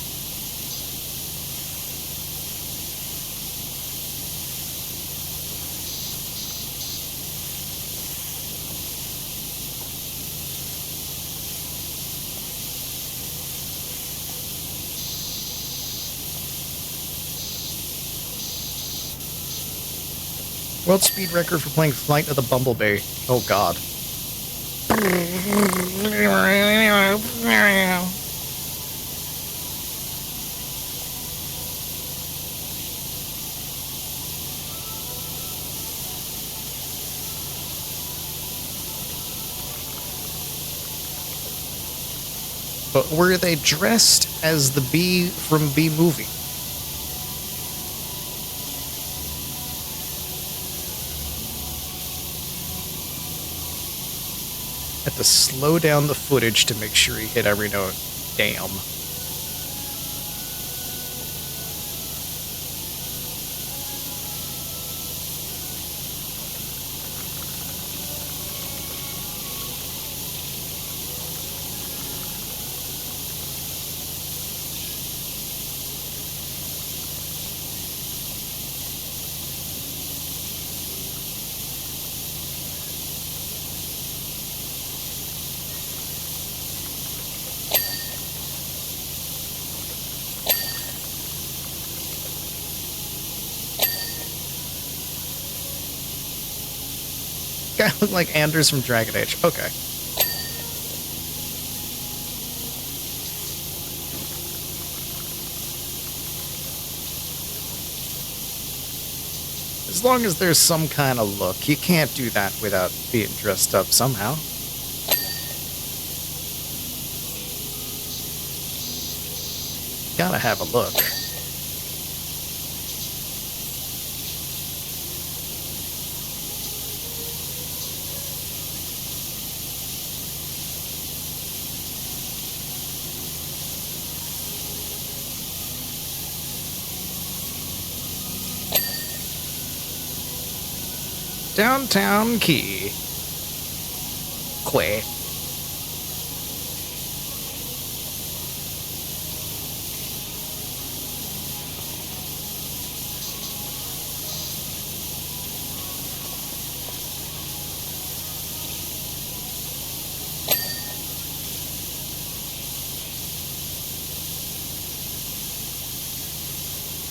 World speed record for playing Flight of the Bumblebee. Oh god. But were they dressed as the bee from Bee Movie? Had to slow down the footage to make sure he hit every note. Damn. Guy looked like Anders from Dragon Age. Okay. As long as there's some kind of look. You can't do that without being dressed up somehow. Gotta have a look. Downtown Key. Quay.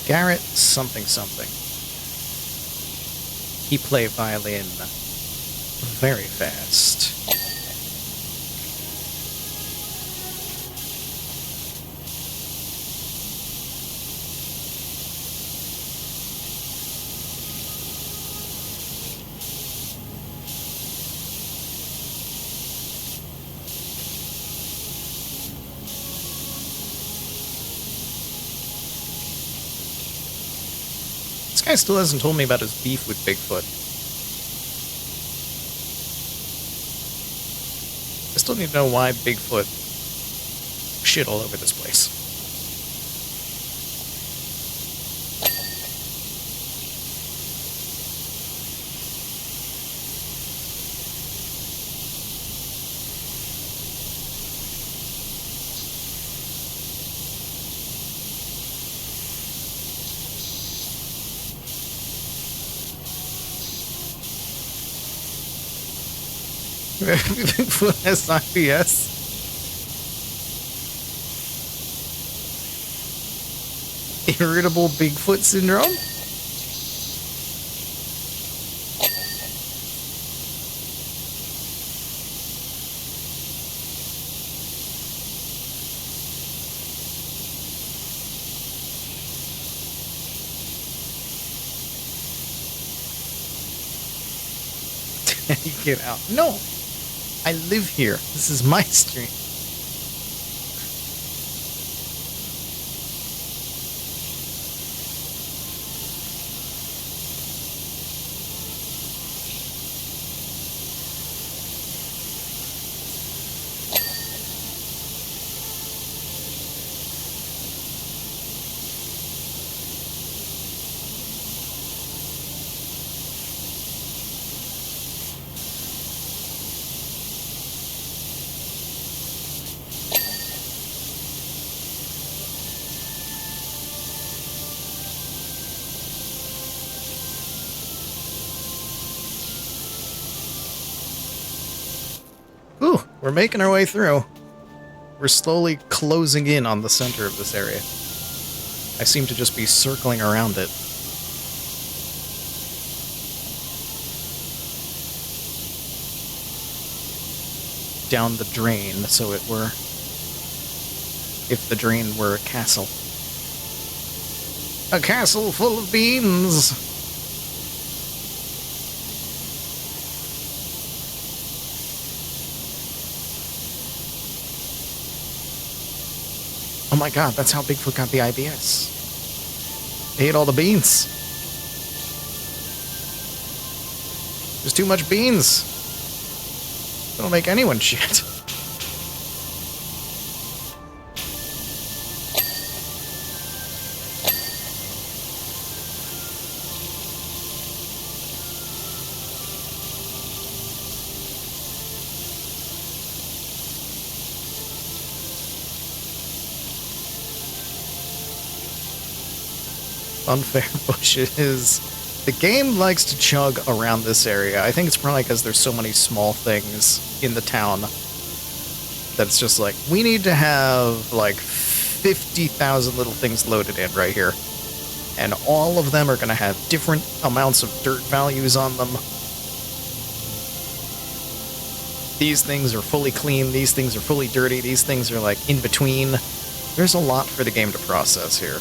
Garrett something something. He played violin very fast. This guy still hasn't told me about his beef with Bigfoot. I still need to know why Bigfoot shit all over this place. Bigfoot has IBS. Irritable Bigfoot syndrome? Get out. No! I live here. This is my stream. Ooh, we're making our way through. We're slowly closing in on the center of this area. I seem to just be circling around it. Down the drain, so it were. If the drain were a castle. A castle full of beans! Oh my god, that's how Bigfoot got the IBS. They ate all the beans. There's too much beans. That'll make anyone shit. Unfair bushes. The game likes to chug around this area. I think it's probably because there's so many small things in the town that it's just like, we need to have like 50,000 little things loaded in right here. And all of them are going to have different amounts of dirt values on them. these things are fully clean, these things are fully dirty, these things are like in between. There's a lot for the game to process here.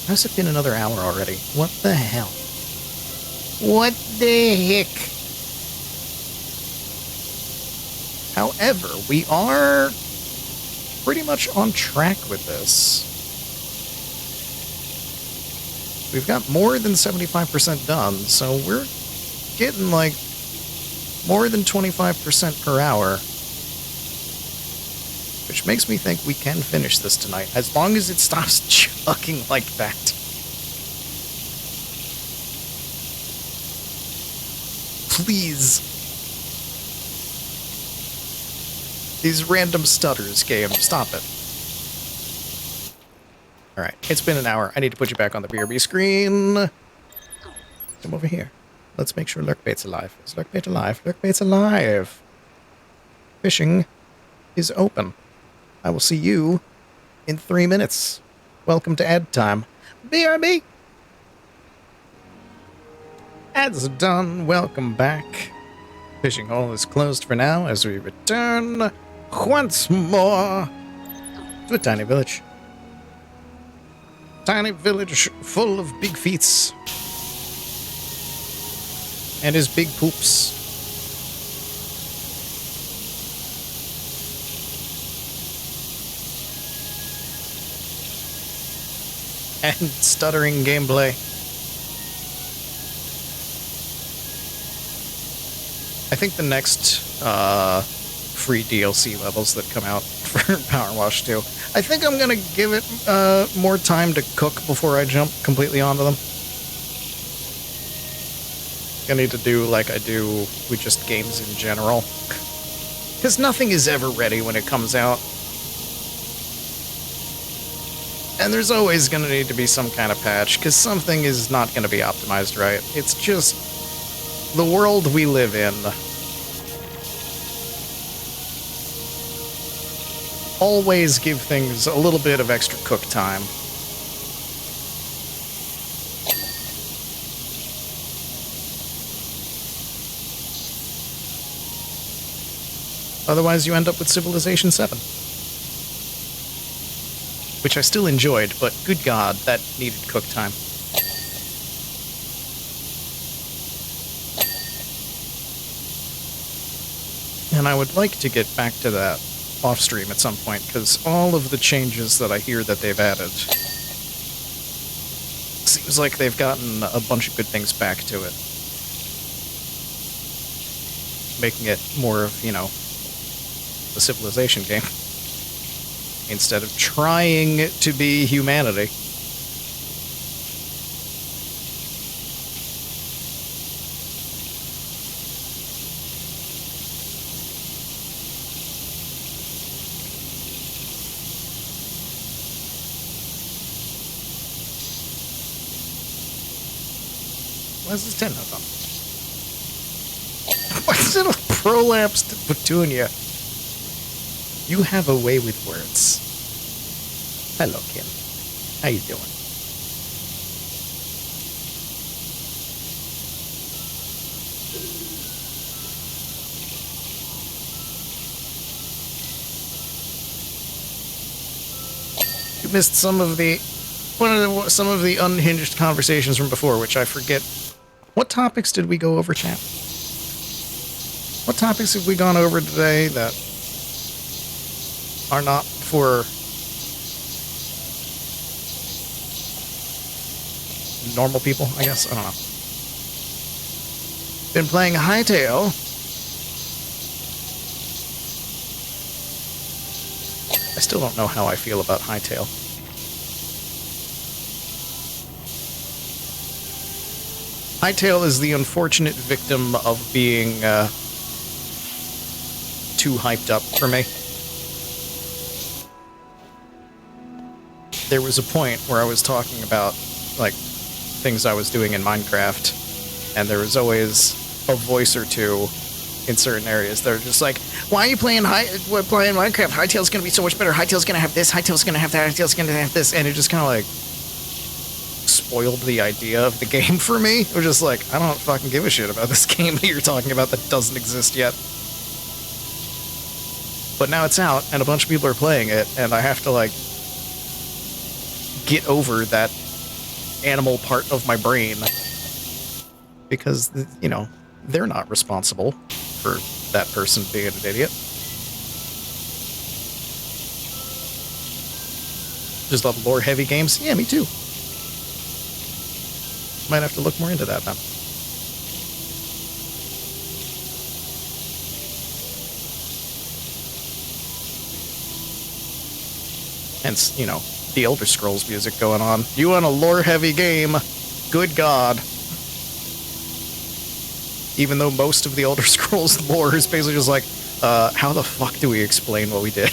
How's it been another hour already? What the hell? What the heck? However, we are pretty much on track with this. We've got more than 75% done, so we're getting like more than 25% per hour. Which makes me think we can finish this tonight, as long as it stops chugging like that. Please. These random stutters, game. Stop it. Alright, it's been an hour. I need to put you back on the BRB screen. Come over here. Let's make sure Lurkbait's alive. Is Lurkbait alive? Lurkbait's alive. Fishing is open. I will see you in 3 minutes. Welcome to ad time. BRB! Ads are done. Welcome back. Fishing hole is closed for now as we return once more to a tiny village. Tiny village full of big feets. And his big poops. And stuttering gameplay. I think the next free DLC levels that come out for Powerwash 2, I think I'm going to give it more time to cook before I jump completely onto them. I need to do like I do with just games in general. Because nothing is ever ready when it comes out. And there's always going to need to be some kind of patch, because something is not going to be optimized right. It's just the world we live in. Always give things a little bit of extra cook time. Otherwise you end up with Civilization 7. Which I still enjoyed, but good God, that needed cook time. And I would like to get back to that off-stream at some point, because all of the changes that I hear that they've added, seems like they've gotten a bunch of good things back to it. Making it more of, you know, a Civilization game. Instead of trying to be humanity. Why is this 10 not on? Why is it a prolapsed petunia? You have a way with words. Hello, Kim. How you doing? You missed some of the unhinged conversations from before, which I forget. What topics did we go over, chat? What topics have we gone over today that are not for normal people, I guess? I don't know. Been playing Hytale. I still don't know how I feel about Hytale. Hytale is the unfortunate victim of being too hyped up for me. There was a point where I was talking about, like, things I was doing in Minecraft, and there was always a voice or two in certain areas that are just like, why are you playing Minecraft? Hytail's gonna be so much better. Hytail's gonna have this, Hytail's gonna have that, Hytail's gonna have this, and it just kind of like spoiled the idea of the game for me. It was just like, I don't fucking give a shit about this game that you're talking about that doesn't exist yet. But now it's out, and a bunch of people are playing it, and I have to, like, get over that animal part of my brain. Because, you know, they're not responsible for that person being an idiot. Just love lore-heavy games? Yeah, me too. Might have to look more into that then. Hence, you know, the Elder Scrolls music going on. You want a lore-heavy game? Good God. Even though most of the Elder Scrolls lore is basically just like, how the fuck do we explain what we did?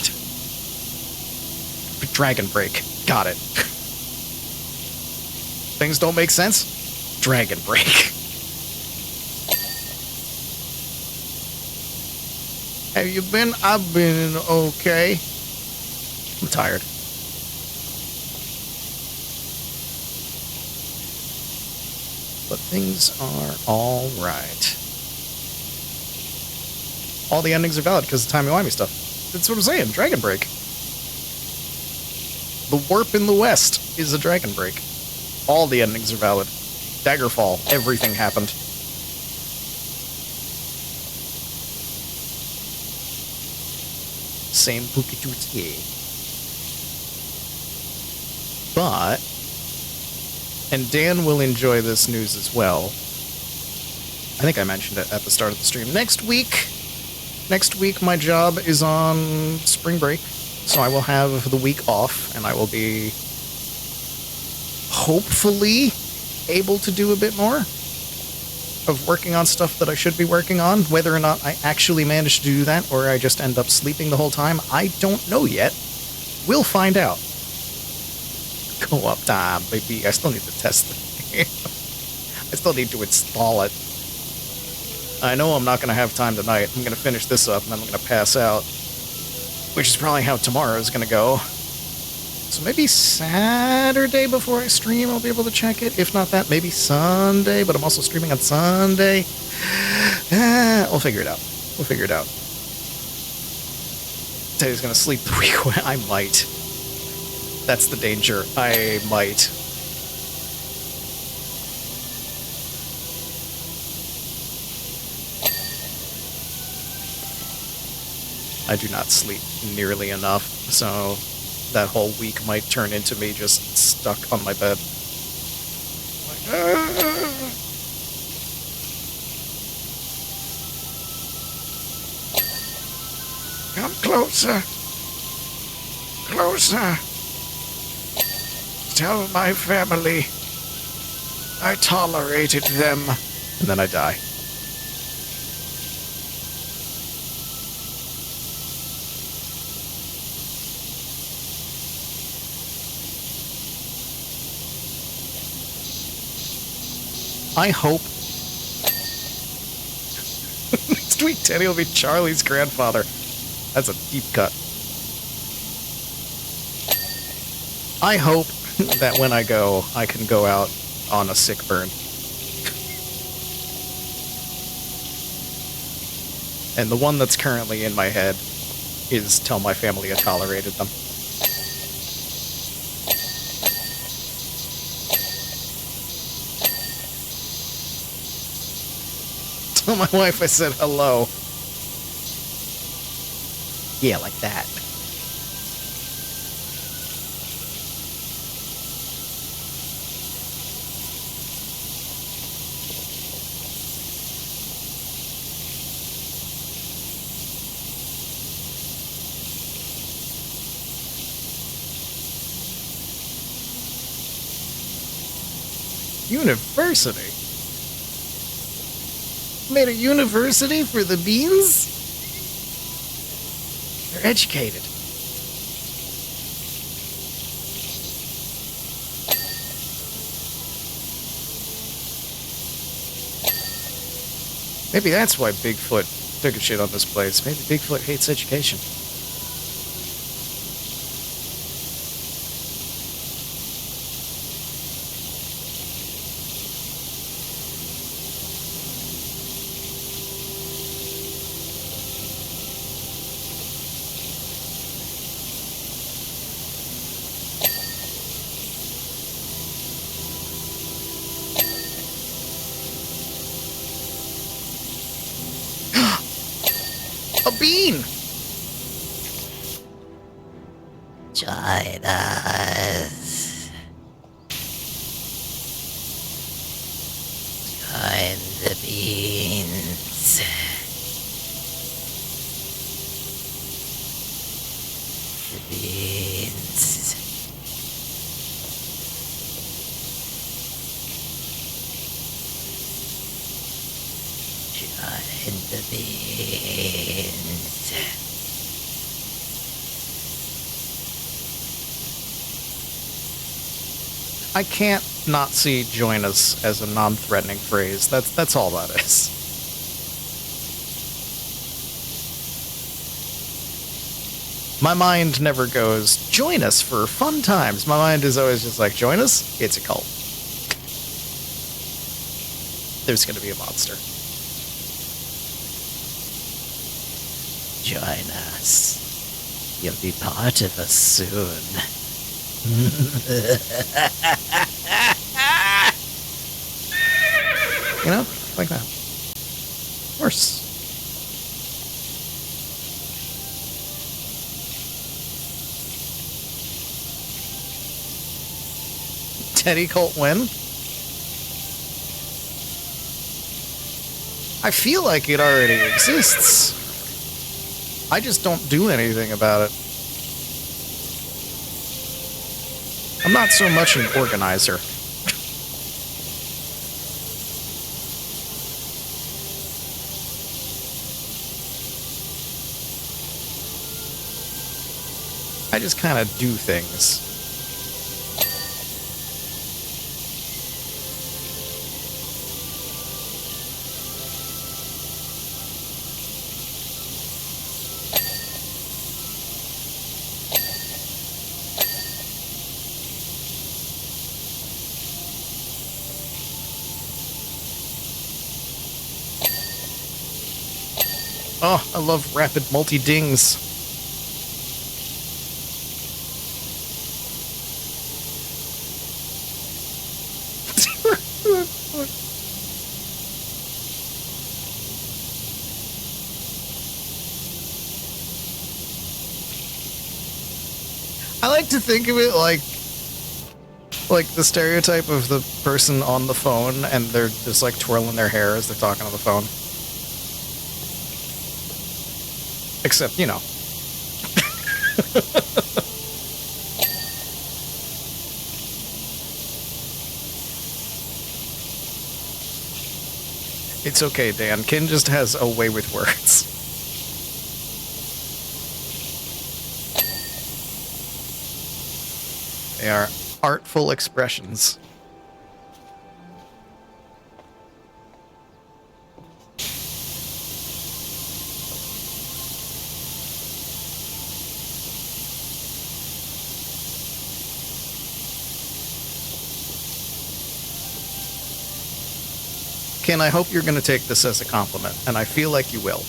Dragon Break. Got it. Things don't make sense? Dragon Break. Have you been? I've been okay. I'm tired. But things are all right. All the endings are valid because of timey-wimey stuff. That's what I'm saying. Dragon Break. The warp in the west is a Dragon Break. All the endings are valid. Daggerfall. Everything happened. Same Pukitutie. But, and Dan will enjoy this news as well. I think I mentioned it at the start of the stream. Next week my job is on spring break, so I will have the week off, and I will be hopefully able to do a bit more of working on stuff that I should be working on. Whether or not I actually manage to do that, or I just end up sleeping the whole time, I don't know yet. We'll find out. Co-op time, baby. I still need to test the game. I still need to install it. I know I'm not going to have time tonight. I'm going to finish this up, and then I'm going to pass out. Which is probably how tomorrow is going to go. So maybe Saturday before I stream, I'll be able to check it. If not that, maybe Sunday, but I'm also streaming on Sunday. We'll figure it out. We'll figure it out. Teddy's going to sleep the week away. I might. That's the danger. I might. I do not sleep nearly enough, so that whole week might turn into me just stuck on my bed. Come closer. Closer. Tell my family I tolerated them. And then I die. I hope next week Teddy will be Charlie's grandfather. That's a deep cut. I hope that when I go, I can go out on a sick burn. And the one that's currently in my head is tell my family I tolerated them. Tell my wife I said hello. Yeah, like that. University? Made a university for the beans? educated. Maybe that's why Bigfoot took a shit on this place. Maybe Bigfoot hates education. A bean! Join us. Join the beans. The beans. Join the beans. I can't not see join us as a non-threatening phrase. That's all that is. My mind never goes, join us for fun times. My mind is always just like, join us? It's a cult. There's gonna be a monster. Join us. You'll be part of us soon. You know? Like that. Worse. Teddy cult win? I feel like it already exists. I just don't do anything about it. I'm not so much an organizer. I just kind of do things. Oh, I love rapid multi-dings. I like to think of it like the stereotype of the person on the phone and they're just like twirling their hair as they're talking on the phone. Except, you know. It's okay, Dan. Kin just has a way with words. They are artful expressions. Ken, I hope you're going to take this as a compliment, and I feel like you will.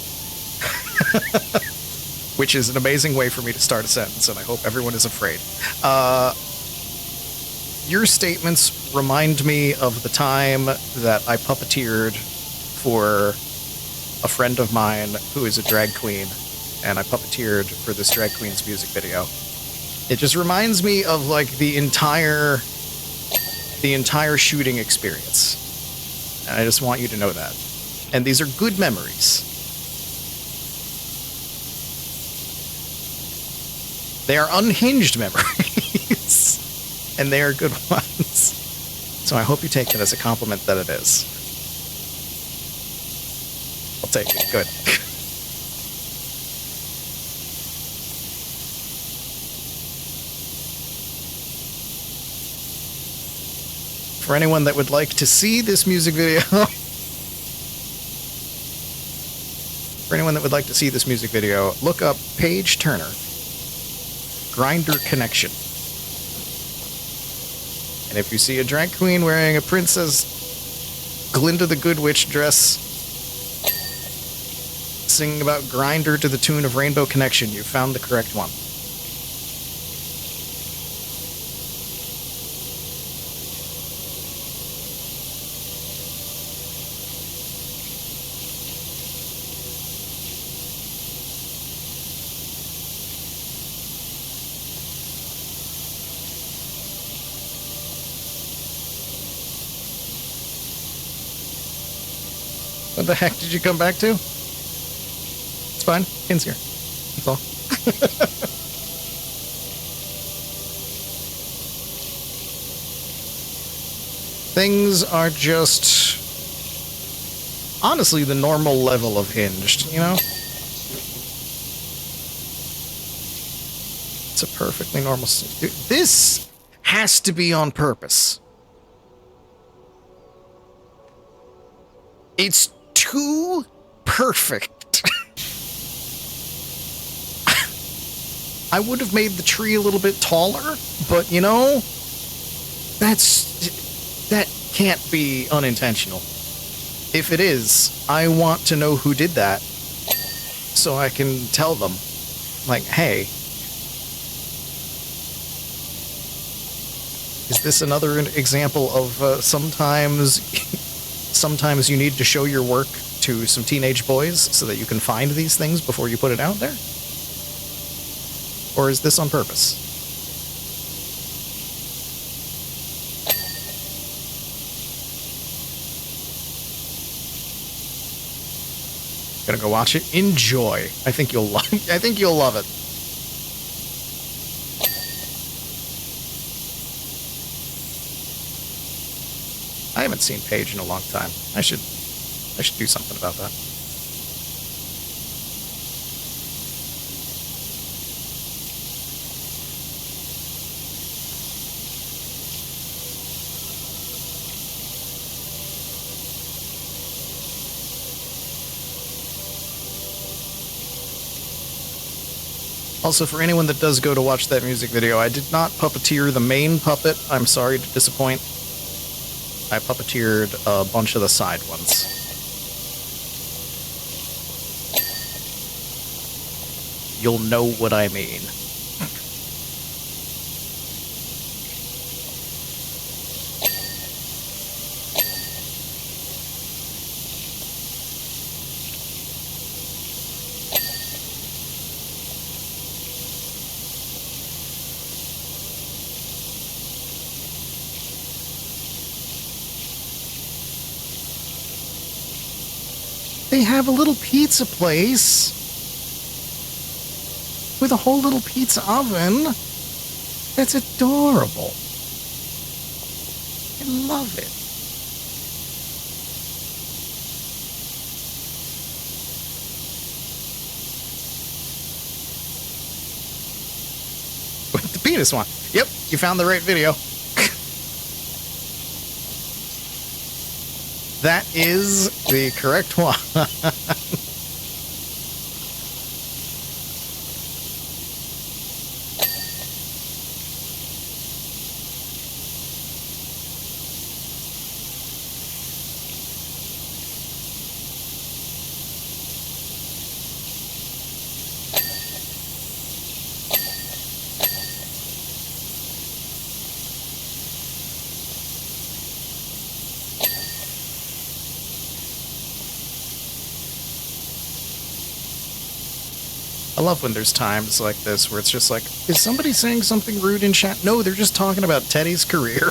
Which is an amazing way for me to start a sentence, and I hope everyone is afraid. Your statements remind me of the time that I puppeteered for a friend of mine who is a drag queen, and I puppeteered for this drag queen's music video. It just reminds me of, like, the entire shooting experience. And I just want you to know that. And these are good memories. They are unhinged memories. And they are good ones. So I hope you take it as a compliment that it is. I'll take it. Good. For anyone that would like to see this music video... For anyone that would like to see this music video, look up Paige Turner, Grinder Connection. And if you see a drag queen wearing a Princess Glinda the Good Witch dress singing about Grinder to the tune of Rainbow Connection, you found the correct one. What the heck did you come back to? It's fine. Ken's here. That's all. Things are just... honestly, the normal level of hinged, you know? It's a perfectly normal... This has to be on purpose. It's too perfect. I would have made the tree a little bit taller, but you know, that can't be unintentional. If it is, I want to know who did that, so I can tell them, like, hey, is this another example of sometimes you need to show your work to some teenage boys so that you can find these things before you put it out there? Or is this on purpose? Gonna go watch it. Enjoy. I think you'll love it. I haven't seen Paige in a long time. I should do something about that. Also, for anyone that does go to watch that music video, I did not puppeteer the main puppet. I'm sorry to disappoint. I puppeteered a bunch of the side ones. You'll know what I mean. They have a little pizza place with a whole little pizza oven. That's adorable. I love it. With the penis one. Yep, you found the right video. That is the correct one. I love when there's times like this where it's just like, is somebody saying something rude in chat? No, they're just talking about Teddy's career.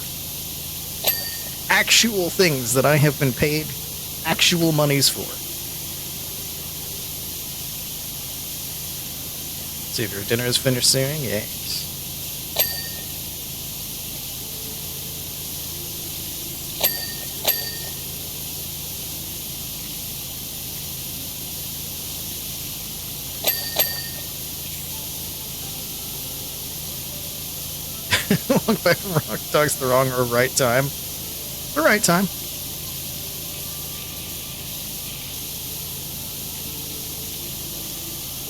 Actual things that I have been paid actual monies for. See if your dinner is finished soon? Yes. Walk back from Rock Dog's the wrong or right time. the right time.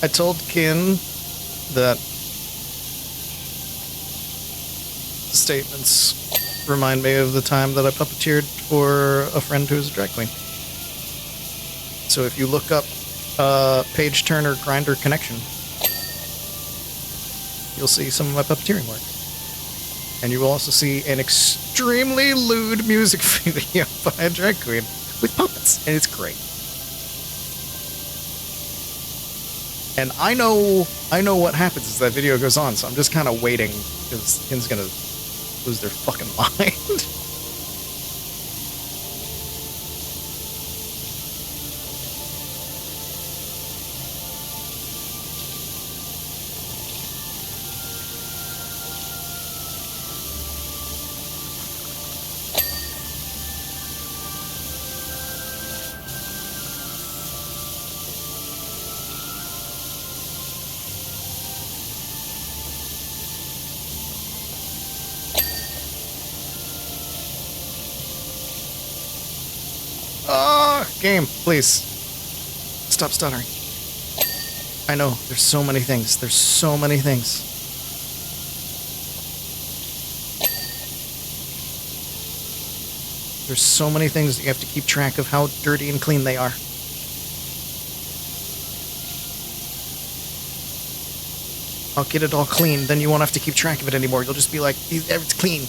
I told Kin that the statements remind me of the time that I puppeteered for a friend who's a drag queen. So if you look up Page Turner Grinder Connection, you'll see some of my puppeteering work. And you will also see an extremely lewd music video by a drag queen with puppets, and it's great. And I know what happens as that video goes on, so I'm just kind of waiting, because Kin's gonna lose their fucking mind. Game, please. Stop stuttering. I know, there's so many things. There's so many things. There's so many things that you have to keep track of how dirty and clean they are. I'll get it all clean, then you won't have to keep track of it anymore. You'll just be like, it's clean.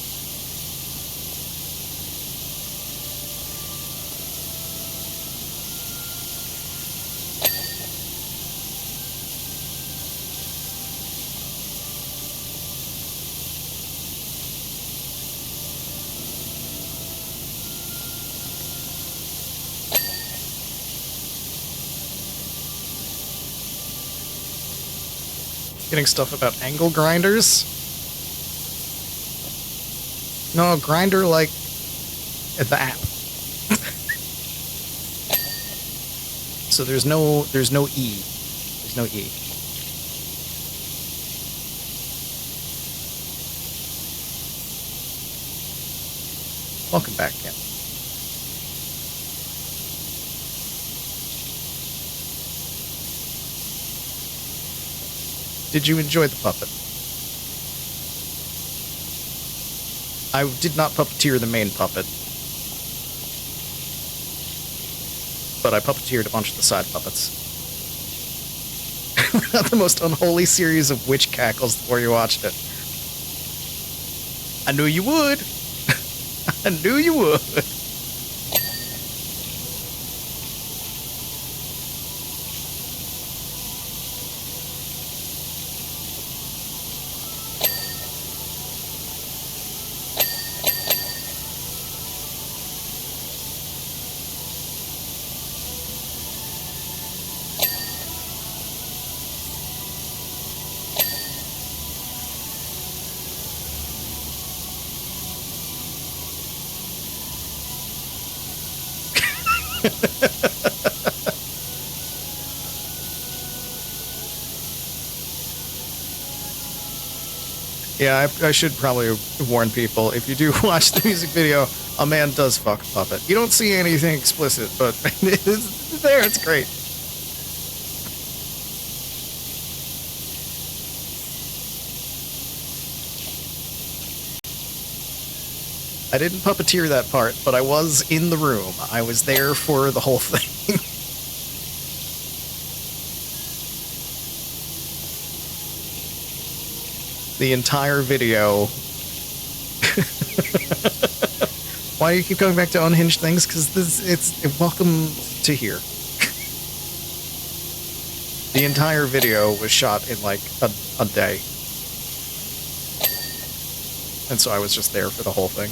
Getting stuff about angle grinders? No, grinder like the app. So there's no E. There's no E. Welcome back, Kim. Did you enjoy the puppet? I did not puppeteer the main puppet, but I puppeteered a bunch of the side puppets. Not the most unholy series of witch cackles before you watched it. I knew you would. I knew you would. Yeah, I should probably warn people, if you do watch the music video, a man does fuck a puppet. You don't see anything explicit, but it's there, it's great. I didn't puppeteer that part, but I was in the room. I was there for the whole thing. The entire video. Why do you keep going back to unhinged things? Because it's welcome to here. The entire video was shot in like a day. And so I was just there for the whole thing.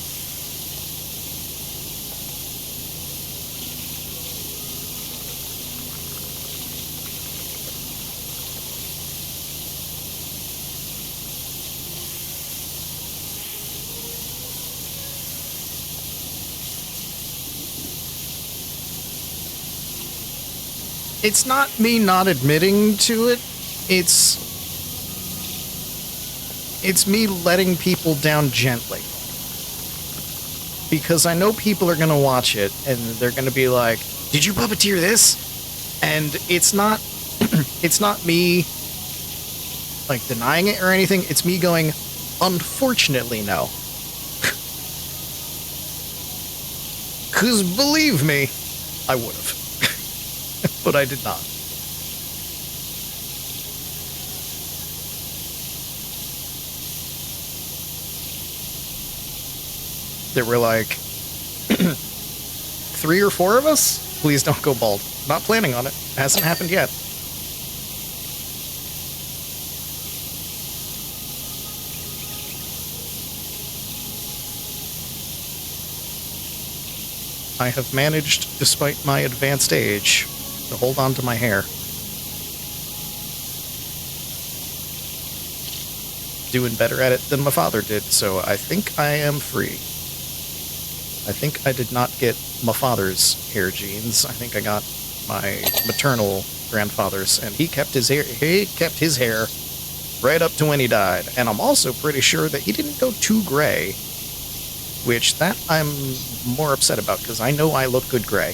It's not me not admitting to it, it's me letting people down gently. because I know people are gonna watch it and they're gonna be like, "Did you puppeteer this?" And it's not, it's not me like denying it or anything. It's me going, "Unfortunately, no." Cause believe me, I would have, but I did not. There were like 3 or 4 of us. Please don't go bald. Not planning on it. Hasn't happened yet. I have managed, despite my advanced age, to hold on to my hair. Doing better at it than my father did, so I think I am free. I think I did not get my father's hair genes. I think I got my maternal grandfather's, and he kept his hair. He kept his hair right up to when he died. And I'm also pretty sure that he didn't go too gray, which that I'm more upset about because I know I look good gray.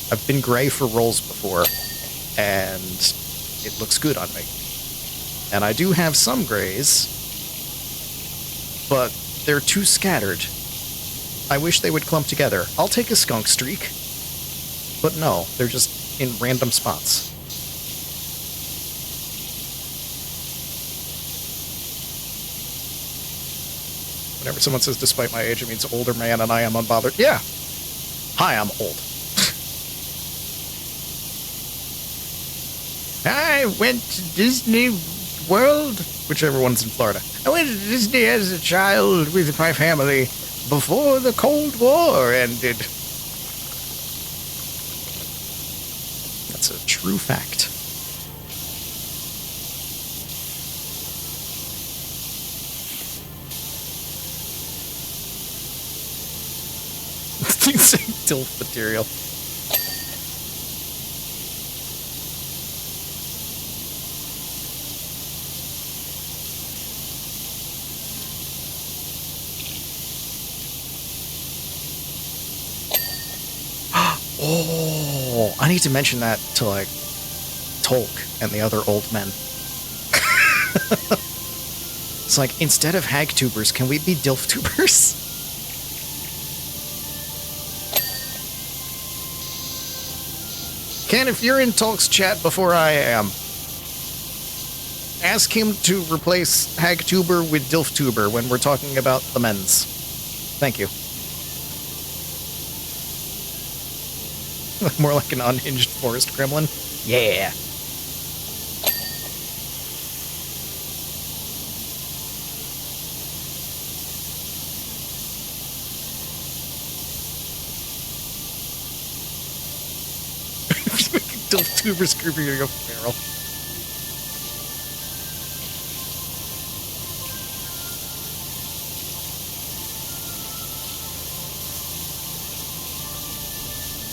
I've been gray for roles before, and it looks good on me. And I do have some grays, but they're too scattered. I wish they would clump together. I'll take a skunk streak. But no, they're just in random spots. Whenever someone says despite my age, it means older man and I am unbothered. Yeah. Hi, I'm old. I went to Disney World, whichever one's in Florida. I went to Disney as a child with my family before the Cold War ended. That's a true fact. DILF material. Oh, I need to mention that to, like, Tolk and the other old men. It's like, instead of hag tubers, can we be DILF tubers? Ken, if you're in Tolk's chat before I am, ask him to replace hag tuber with DILF tuber when we're talking about the men's. Thank you. More like an unhinged forest gremlin. Yeah. DILF tubers grouping to go feral.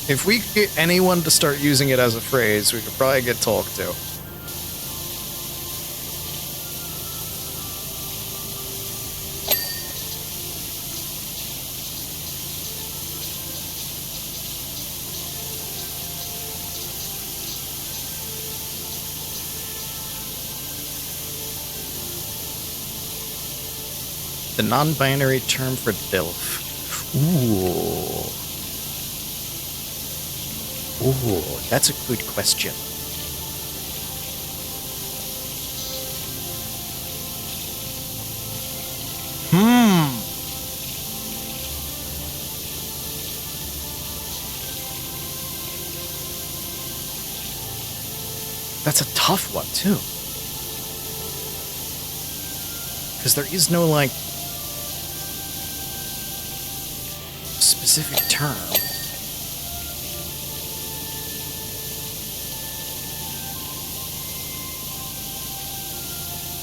If we could get anyone to start using it as a phrase, we could probably get Tolk to. The non-binary term for DILF. Ooh. Ooh, that's a good question. That's a tough one, too. Because there is no, like, specific term.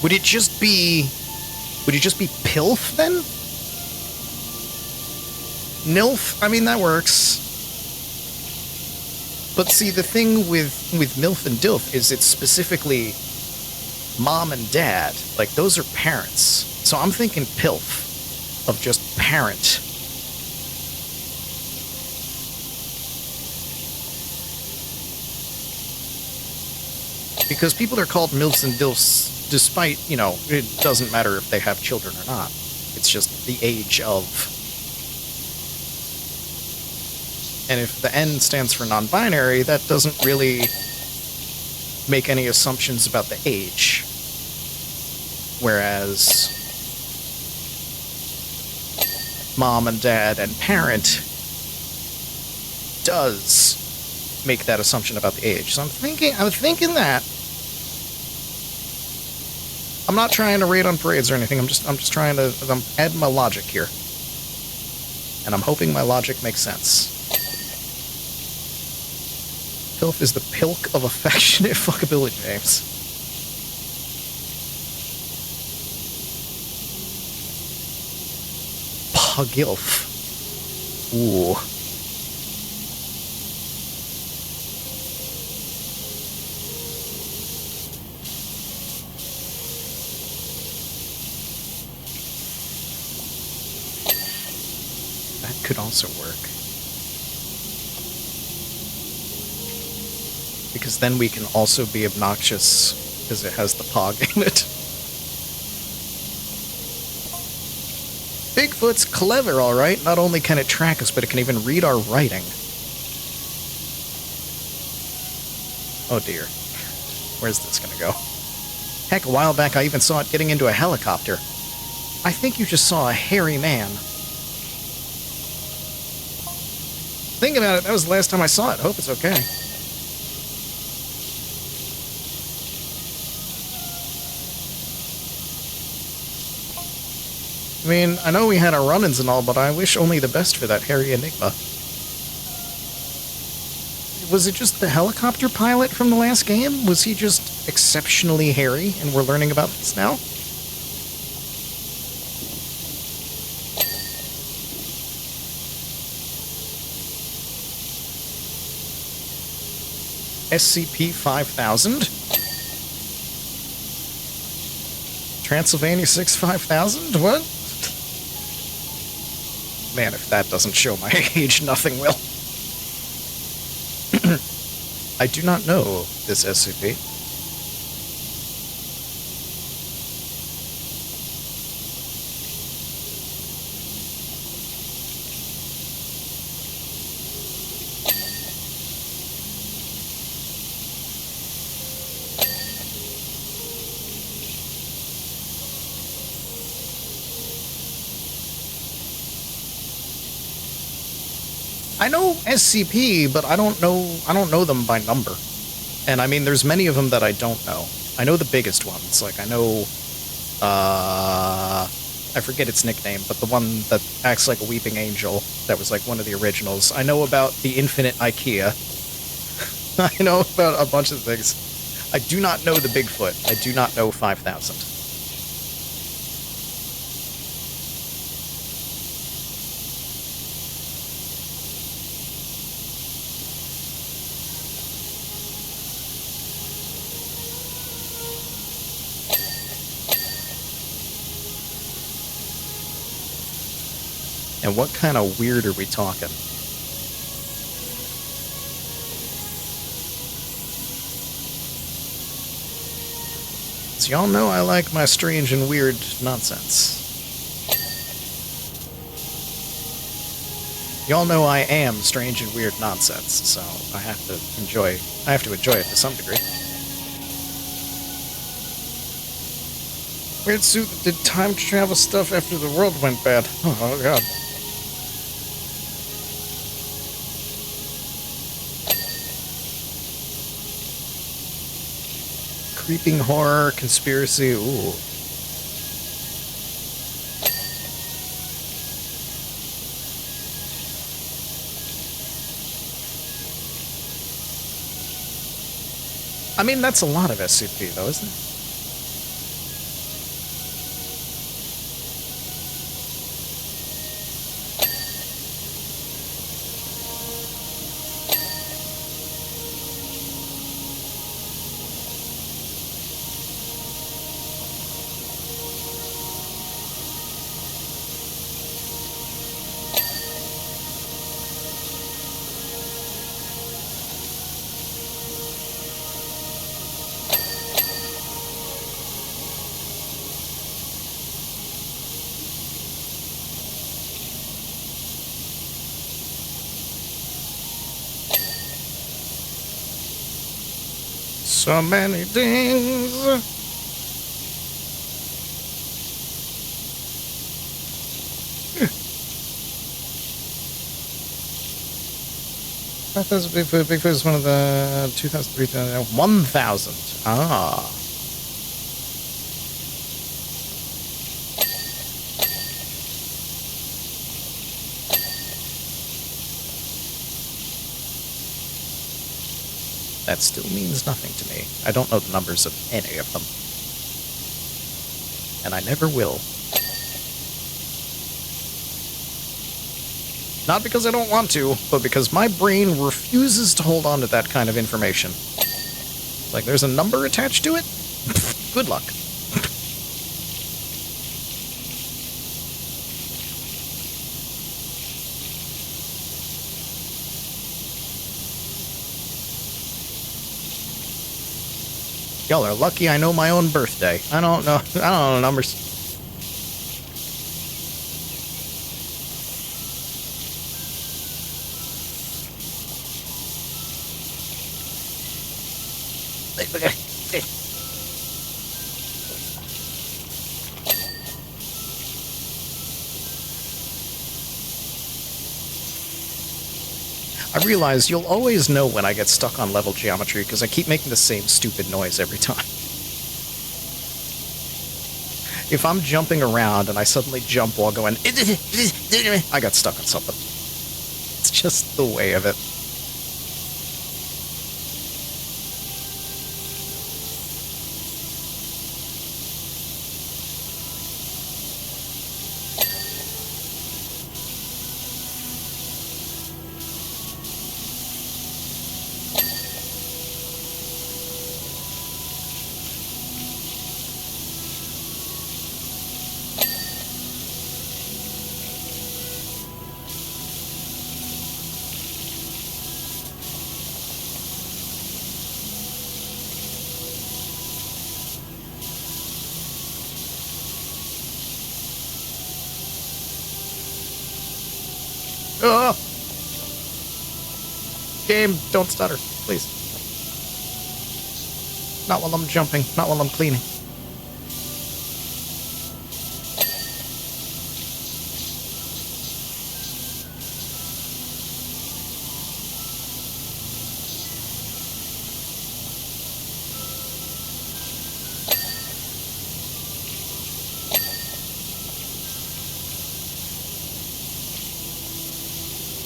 Would it just be PILF then? NILF? I mean, that works. But see, the thing with MILF and DILF is it's specifically mom and dad. Like, those are parents. So I'm thinking PILF. of just parent. Because people are called MILFs and DILFs despite, you know, it doesn't matter if they have children or not. It's just the age of. And if the N stands for non-binary, that doesn't really make any assumptions about the age. Whereas mom and dad and parent does make that assumption about the age. So I'm thinking that. I'm not trying to raid on parades or anything. I'm just trying to add my logic here. And I'm hoping my logic makes sense. Pilf is the pilk of affectionate fuckability names. Pugilf. Ooh. That could also work. Because then we can also be obnoxious because it has the pog in it. Bigfoot's clever, alright. Not only can it track us, but it can even read our writing. Oh dear. Where's this gonna go? Heck, a while back I even saw it getting into a helicopter. I think you just saw a hairy man. Think about it, that was the last time I saw it. Hope it's okay. I mean, I know we had our run-ins and all, but I wish only the best for that hairy enigma. Was it just the helicopter pilot from the last game? Was he just exceptionally hairy, and we're learning about this now? SCP-5000? Transylvania 65000? What? Man, if that doesn't show my age, nothing will. I do not know this SCP. I know SCP, but I don't know them by number. And I mean, there's many of them that I don't know. I know the biggest ones. Like, I know, I forget its nickname, but the one that acts like a weeping angel, that was like one of the originals. I know about the infinite IKEA. I know about a bunch of things. I do not know the Bigfoot. I do not know 5000. And what kind of weird are we talking? So y'all know I like my strange and weird nonsense. Y'all know I am strange and weird nonsense, so I have to enjoy it to some degree. Weird suit that did time travel stuff after the world went bad. Oh god. Creeping horror, conspiracy, ooh. I mean, that's a lot of SCP, though, isn't it? So many things. Bigfoot is one of the 2003, 1,000. Ah. That still means nothing to me. I don't know the numbers of any of them. And I never will. Not because I don't want to, but because my brain refuses to hold on to that kind of information. Like, there's a number attached to it? Good luck. Y'all are lucky I know my own birthday. I don't know numbers. I realize you'll always know when I get stuck on level geometry because I keep making the same stupid noise every time. If I'm jumping around and I suddenly jump while going, I got stuck on something. It's just the way of it. Oh! Game, don't stutter, please. Not while I'm jumping, not while I'm cleaning.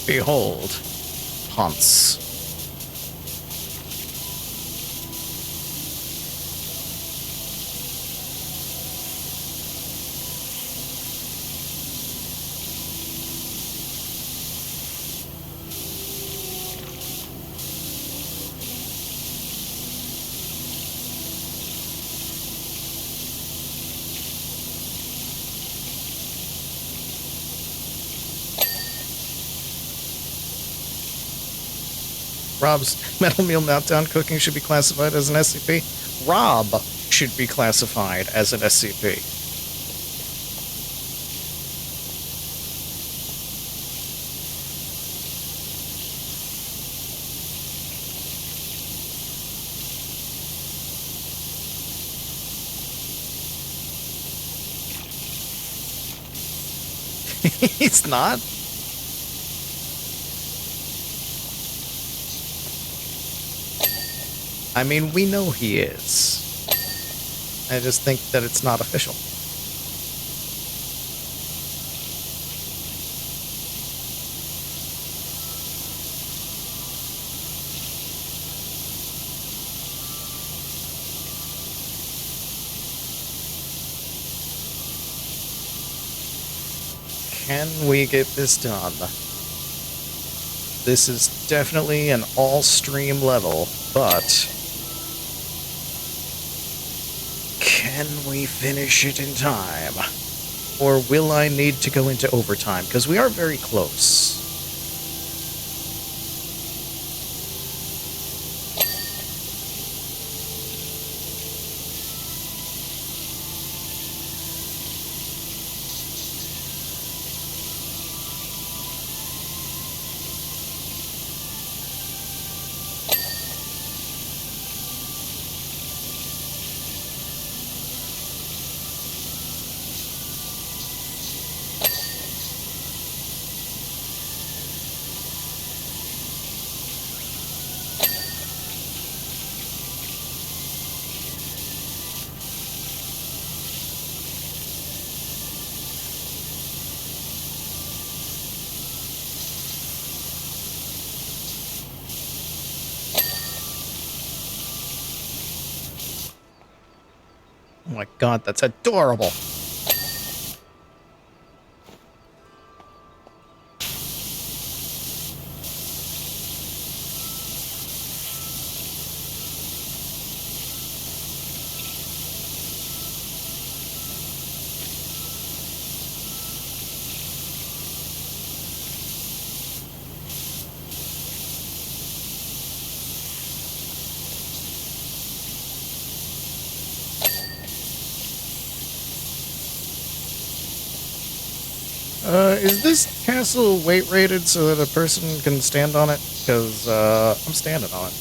Behold, Ponce. Rob's Metal Meal Meltdown cooking should be classified as an SCP. Rob should be classified as an SCP. He's not. I mean, we know he is. I just think that it's not official. Can we get this done? This is definitely an all-stream level, but can we finish it in time? Or will I need to go into overtime? Because we are very close. my god, that's adorable. Is this castle weight rated so that a person can stand on it? Because, I'm standing on it.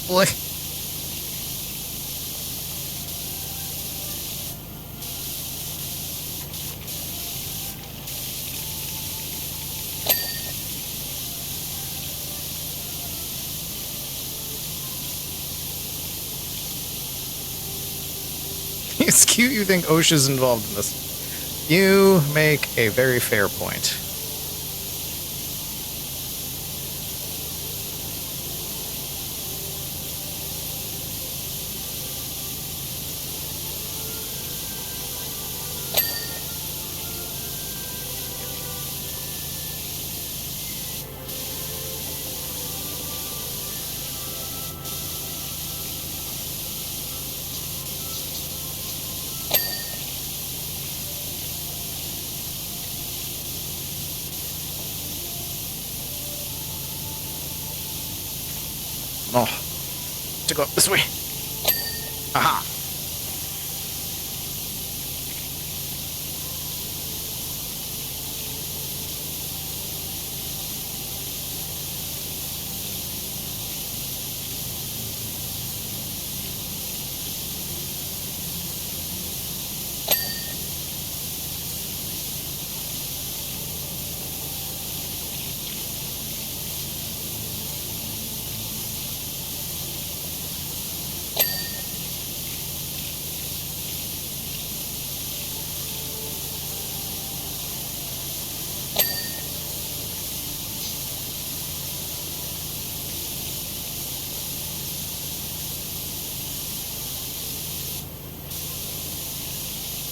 Boy. It's cute you think OSHA's involved in this. You make a very fair point. Oh, to go up this way. Aha.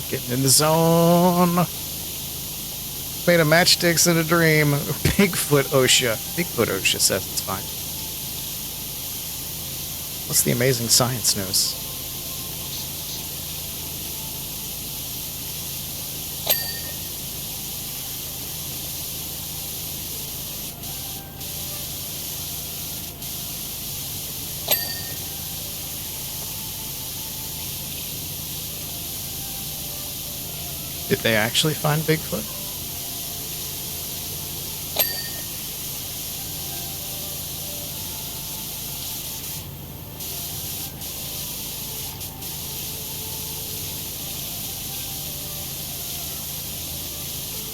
Getting in the zone. Made of matchsticks in a dream. Bigfoot OSHA. Bigfoot OSHA says it's fine. What's the amazing science news? Did they actually find Bigfoot?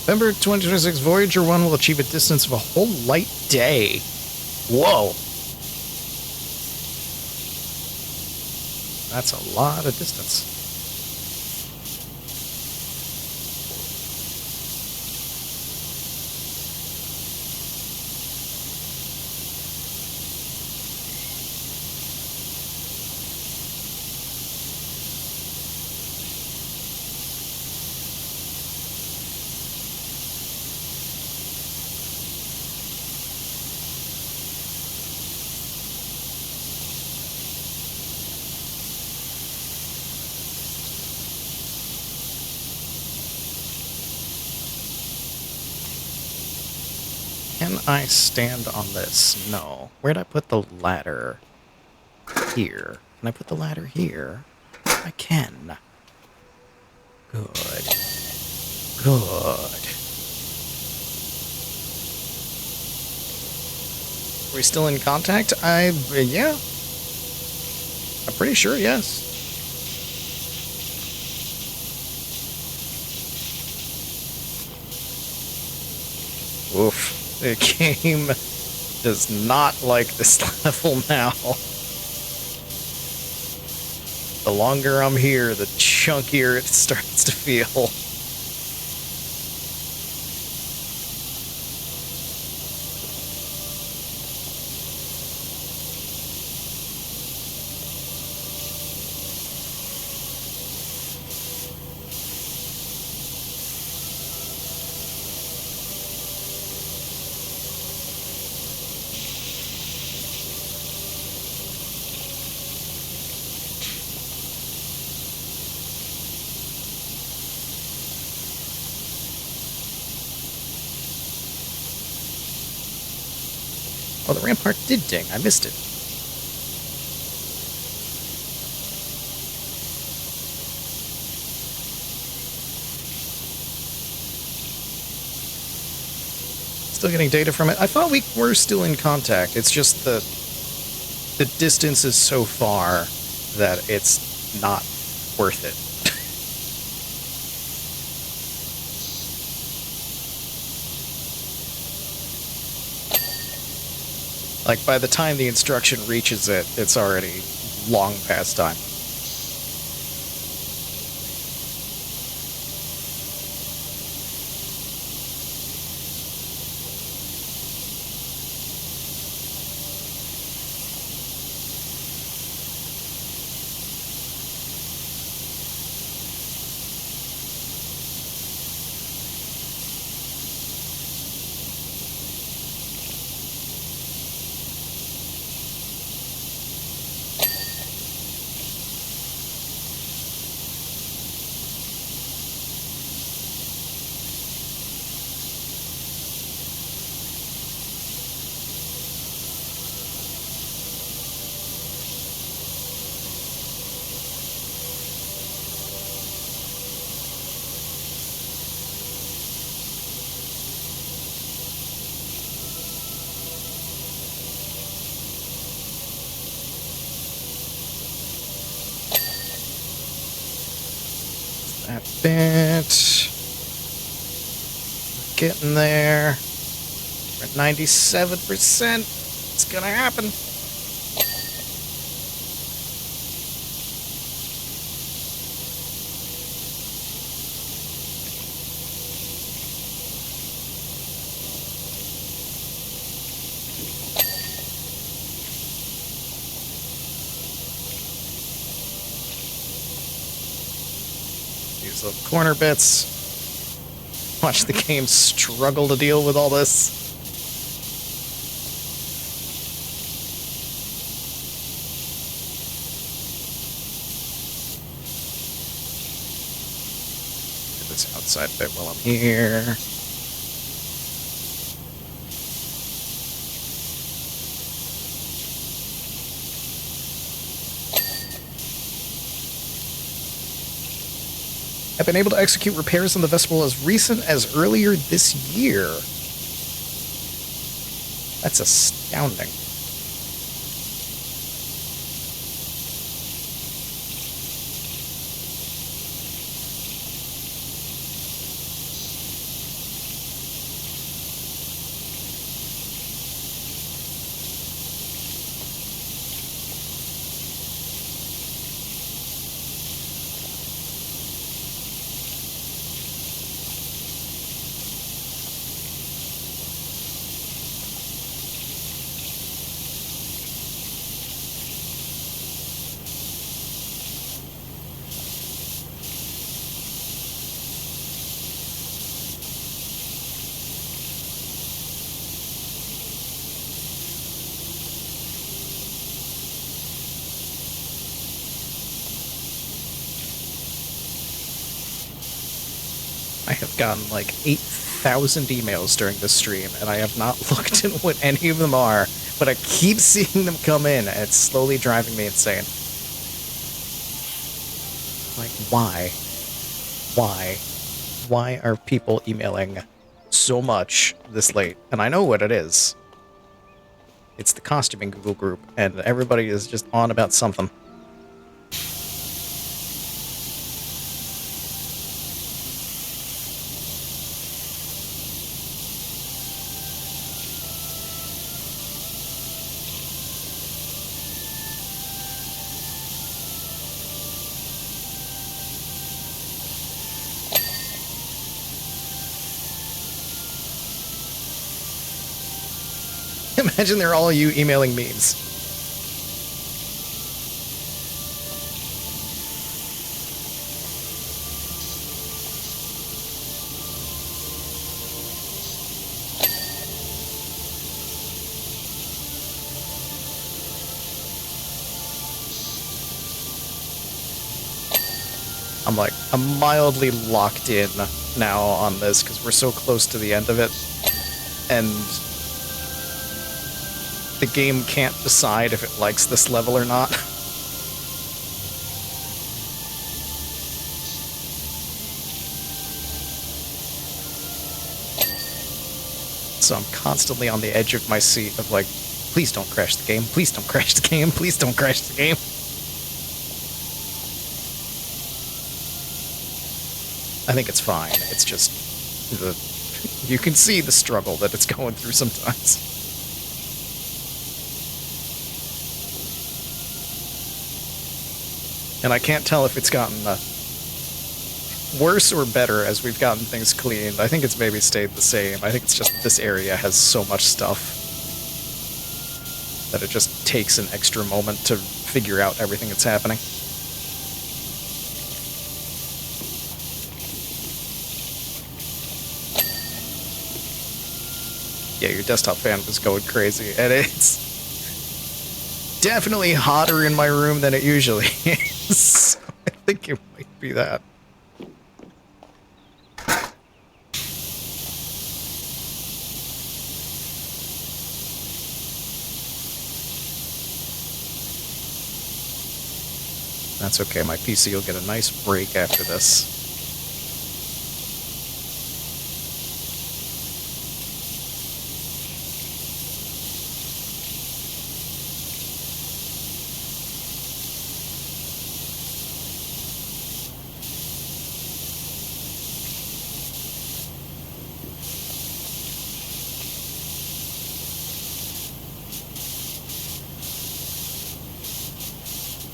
November 2026 Voyager 1 will achieve a distance of a whole light day. Whoa. That's a lot of distance. Can I stand on this? No. Where'd I put the ladder? Here. Can I put the ladder here? I can. Good. Good. Are we still in contact? Yeah. I'm pretty sure, yes. Oof. The game does not like this level now. The longer I'm here, the chunkier it starts to feel. Oh, the rampart did ding. I missed it. Still getting data from it. I thought we were still in contact. It's just the distance is so far that it's not worth it. Like, by the time the instruction reaches it, it's already long past time. That bit. Getting there. We're at 97%. It's gonna happen. These little corner bits. Watch the game struggle to deal with all this. Get this outside bit while I'm here. Have been able to execute repairs on the vestibule as recent as earlier this year. That's astounding. I have gotten like 8,000 emails during this stream, and I have not looked at what any of them are, but I keep seeing them come in, and it's slowly driving me insane. Like, why? Why? Why are people emailing so much this late? And I know what it is. It's the costuming Google group, and everybody is just on about something. Imagine they're all you emailing memes. I'm mildly locked in now on this because we're so close to the end of it, and the game can't decide if it likes this level or not. So I'm constantly on the edge of my seat of like, please don't crash the game, please don't crash the game, please don't crash the game. I think it's fine. It's just you can see the struggle that it's going through sometimes. And I can't tell if it's gotten worse or better as we've gotten things cleaned. I think it's maybe stayed the same. I think it's just this area has so much stuff that it just takes an extra moment to figure out everything that's happening. Yeah, your desktop fan was going crazy, and it's definitely hotter in my room than it usually is. I think it might be that. That's okay, my PC will get a nice break after this.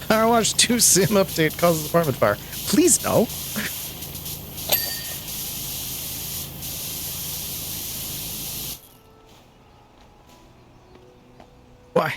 Powerwash 2 sim update causes apartment fire. Please no. Why?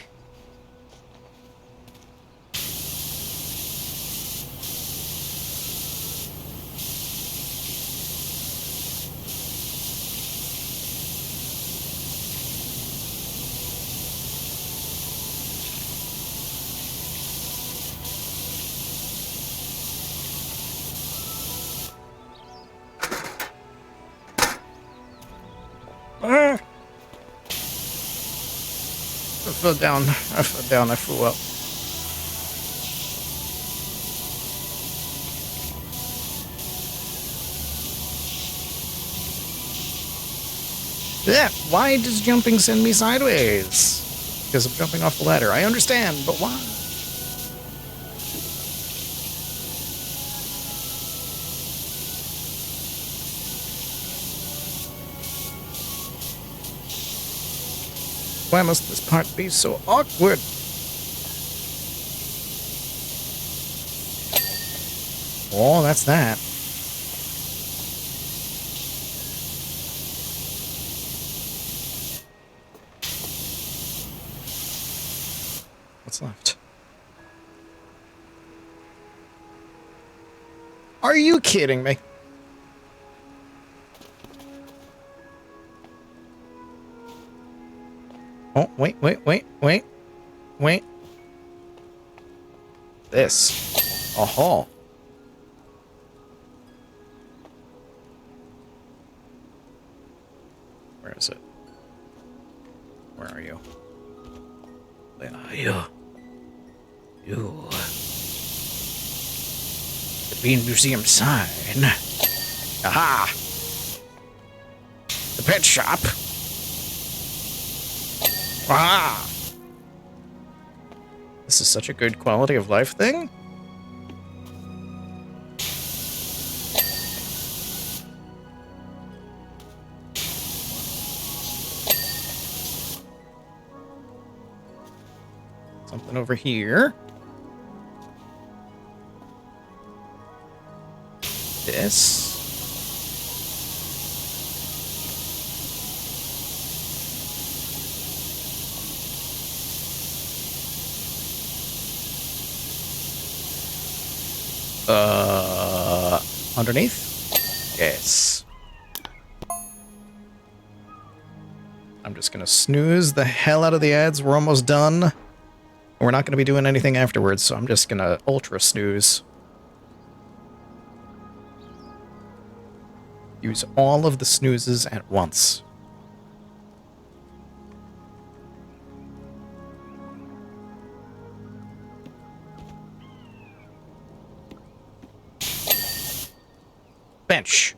I fell down, I flew up. Yeah, why does jumping send me sideways? Because I'm jumping off the ladder. I understand, but why? Why must this part be so awkward? Oh, that's that. What's left? Are you kidding me? Oh, wait. This. Oh. Where is it? Where are you? Where are you? You. The Bean Museum sign. Aha! The pet shop. Ah! This is such a good quality of life thing. Something over here. This. Underneath? Yes. I'm just gonna snooze the hell out of the ads. We're almost done. We're not gonna be doing anything afterwards, so I'm just gonna ultra snooze. Use all of the snoozes at once. Bench.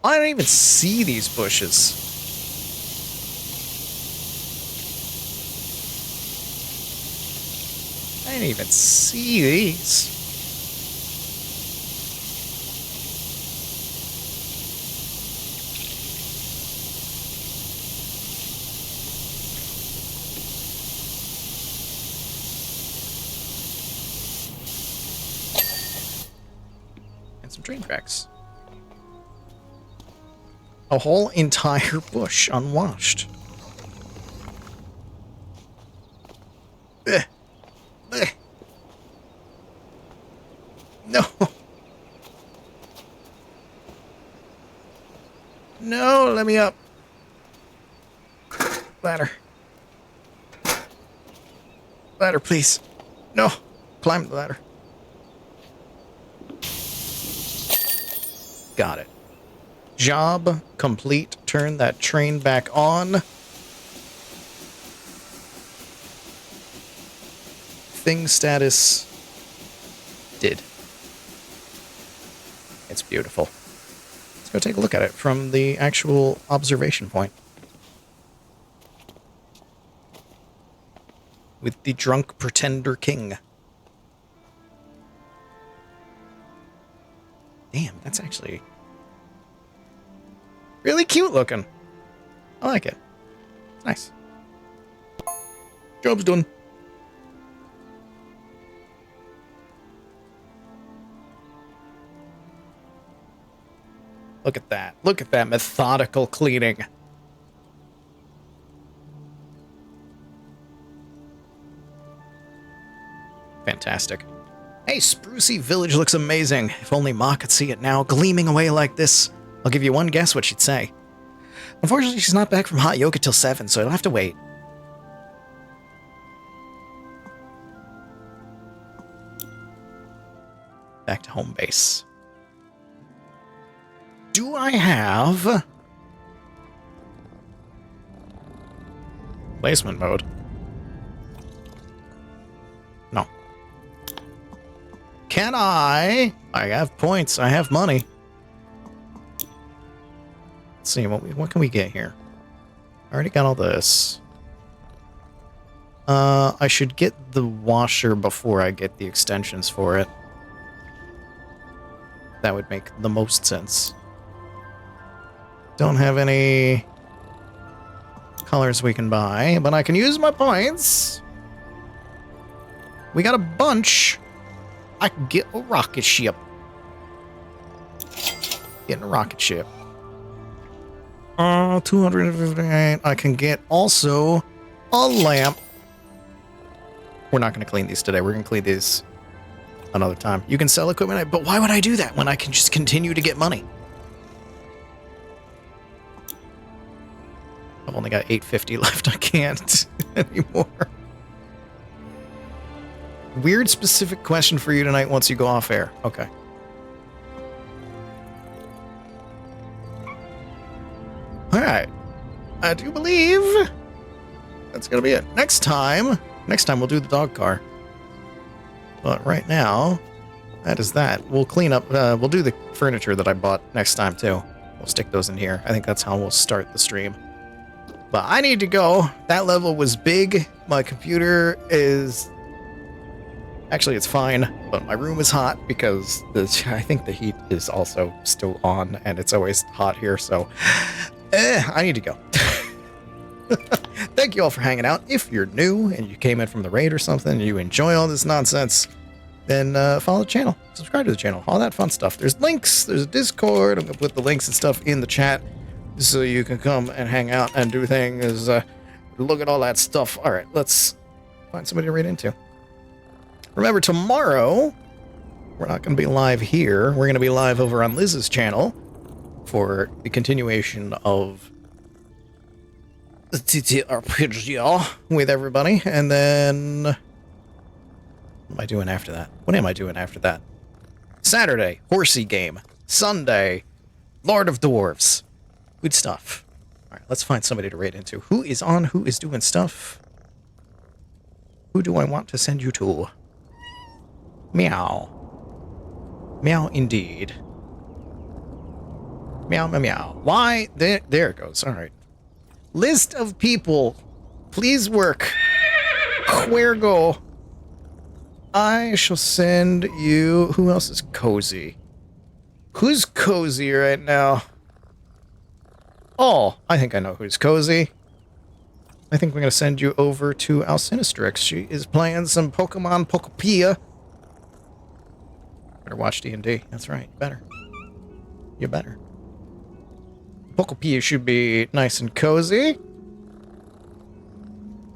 I don't even see these bushes. I didn't even see these. And some train tracks. A whole entire bush unwashed. Ugh. Ugh. No. No, let me up. Ladder. Ladder, please. No. Climb the ladder. Got it. Job complete. Turn that train back on. Thing status did. It's beautiful. Let's go take a look at it from the actual observation point. With the drunk pretender king. Damn, that's actually really cute looking. I like it. It's nice. Job's done. Look at that. Look at that methodical cleaning. Fantastic. Hey, Sprucey Village looks amazing. If only Ma could see it now, gleaming away like this. I'll give you one guess what she'd say. Unfortunately, she's not back from hot yoga till 7, so you'll have to wait. Back to home base. Do I have placement mode? No. Can I have points. I have money. Let's see, what can we get here? I already got all this. I should get the washer before I get the extensions for it. That would make the most sense. Don't have any colors we can buy, but I can use my points. We got a bunch. I can get a rocket ship. Getting a rocket ship. 258. I can get also a lamp. We're not going to clean these today. We're going to clean these another time. You can sell equipment, but why would I do that when I can just continue to get money? I've only got 850 left. I can't anymore. Weird specific question for you tonight once you go off air. Okay. Alright. I do believe that's gonna be it. Next time we'll do the dog car. But right now, that is that. We'll clean up, we'll do the furniture that I bought next time too. We'll stick those in here. I think that's how we'll start the stream. But I need to go. That level was big. My computer is... Actually, it's fine, but my room is hot because I think the heat is also still on, and it's always hot here, so... I need to go. Thank you all for hanging out. If you're new and you came in from the raid or something and you enjoy all this nonsense, then follow the channel. Subscribe to the channel. All that fun stuff. There's links. There's a Discord. I'm going to put the links and stuff in the chat so you can come and hang out and do things. Look at all that stuff. All right, let's find somebody to raid into. Remember, tomorrow we're not going to be live here. We're going to be live over on Liz's channel for the continuation of the TTRPG with everybody. And then... what am I doing after that? What am I doing after that? Saturday, Horsey Game. Sunday, Lord of Dwarves. Good stuff. Alright, let's find somebody to raid into. Who is on? Who is doing stuff? Who do I want to send you to? Meow. Meow indeed. Meow, meow, meow. Why? There it goes. Alright. List of people. Please work. Where go? I shall send you... who else is cozy? Who's cozy right now? Oh, I think I know who's cozy. I think we're going to send you over to Alcinistrix. She is playing some Pokemon Pokopia. Better watch D&D. That's right. Better. You better. Pokopia should be nice and cozy.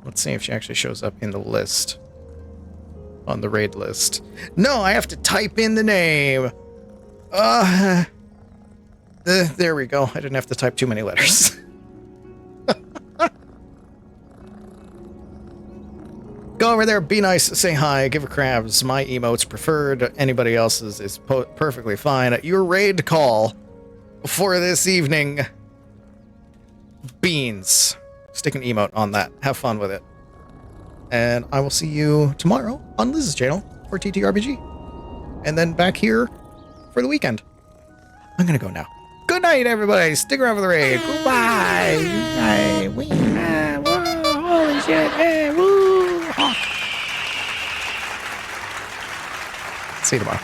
Let's see if she actually shows up in the list. On the raid list. No, I have to type in the name. There we go. I didn't have to type too many letters. Go over there, be nice, say hi, give her crabs. My emote's preferred. Anybody else's is perfectly fine. Your raid call for this evening. Beans. Stick an emote on that. Have fun with it. And I will see you tomorrow on Liz's channel for TTRPG. And then back here for the weekend. I'm gonna go now. Good night, everybody. Stick around for the raid. Goodbye. Bye. Whoa, holy shit. Hey, woo. See you tomorrow.